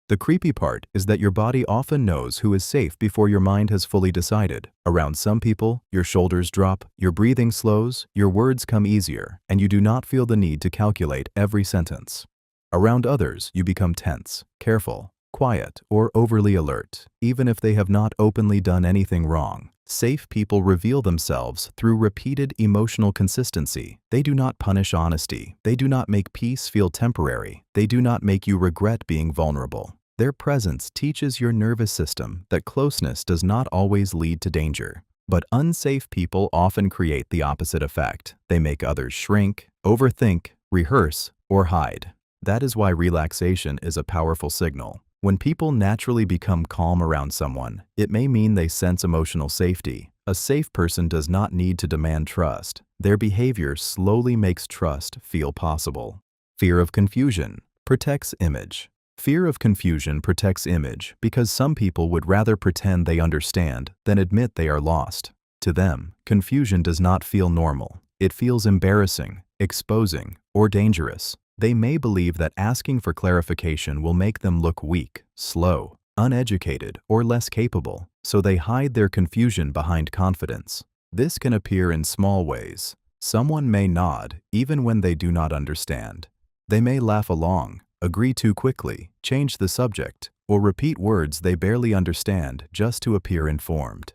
The creepy part is that your body often knows who is safe before your mind has fully decided. Around some people, your shoulders drop, your breathing slows, your words come easier, and you do not feel the need to calculate every sentence. Around others, you become tense, careful, quiet, or overly alert, even if they have not openly done anything wrong. Safe people reveal themselves through repeated emotional consistency. They do not punish honesty. They do not make peace feel temporary. They do not make you regret being vulnerable. Their presence teaches your nervous system that closeness does not always lead to danger. But unsafe people often create the opposite effect. They make others shrink, overthink, rehearse, or hide. That is why relaxation is a powerful signal. When people naturally become calm around someone, it may mean they sense emotional safety. A safe person does not need to demand trust. Their behavior slowly makes trust feel possible. Fear of confusion protects image. Fear of confusion protects image because some people would rather pretend they understand than admit they are lost. To them, confusion does not feel normal. It feels embarrassing, exposing, or dangerous. They may believe that asking for clarification will make them look weak, slow, uneducated, or less capable, so they hide their confusion behind confidence. This can appear in small ways. Someone may nod, even when they do not understand. They may laugh along, agree too quickly, change the subject, or repeat words they barely understand just to appear informed.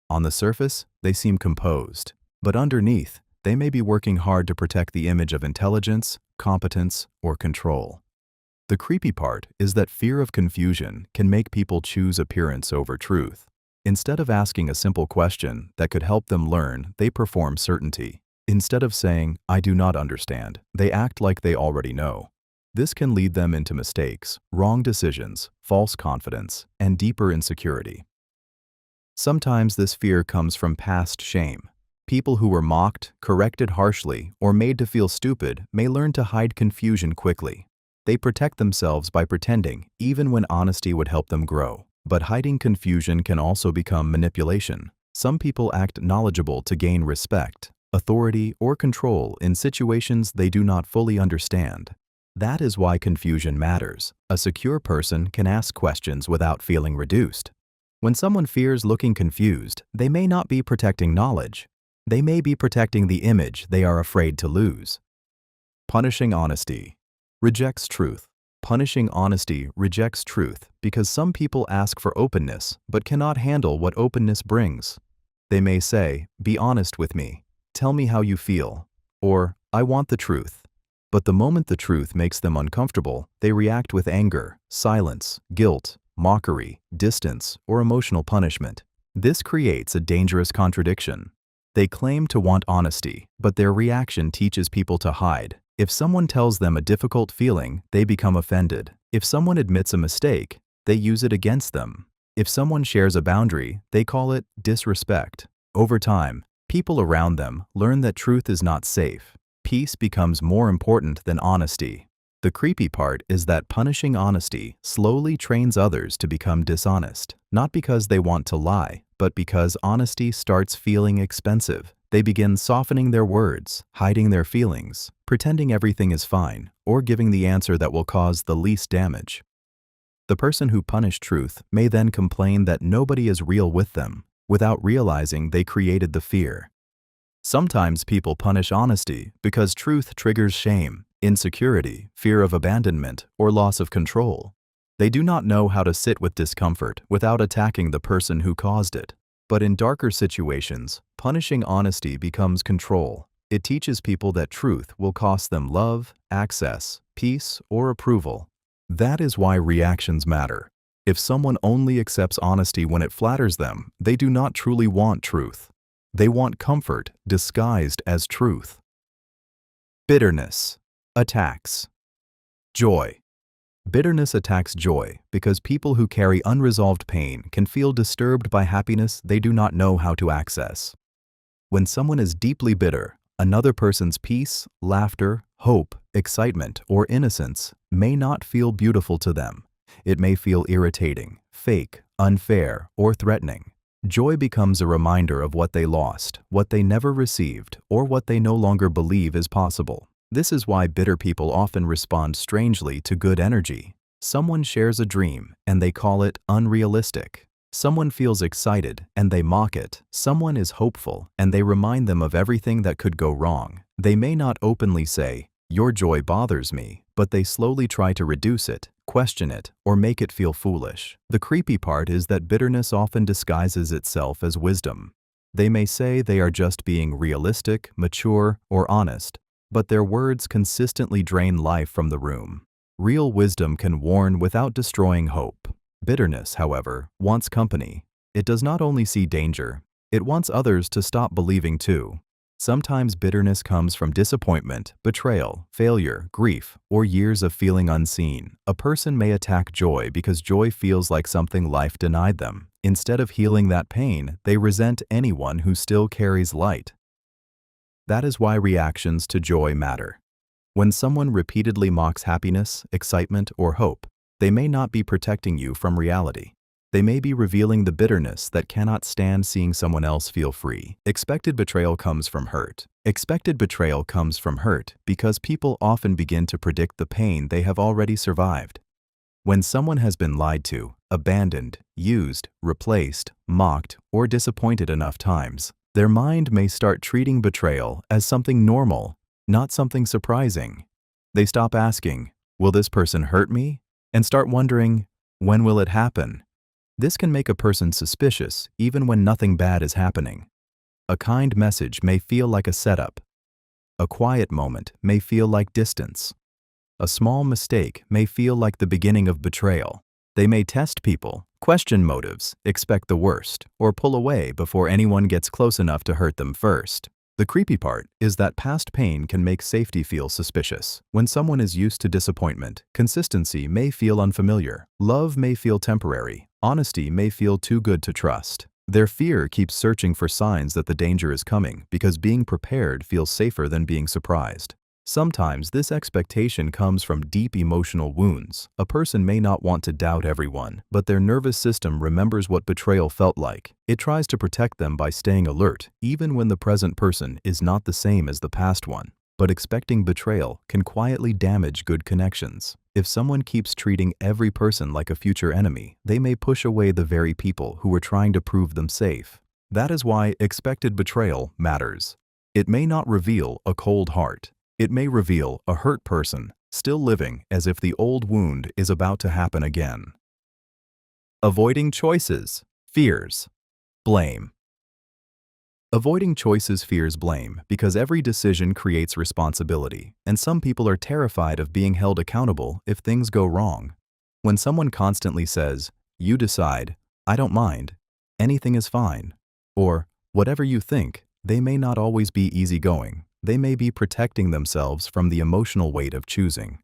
On the surface, they seem composed, but underneath, they may be working hard to protect the image of intelligence, competence, or control. The creepy part is that fear of confusion can make people choose appearance over truth. Instead of asking a simple question that could help them learn, they perform certainty. Instead of saying, "I do not understand," they act like they already know. This can lead them into mistakes, wrong decisions, false confidence, and deeper insecurity. Sometimes this fear comes from past shame. People who were mocked, corrected harshly, or made to feel stupid may learn to hide confusion quickly. They protect themselves by pretending, even when honesty would help them grow. But hiding confusion can also become manipulation. Some people act knowledgeable to gain respect, authority, or control in situations they do not fully understand. That is why confusion matters. A secure person can ask questions without feeling reduced. When someone fears looking confused, they may not be protecting knowledge. They may be protecting the image they are afraid to lose. Punishing honesty rejects truth. Punishing honesty rejects truth because some people ask for openness but cannot handle what openness brings. They may say, "Be honest with me. Tell me how you feel," or "I want the truth." But the moment the truth makes them uncomfortable, they react with anger, silence, guilt, mockery, distance, or emotional punishment. This creates a dangerous contradiction. They claim to want honesty, but their reaction teaches people to hide. If someone tells them a difficult feeling, they become offended. If someone admits a mistake, they use it against them. If someone shares a boundary, they call it disrespect. Over time, people around them learn that truth is not safe. Peace becomes more important than honesty. The creepy part is that punishing honesty slowly trains others to become dishonest, not because they want to lie, but because honesty starts feeling expensive. They begin softening their words, hiding their feelings, pretending everything is fine, or giving the answer that will cause the least damage. The person who punished truth may then complain that nobody is real with them, without realizing they created the fear. Sometimes people punish honesty because truth triggers shame, insecurity, fear of abandonment, or loss of control. They do not know how to sit with discomfort without attacking the person who caused it. But in darker situations, punishing honesty becomes control. It teaches people that truth will cost them love, access, peace, or approval. That is why reactions matter. If someone only accepts honesty when it flatters them, they do not truly want truth. They want comfort disguised as truth. Bitterness attacks joy. Bitterness attacks joy because people who carry unresolved pain can feel disturbed by happiness they do not know how to access. When someone is deeply bitter, another person's peace, laughter, hope, excitement, or innocence may not feel beautiful to them. It may feel irritating, fake, unfair, or threatening. Joy becomes a reminder of what they lost, what they never received, or what they no longer believe is possible. This is why bitter people often respond strangely to good energy. Someone shares a dream, and they call it unrealistic. Someone feels excited, and they mock it. Someone is hopeful, and they remind them of everything that could go wrong. They may not openly say, "Your joy bothers me," but they slowly try to reduce it, question it, or make it feel foolish. The creepy part is that bitterness often disguises itself as wisdom. They may say they are just being realistic, mature, or honest, but their words consistently drain life from the room. Real wisdom can warn without destroying hope. Bitterness, however, wants company. It does not only see danger, it wants others to stop believing too. Sometimes bitterness comes from disappointment, betrayal, failure, grief, or years of feeling unseen. A person may attack joy because joy feels like something life denied them. Instead of healing that pain, they resent anyone who still carries light. That is why reactions to joy matter. When someone repeatedly mocks happiness, excitement, or hope, they may not be protecting you from reality. They may be revealing the bitterness that cannot stand seeing someone else feel free. Expected betrayal comes from hurt. Expected betrayal comes from hurt because people often begin to predict the pain they have already survived. When someone has been lied to, abandoned, used, replaced, mocked, or disappointed enough times, their mind may start treating betrayal as something normal, not something surprising. They stop asking, "Will this person hurt me?" and start wondering, "When will it happen?" This can make a person suspicious even when nothing bad is happening. A kind message may feel like a setup. A quiet moment may feel like distance. A small mistake may feel like the beginning of betrayal. They may test people, question motives, expect the worst, or pull away before anyone gets close enough to hurt them first. The creepy part is that past pain can make safety feel suspicious. When someone is used to disappointment, consistency may feel unfamiliar. Love may feel temporary. Honesty may feel too good to trust. Their fear keeps searching for signs that the danger is coming because being prepared feels safer than being surprised. Sometimes this expectation comes from deep emotional wounds. A person may not want to doubt everyone, but their nervous system remembers what betrayal felt like. It tries to protect them by staying alert, even when the present person is not the same as the past one. But expecting betrayal can quietly damage good connections. If someone keeps treating every person like a future enemy, they may push away the very people who are trying to prove them safe. That is why expected betrayal matters. It may not reveal a cold heart. It may reveal a hurt person, still living as if the old wound is about to happen again. Avoiding choices, fears, blame. Avoiding choices fears blame because every decision creates responsibility, and some people are terrified of being held accountable if things go wrong. When someone constantly says, "You decide," "I don't mind," "Anything is fine," or "Whatever you think," they may not always be easygoing. They may be protecting themselves from the emotional weight of choosing.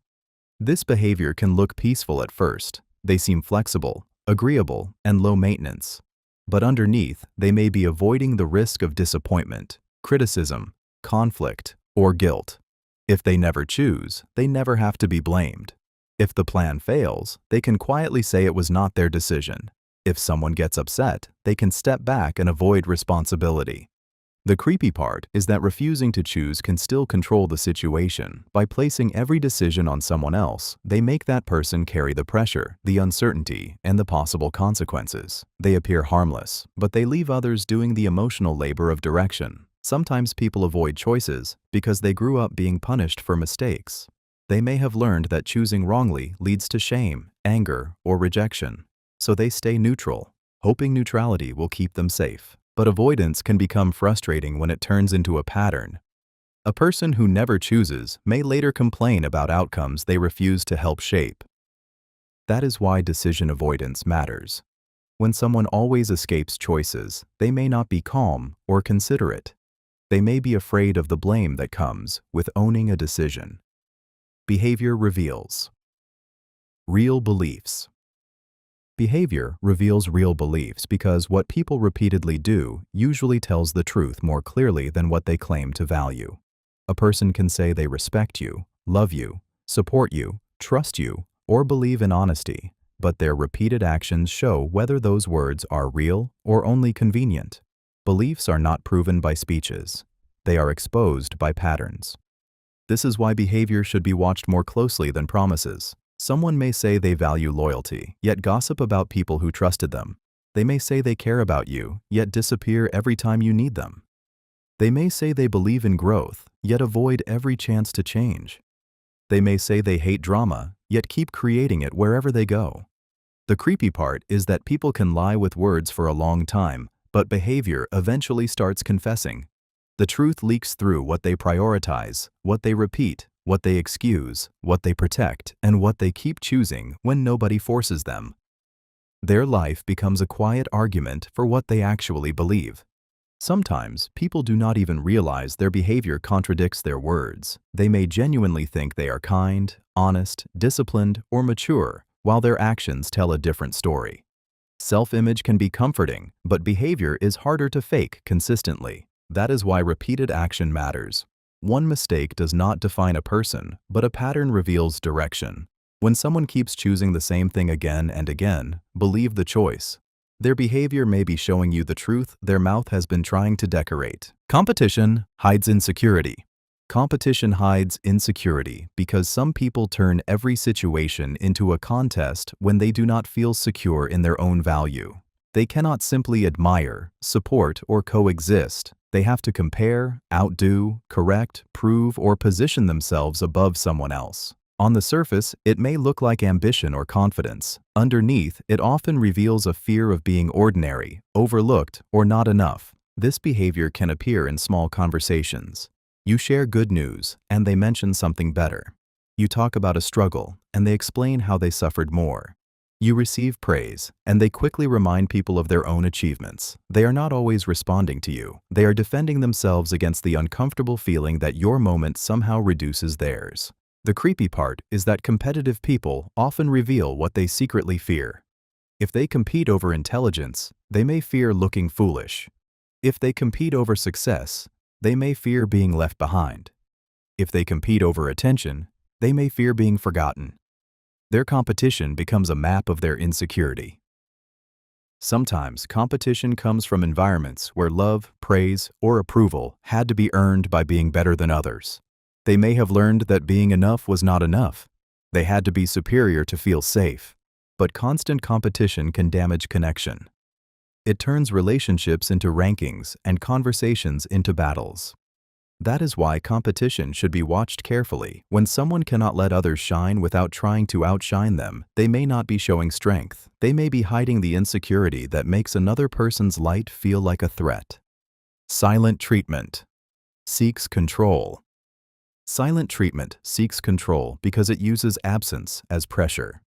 This behavior can look peaceful at first. They seem flexible, agreeable, and low maintenance. But underneath, they may be avoiding the risk of disappointment, criticism, conflict, or guilt. If they never choose, they never have to be blamed. If the plan fails, they can quietly say it was not their decision. If someone gets upset, they can step back and avoid responsibility. The creepy part is that refusing to choose can still control the situation. By placing every decision on someone else, they make that person carry the pressure, the uncertainty, and the possible consequences. They appear harmless, but they leave others doing the emotional labor of direction. Sometimes people avoid choices because they grew up being punished for mistakes. They may have learned that choosing wrongly leads to shame, anger, or rejection. So they stay neutral, hoping neutrality will keep them safe. But avoidance can become frustrating when it turns into a pattern. A person who never chooses may later complain about outcomes they refuse to help shape. That is why decision avoidance matters. When someone always escapes choices, they may not be calm or considerate. They may be afraid of the blame that comes with owning a decision. Behavior reveals real beliefs. Behavior reveals real beliefs because what people repeatedly do usually tells the truth more clearly than what they claim to value. A person can say they respect you, love you, support you, trust you, or believe in honesty, but their repeated actions show whether those words are real or only convenient. Beliefs are not proven by speeches. They are exposed by patterns. This is why behavior should be watched more closely than promises. Someone may say they value loyalty, yet gossip about people who trusted them. They may say they care about you, yet disappear every time you need them. They may say they believe in growth, yet avoid every chance to change. They may say they hate drama, yet keep creating it wherever they go. The creepy part is that people can lie with words for a long time, but behavior eventually starts confessing. The truth leaks through what they prioritize, what they repeat, what they excuse, what they protect, and what they keep choosing when nobody forces them. Their life becomes a quiet argument for what they actually believe. Sometimes, people do not even realize their behavior contradicts their words. They may genuinely think they are kind, honest, disciplined, or mature, while their actions tell a different story. Self-image can be comforting, but behavior is harder to fake consistently. That is why repeated action matters. One mistake does not define a person, but a pattern reveals direction. When someone keeps choosing the same thing again and again, believe the choice. Their behavior may be showing you the truth their mouth has been trying to decorate. Competition hides insecurity. Competition hides insecurity because some people turn every situation into a contest when they do not feel secure in their own value. They cannot simply admire, support, or coexist. They have to compare, outdo, correct, prove, or position themselves above someone else. On the surface, it may look like ambition or confidence. Underneath, it often reveals a fear of being ordinary, overlooked, or not enough. This behavior can appear in small conversations. You share good news, and they mention something better. You talk about a struggle, and they explain how they suffered more. You receive praise, and they quickly remind people of their own achievements. They are not always responding to you. They are defending themselves against the uncomfortable feeling that your moment somehow reduces theirs. The creepy part is that competitive people often reveal what they secretly fear. If they compete over intelligence, they may fear looking foolish. If they compete over success, they may fear being left behind. If they compete over attention, they may fear being forgotten. Their competition becomes a map of their insecurity. Sometimes competition comes from environments where love, praise, or approval had to be earned by being better than others. They may have learned that being enough was not enough. They had to be superior to feel safe. But constant competition can damage connection. It turns relationships into rankings and conversations into battles. That is why competition should be watched carefully. When someone cannot let others shine without trying to outshine them, they may not be showing strength. They may be hiding the insecurity that makes another person's light feel like a threat. Silent treatment seeks control. Silent treatment seeks control because it uses absence as pressure.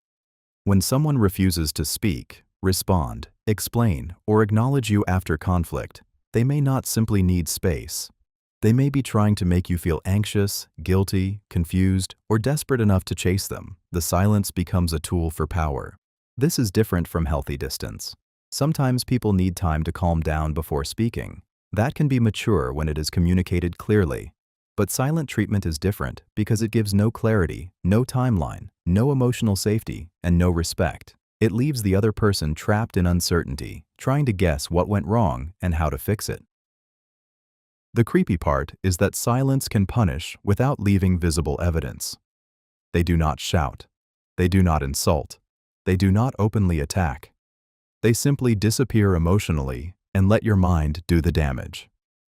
When someone refuses to speak, respond, explain, or acknowledge you after conflict, they may not simply need space. They may be trying to make you feel anxious, guilty, confused, or desperate enough to chase them. The silence becomes a tool for power. This is different from healthy distance. Sometimes people need time to calm down before speaking. That can be mature when it is communicated clearly. But silent treatment is different because it gives no clarity, no timeline, no emotional safety, and no respect. It leaves the other person trapped in uncertainty, trying to guess what went wrong and how to fix it. The creepy part is that silence can punish without leaving visible evidence. They do not shout. They do not insult. They do not openly attack. They simply disappear emotionally and let your mind do the damage.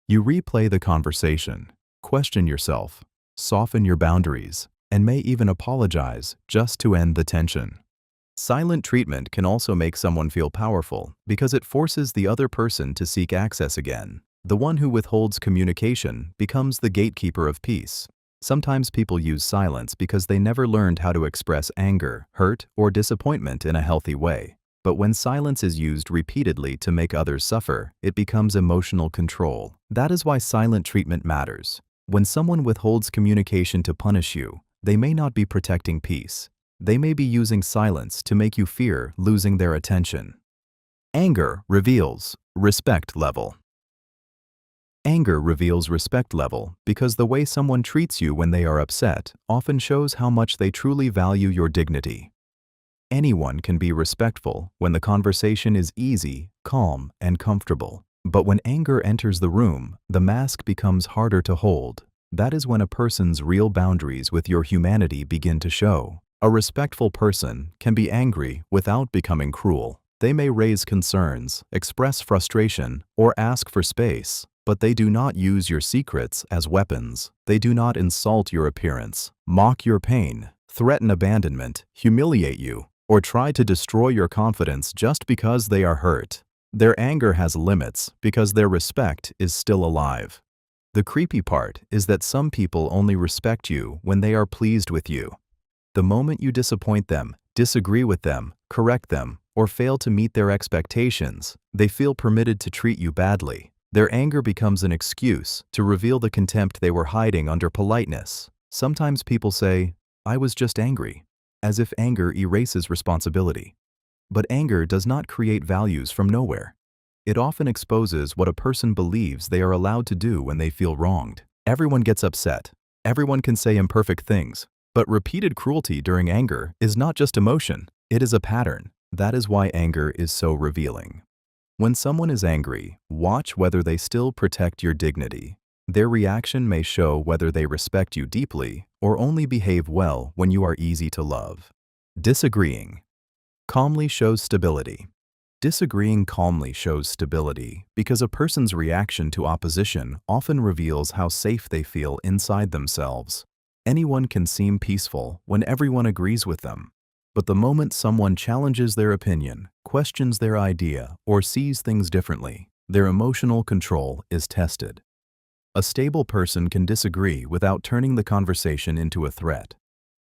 You replay the conversation, question yourself, soften your boundaries, and may even apologize just to end the tension. Silent treatment can also make someone feel powerful because it forces the other person to seek access again. The one who withholds communication becomes the gatekeeper of peace. Sometimes people use silence because they never learned how to express anger, hurt, or disappointment in a healthy way. But when silence is used repeatedly to make others suffer, it becomes emotional control. That is why silent treatment matters. When someone withholds communication to punish you, they may not be protecting peace. They may be using silence to make you fear losing their attention. Anger reveals respect level. Anger reveals respect level because the way someone treats you when they are upset often shows how much they truly value your dignity. Anyone can be respectful when the conversation is easy, calm, and comfortable. But when anger enters the room, the mask becomes harder to hold. That is when a person's real boundaries with your humanity begin to show. A respectful person can be angry without becoming cruel. They may raise concerns, express frustration, or ask for space, but they do not use your secrets as weapons. They do not insult your appearance, mock your pain, threaten abandonment, humiliate you, or try to destroy your confidence just because they are hurt. Their anger has limits because their respect is still alive. The creepy part is that some people only respect you when they are pleased with you. The moment you disappoint them, disagree with them, correct them, or fail to meet their expectations, they feel permitted to treat you badly. Their anger becomes an excuse to reveal the contempt they were hiding under politeness. Sometimes people say, "I was just angry," as if anger erases responsibility. But anger does not create values from nowhere. It often exposes what a person believes they are allowed to do when they feel wronged. Everyone gets upset. Everyone can say imperfect things. But repeated cruelty during anger is not just emotion, it is a pattern. That is why anger is so revealing. When someone is angry, watch whether they still protect your dignity. Their reaction may show whether they respect you deeply or only behave well when you are easy to love. Disagreeing calmly shows stability. Disagreeing calmly shows stability because a person's reaction to opposition often reveals how safe they feel inside themselves. Anyone can seem peaceful when everyone agrees with them. But the moment someone challenges their opinion, questions their idea, or sees things differently, their emotional control is tested. A stable person can disagree without turning the conversation into a threat.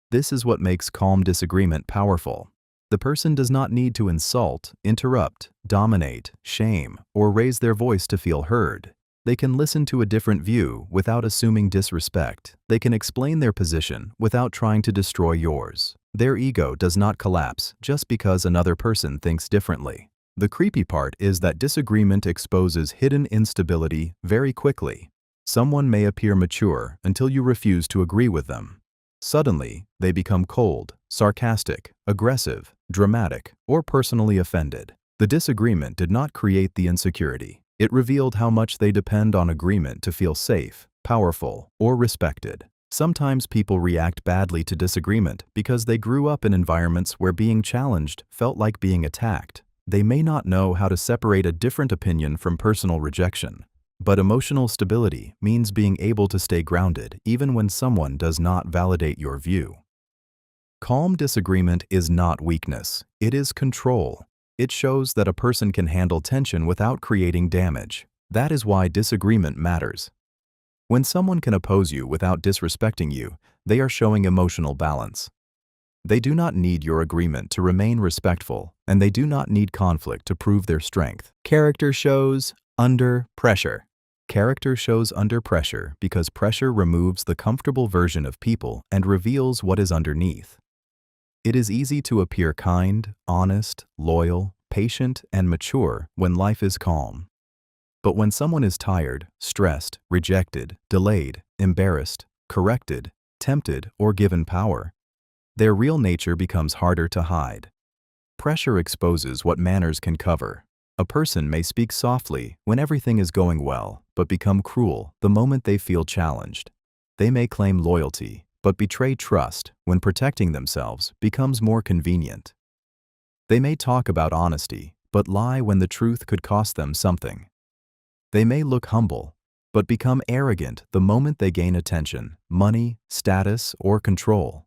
This is what makes calm disagreement powerful. The person does not need to insult, interrupt, dominate, shame, or raise their voice to feel heard. They can listen to a different view without assuming disrespect. They can explain their position without trying to destroy yours. Their ego does not collapse just because another person thinks differently. The creepy part is that disagreement exposes hidden instability very quickly. Someone may appear mature until you refuse to agree with them. Suddenly, they become cold, sarcastic, aggressive, dramatic, or personally offended. The disagreement did not create the insecurity. It revealed how much they depend on agreement to feel safe, powerful, or respected. Sometimes people react badly to disagreement because they grew up in environments where being challenged felt like being attacked. They may not know how to separate a different opinion from personal rejection. But emotional stability means being able to stay grounded even when someone does not validate your view. Calm disagreement is not weakness, it is control. It shows that a person can handle tension without creating damage. That is why disagreement matters. When someone can oppose you without disrespecting you, they are showing emotional balance. They do not need your agreement to remain respectful, and they do not need conflict to prove their strength. Character shows under pressure. Character shows under pressure because pressure removes the comfortable version of people and reveals what is underneath. It is easy to appear kind, honest, loyal, patient, and mature when life is calm. But when someone is tired, stressed, rejected, delayed, embarrassed, corrected, tempted, or given power, their real nature becomes harder to hide. Pressure exposes what manners can cover. A person may speak softly when everything is going well, but become cruel the moment they feel challenged. They may claim loyalty, but betray trust when protecting themselves becomes more convenient. They may talk about honesty, but lie when the truth could cost them something. They may look humble, but become arrogant the moment they gain attention, money, status, or control.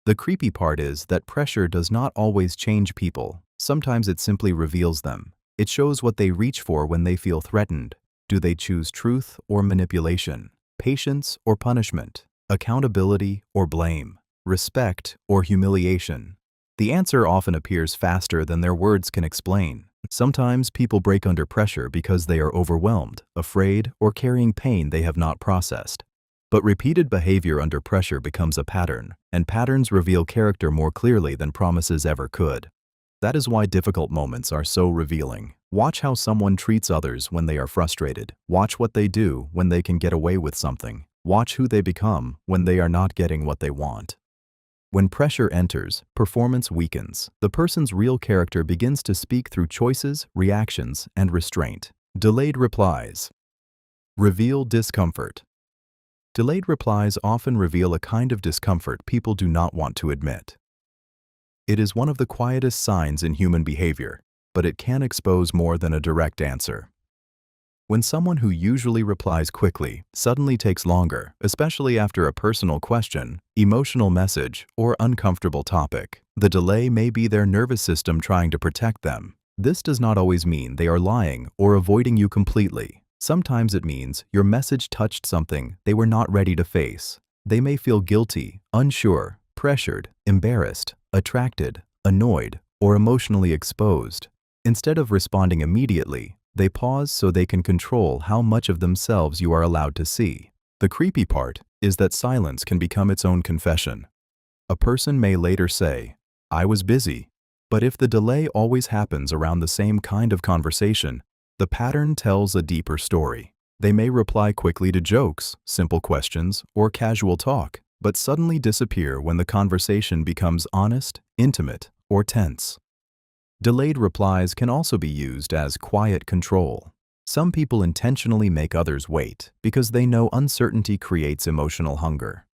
The creepy part is that pressure does not always change people. Sometimes it simply reveals them. It shows what they reach for when they feel threatened. Do they choose truth or manipulation, patience or punishment, accountability or blame, respect or humiliation? The answer often appears faster than their words can explain. Sometimes people break under pressure because they are overwhelmed, afraid, or carrying pain they have not processed. But repeated behavior under pressure becomes a pattern, and patterns reveal character more clearly than promises ever could. That is why difficult moments are so revealing. Watch how someone treats others when they are frustrated. Watch what they do when they can get away with something. Watch who they become when they are not getting what they want. When pressure enters, performance weakens. The person's real character begins to speak through choices, reactions, and restraint. Delayed replies reveal discomfort. Delayed replies often reveal a kind of discomfort people do not want to admit. It is one of the quietest signs in human behavior, but it can expose more than a direct answer. When someone who usually replies quickly suddenly takes longer, especially after a personal question, emotional message, or uncomfortable topic, the delay may be their nervous system trying to protect them. This does not always mean they are lying or avoiding you completely. Sometimes it means your message touched something they were not ready to face. They may feel guilty, unsure, pressured, embarrassed, attracted, annoyed, or emotionally exposed. Instead of responding immediately, they pause so they can control how much of themselves you are allowed to see. The creepy part is that silence can become its own confession. A person may later say, "I was busy," but if the delay always happens around the same kind of conversation, the pattern tells a deeper story. They may reply quickly to jokes, simple questions, or casual talk, but suddenly disappear when the conversation becomes honest, intimate, or tense. Delayed replies can also be used as quiet control. Some people intentionally make others wait because they know uncertainty creates emotional hunger.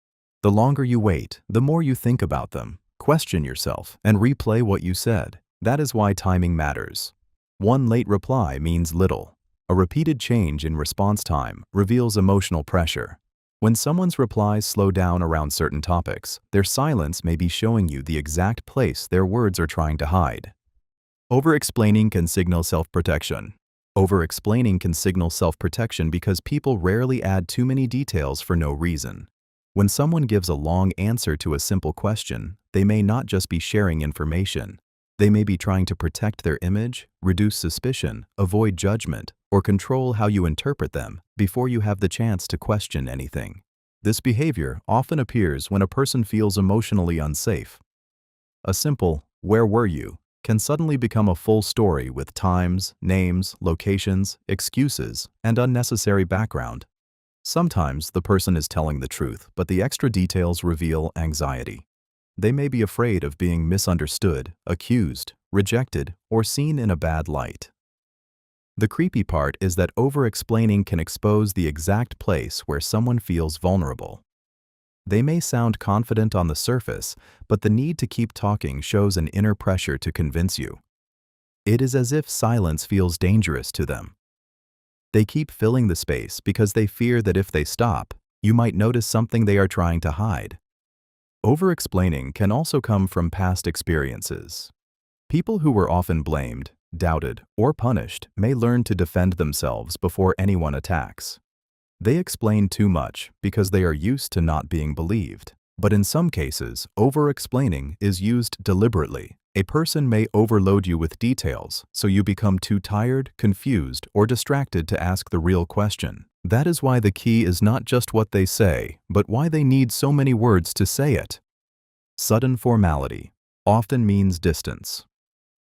The longer you wait, the more you think about them, question yourself, and replay what you said. That is why timing matters. One late reply means little. A repeated change in response time reveals emotional pressure. When someone's replies slow down around certain topics, their silence may be showing you the exact place their words are trying to hide. Over-explaining can signal self-protection. Over-explaining can signal self-protection because people rarely add too many details for no reason. When someone gives a long answer to a simple question, they may not just be sharing information. They may be trying to protect their image, reduce suspicion, avoid judgment, or control how you interpret them before you have the chance to question anything. This behavior often appears when a person feels emotionally unsafe. A simple, "Where were you?" can suddenly become a full story with times, names, locations, excuses, and unnecessary background. Sometimes the person is telling the truth, but the extra details reveal anxiety. They may be afraid of being misunderstood, accused, rejected, or seen in a bad light. The creepy part is that over-explaining can expose the exact place where someone feels vulnerable. They may sound confident on the surface, but the need to keep talking shows an inner pressure to convince you. It is as if silence feels dangerous to them. They keep filling the space because they fear that if they stop, you might notice something they are trying to hide. Over-explaining can also come from past experiences. People who were often blamed, doubted, or punished may learn to defend themselves before anyone attacks. They explain too much because they are used to not being believed. But in some cases, over-explaining is used deliberately. A person may overload you with details, so you become too tired, confused, or distracted to ask the real question. That is why the key is not just what they say, but why they need so many words to say it. Sudden formality often means distance.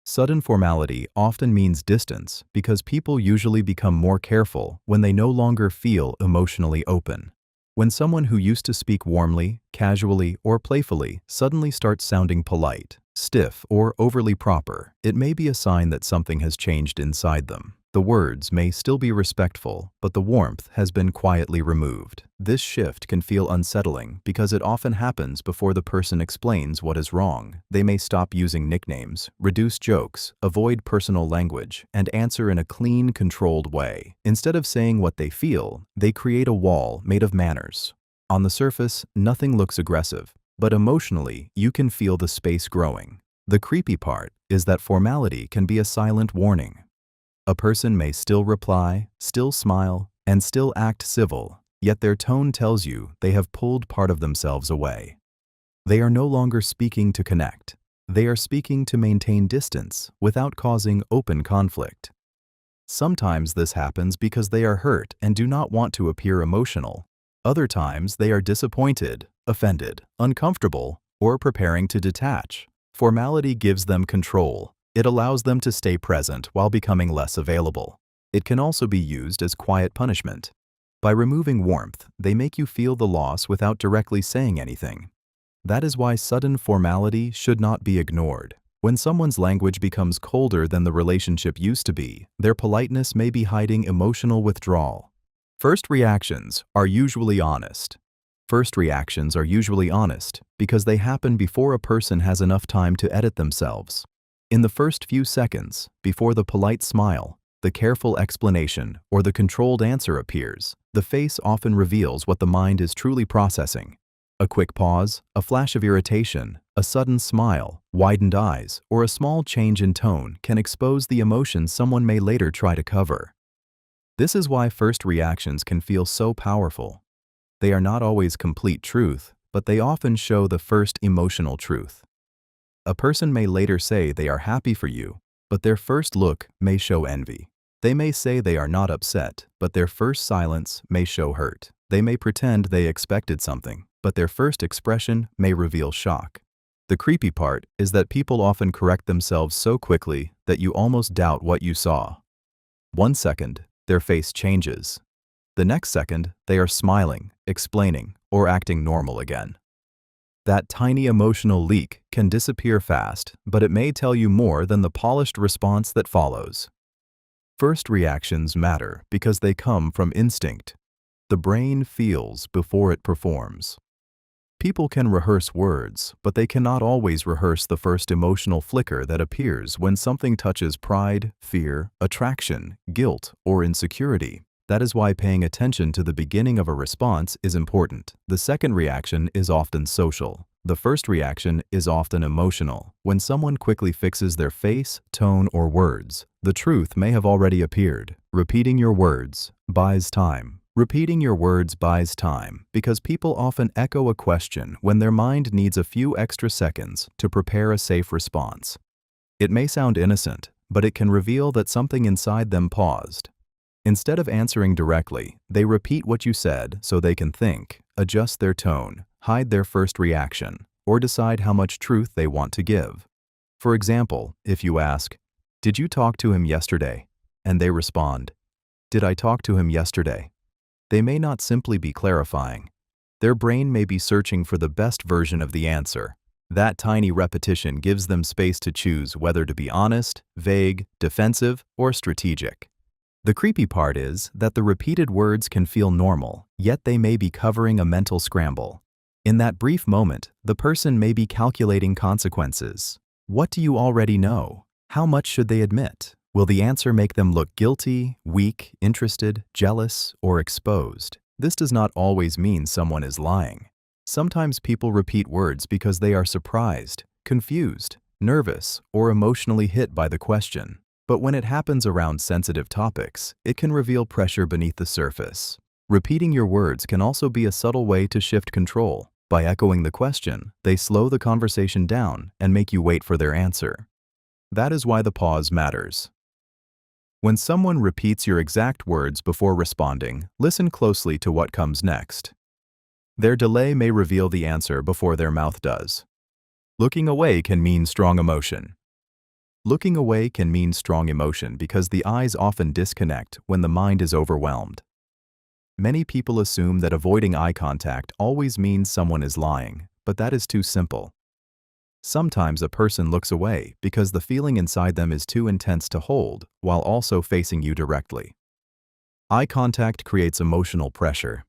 Sudden formality often means distance because people usually become more careful when they no longer feel emotionally open. When someone who used to speak warmly, casually, or playfully suddenly starts sounding polite, stiff, or overly proper, it may be a sign that something has changed inside them. The words may still be respectful, but the warmth has been quietly removed. This shift can feel unsettling because it often happens before the person explains what is wrong. They may stop using nicknames, reduce jokes, avoid personal language, and answer in a clean, controlled way. Instead of saying what they feel, they create a wall made of manners. On the surface, nothing looks aggressive, but emotionally, you can feel the space growing. The creepy part is that formality can be a silent warning. A person may still reply, still smile, and still act civil, yet their tone tells you they have pulled part of themselves away. They are no longer speaking to connect. They are speaking to maintain distance without causing open conflict. Sometimes this happens because they are hurt and do not want to appear emotional. Other times they are disappointed, offended, uncomfortable, or preparing to detach. Formality gives them control. It allows them to stay present while becoming less available. It can also be used as quiet punishment. By removing warmth, they make you feel the loss without directly saying anything. That is why sudden formality should not be ignored. When someone's language becomes colder than the relationship used to be, their politeness may be hiding emotional withdrawal. First reactions are usually honest. First reactions are usually honest because they happen before a person has enough time to edit themselves. In the first few seconds, before the polite smile, the careful explanation, or the controlled answer appears, the face often reveals what the mind is truly processing. A quick pause, a flash of irritation, a sudden smile, widened eyes, or a small change in tone can expose the emotion someone may later try to cover. This is why first reactions can feel so powerful. They are not always complete truth, but they often show the first emotional truth. A person may later say they are happy for you, but their first look may show envy. They may say they are not upset, but their first silence may show hurt. They may pretend they expected something, but their first expression may reveal shock. The creepy part is that people often correct themselves so quickly that you almost doubt what you saw. 1 second, their face changes. The next second, they are smiling, explaining, or acting normal again. That tiny emotional leak can disappear fast, but it may tell you more than the polished response that follows. First reactions matter because they come from instinct. The brain feels before it performs. People can rehearse words, but they cannot always rehearse the first emotional flicker that appears when something touches pride, fear, attraction, guilt, or insecurity. That is why paying attention to the beginning of a response is important. The second reaction is often social. The first reaction is often emotional. When someone quickly fixes their face, tone, or words, the truth may have already appeared. Repeating your words buys time. Repeating your words buys time because people often echo a question when their mind needs a few extra seconds to prepare a safe response. It may sound innocent, but it can reveal that something inside them paused. Instead of answering directly, they repeat what you said so they can think, adjust their tone, hide their first reaction, or decide how much truth they want to give. For example, if you ask, "Did you talk to him yesterday?" and they respond, "Did I talk to him yesterday?" They may not simply be clarifying. Their brain may be searching for the best version of the answer. That tiny repetition gives them space to choose whether to be honest, vague, defensive, or strategic. The creepy part is that the repeated words can feel normal, yet they may be covering a mental scramble. In that brief moment, the person may be calculating consequences. What do you already know? How much should they admit? Will the answer make them look guilty, weak, interested, jealous, or exposed? This does not always mean someone is lying. Sometimes people repeat words because they are surprised, confused, nervous, or emotionally hit by the question. But when it happens around sensitive topics, it can reveal pressure beneath the surface. Repeating your words can also be a subtle way to shift control. By echoing the question, they slow the conversation down and make you wait for their answer. That is why the pause matters. When someone repeats your exact words before responding, listen closely to what comes next. Their delay may reveal the answer before their mouth does. Looking away can mean strong emotion. Looking away can mean strong emotion because the eyes often disconnect when the mind is overwhelmed. Many people assume that avoiding eye contact always means someone is lying, but that is too simple. Sometimes a person looks away because the feeling inside them is too intense to hold while also facing you directly. Eye contact creates emotional pressure.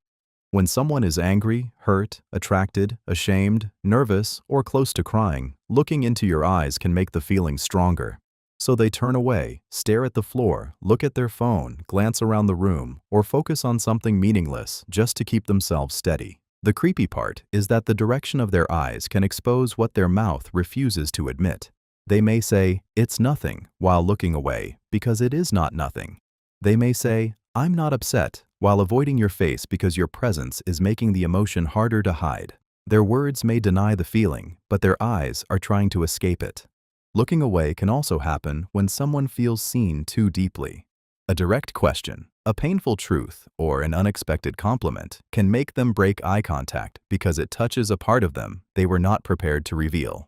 When someone is angry, hurt, attracted, ashamed, nervous, or close to crying, looking into your eyes can make the feeling stronger. So they turn away, stare at the floor, look at their phone, glance around the room, or focus on something meaningless just to keep themselves steady. The creepy part is that the direction of their eyes can expose what their mouth refuses to admit. They may say, "It's nothing," while looking away, because it is not nothing. They may say, "I'm not upset," while avoiding your face because your presence is making the emotion harder to hide. Their words may deny the feeling, but their eyes are trying to escape it. Looking away can also happen when someone feels seen too deeply. A direct question, a painful truth, or an unexpected compliment can make them break eye contact because it touches a part of them they were not prepared to reveal.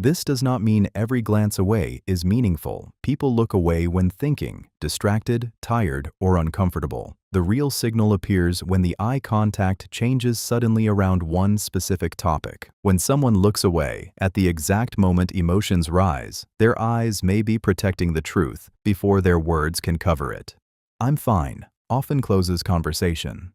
This does not mean every glance away is meaningful. People look away when thinking, distracted, tired, or uncomfortable. The real signal appears when the eye contact changes suddenly around one specific topic. When someone looks away, at the exact moment emotions rise, their eyes may be protecting the truth before their words can cover it. "I'm fine" often closes conversation.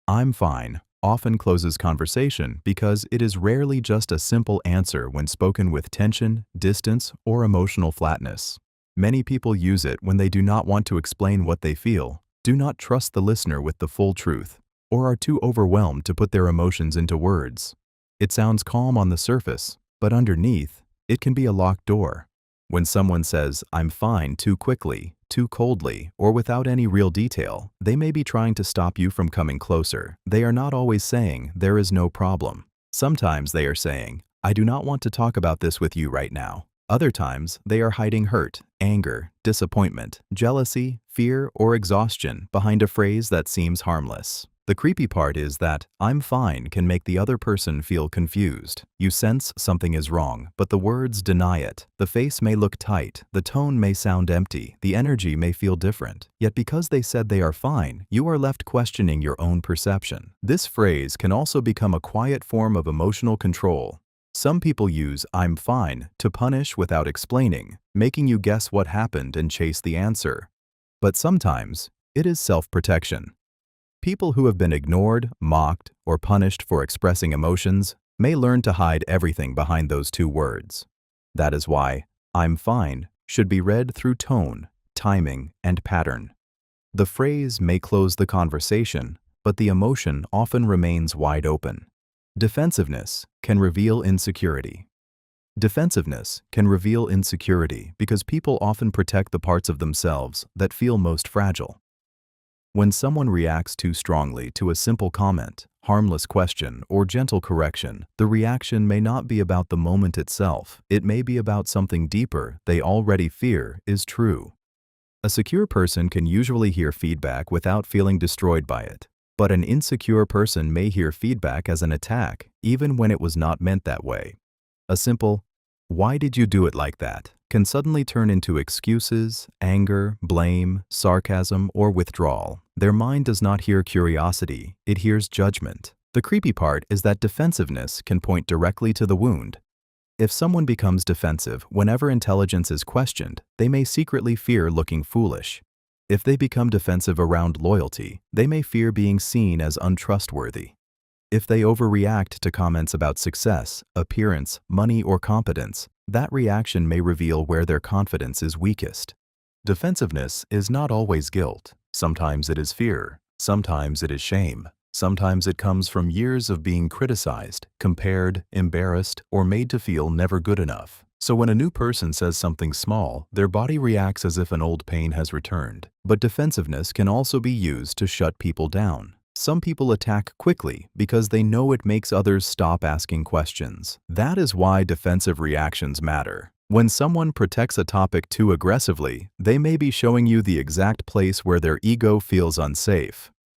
"I'm fine" often closes conversation because it is rarely just a simple answer when spoken with tension, distance, or emotional flatness. Many people use it when they do not want to explain what they feel, do not trust the listener with the full truth, or are too overwhelmed to put their emotions into words. It sounds calm on the surface, but underneath, it can be a locked door. When someone says, "I'm fine" too quickly, too coldly, or without any real detail, they may be trying to stop you from coming closer. They are not always saying, "There is no problem." Sometimes they are saying, "I do not want to talk about this with you right now." Other times, they are hiding hurt, anger, disappointment, jealousy, fear, or exhaustion behind a phrase that seems harmless. The creepy part is that "I'm fine" can make the other person feel confused. You sense something is wrong, but the words deny it. The face may look tight, the tone may sound empty, the energy may feel different. Yet because they said they are fine, you are left questioning your own perception. This phrase can also become a quiet form of emotional control. Some people use "I'm fine" to punish without explaining, making you guess what happened and chase the answer. But sometimes, it is self-protection. People who have been ignored, mocked, or punished for expressing emotions may learn to hide everything behind those two words. That is why "I'm fine" should be read through tone, timing, and pattern. The phrase may close the conversation, but the emotion often remains wide open. Defensiveness can reveal insecurity. Defensiveness can reveal insecurity because people often protect the parts of themselves that feel most fragile. When someone reacts too strongly to a simple comment, harmless question, or gentle correction, the reaction may not be about the moment itself. It may be about something deeper they already fear is true. A secure person can usually hear feedback without feeling destroyed by it. But an insecure person may hear feedback as an attack, even when it was not meant that way. A simple, "Why did you do it like that?" can suddenly turn into excuses, anger, blame, sarcasm, or withdrawal. Their mind does not hear curiosity, it hears judgment. The creepy part is that defensiveness can point directly to the wound. If someone becomes defensive whenever intelligence is questioned, they may secretly fear looking foolish. If they become defensive around loyalty, they may fear being seen as untrustworthy. If they overreact to comments about success, appearance, money, or competence, that reaction may reveal where their confidence is weakest. Defensiveness is not always guilt. Sometimes it is fear. Sometimes it is shame. Sometimes it comes from years of being criticized, compared, embarrassed, or made to feel never good enough. So when a new person says something small, their body reacts as if an old pain has returned. But defensiveness can also be used to shut people down. Some people attack quickly because they know it makes others stop asking questions. That is why defensive reactions matter. When someone protects a topic too aggressively, they may be showing you the exact place where their ego feels unsafe.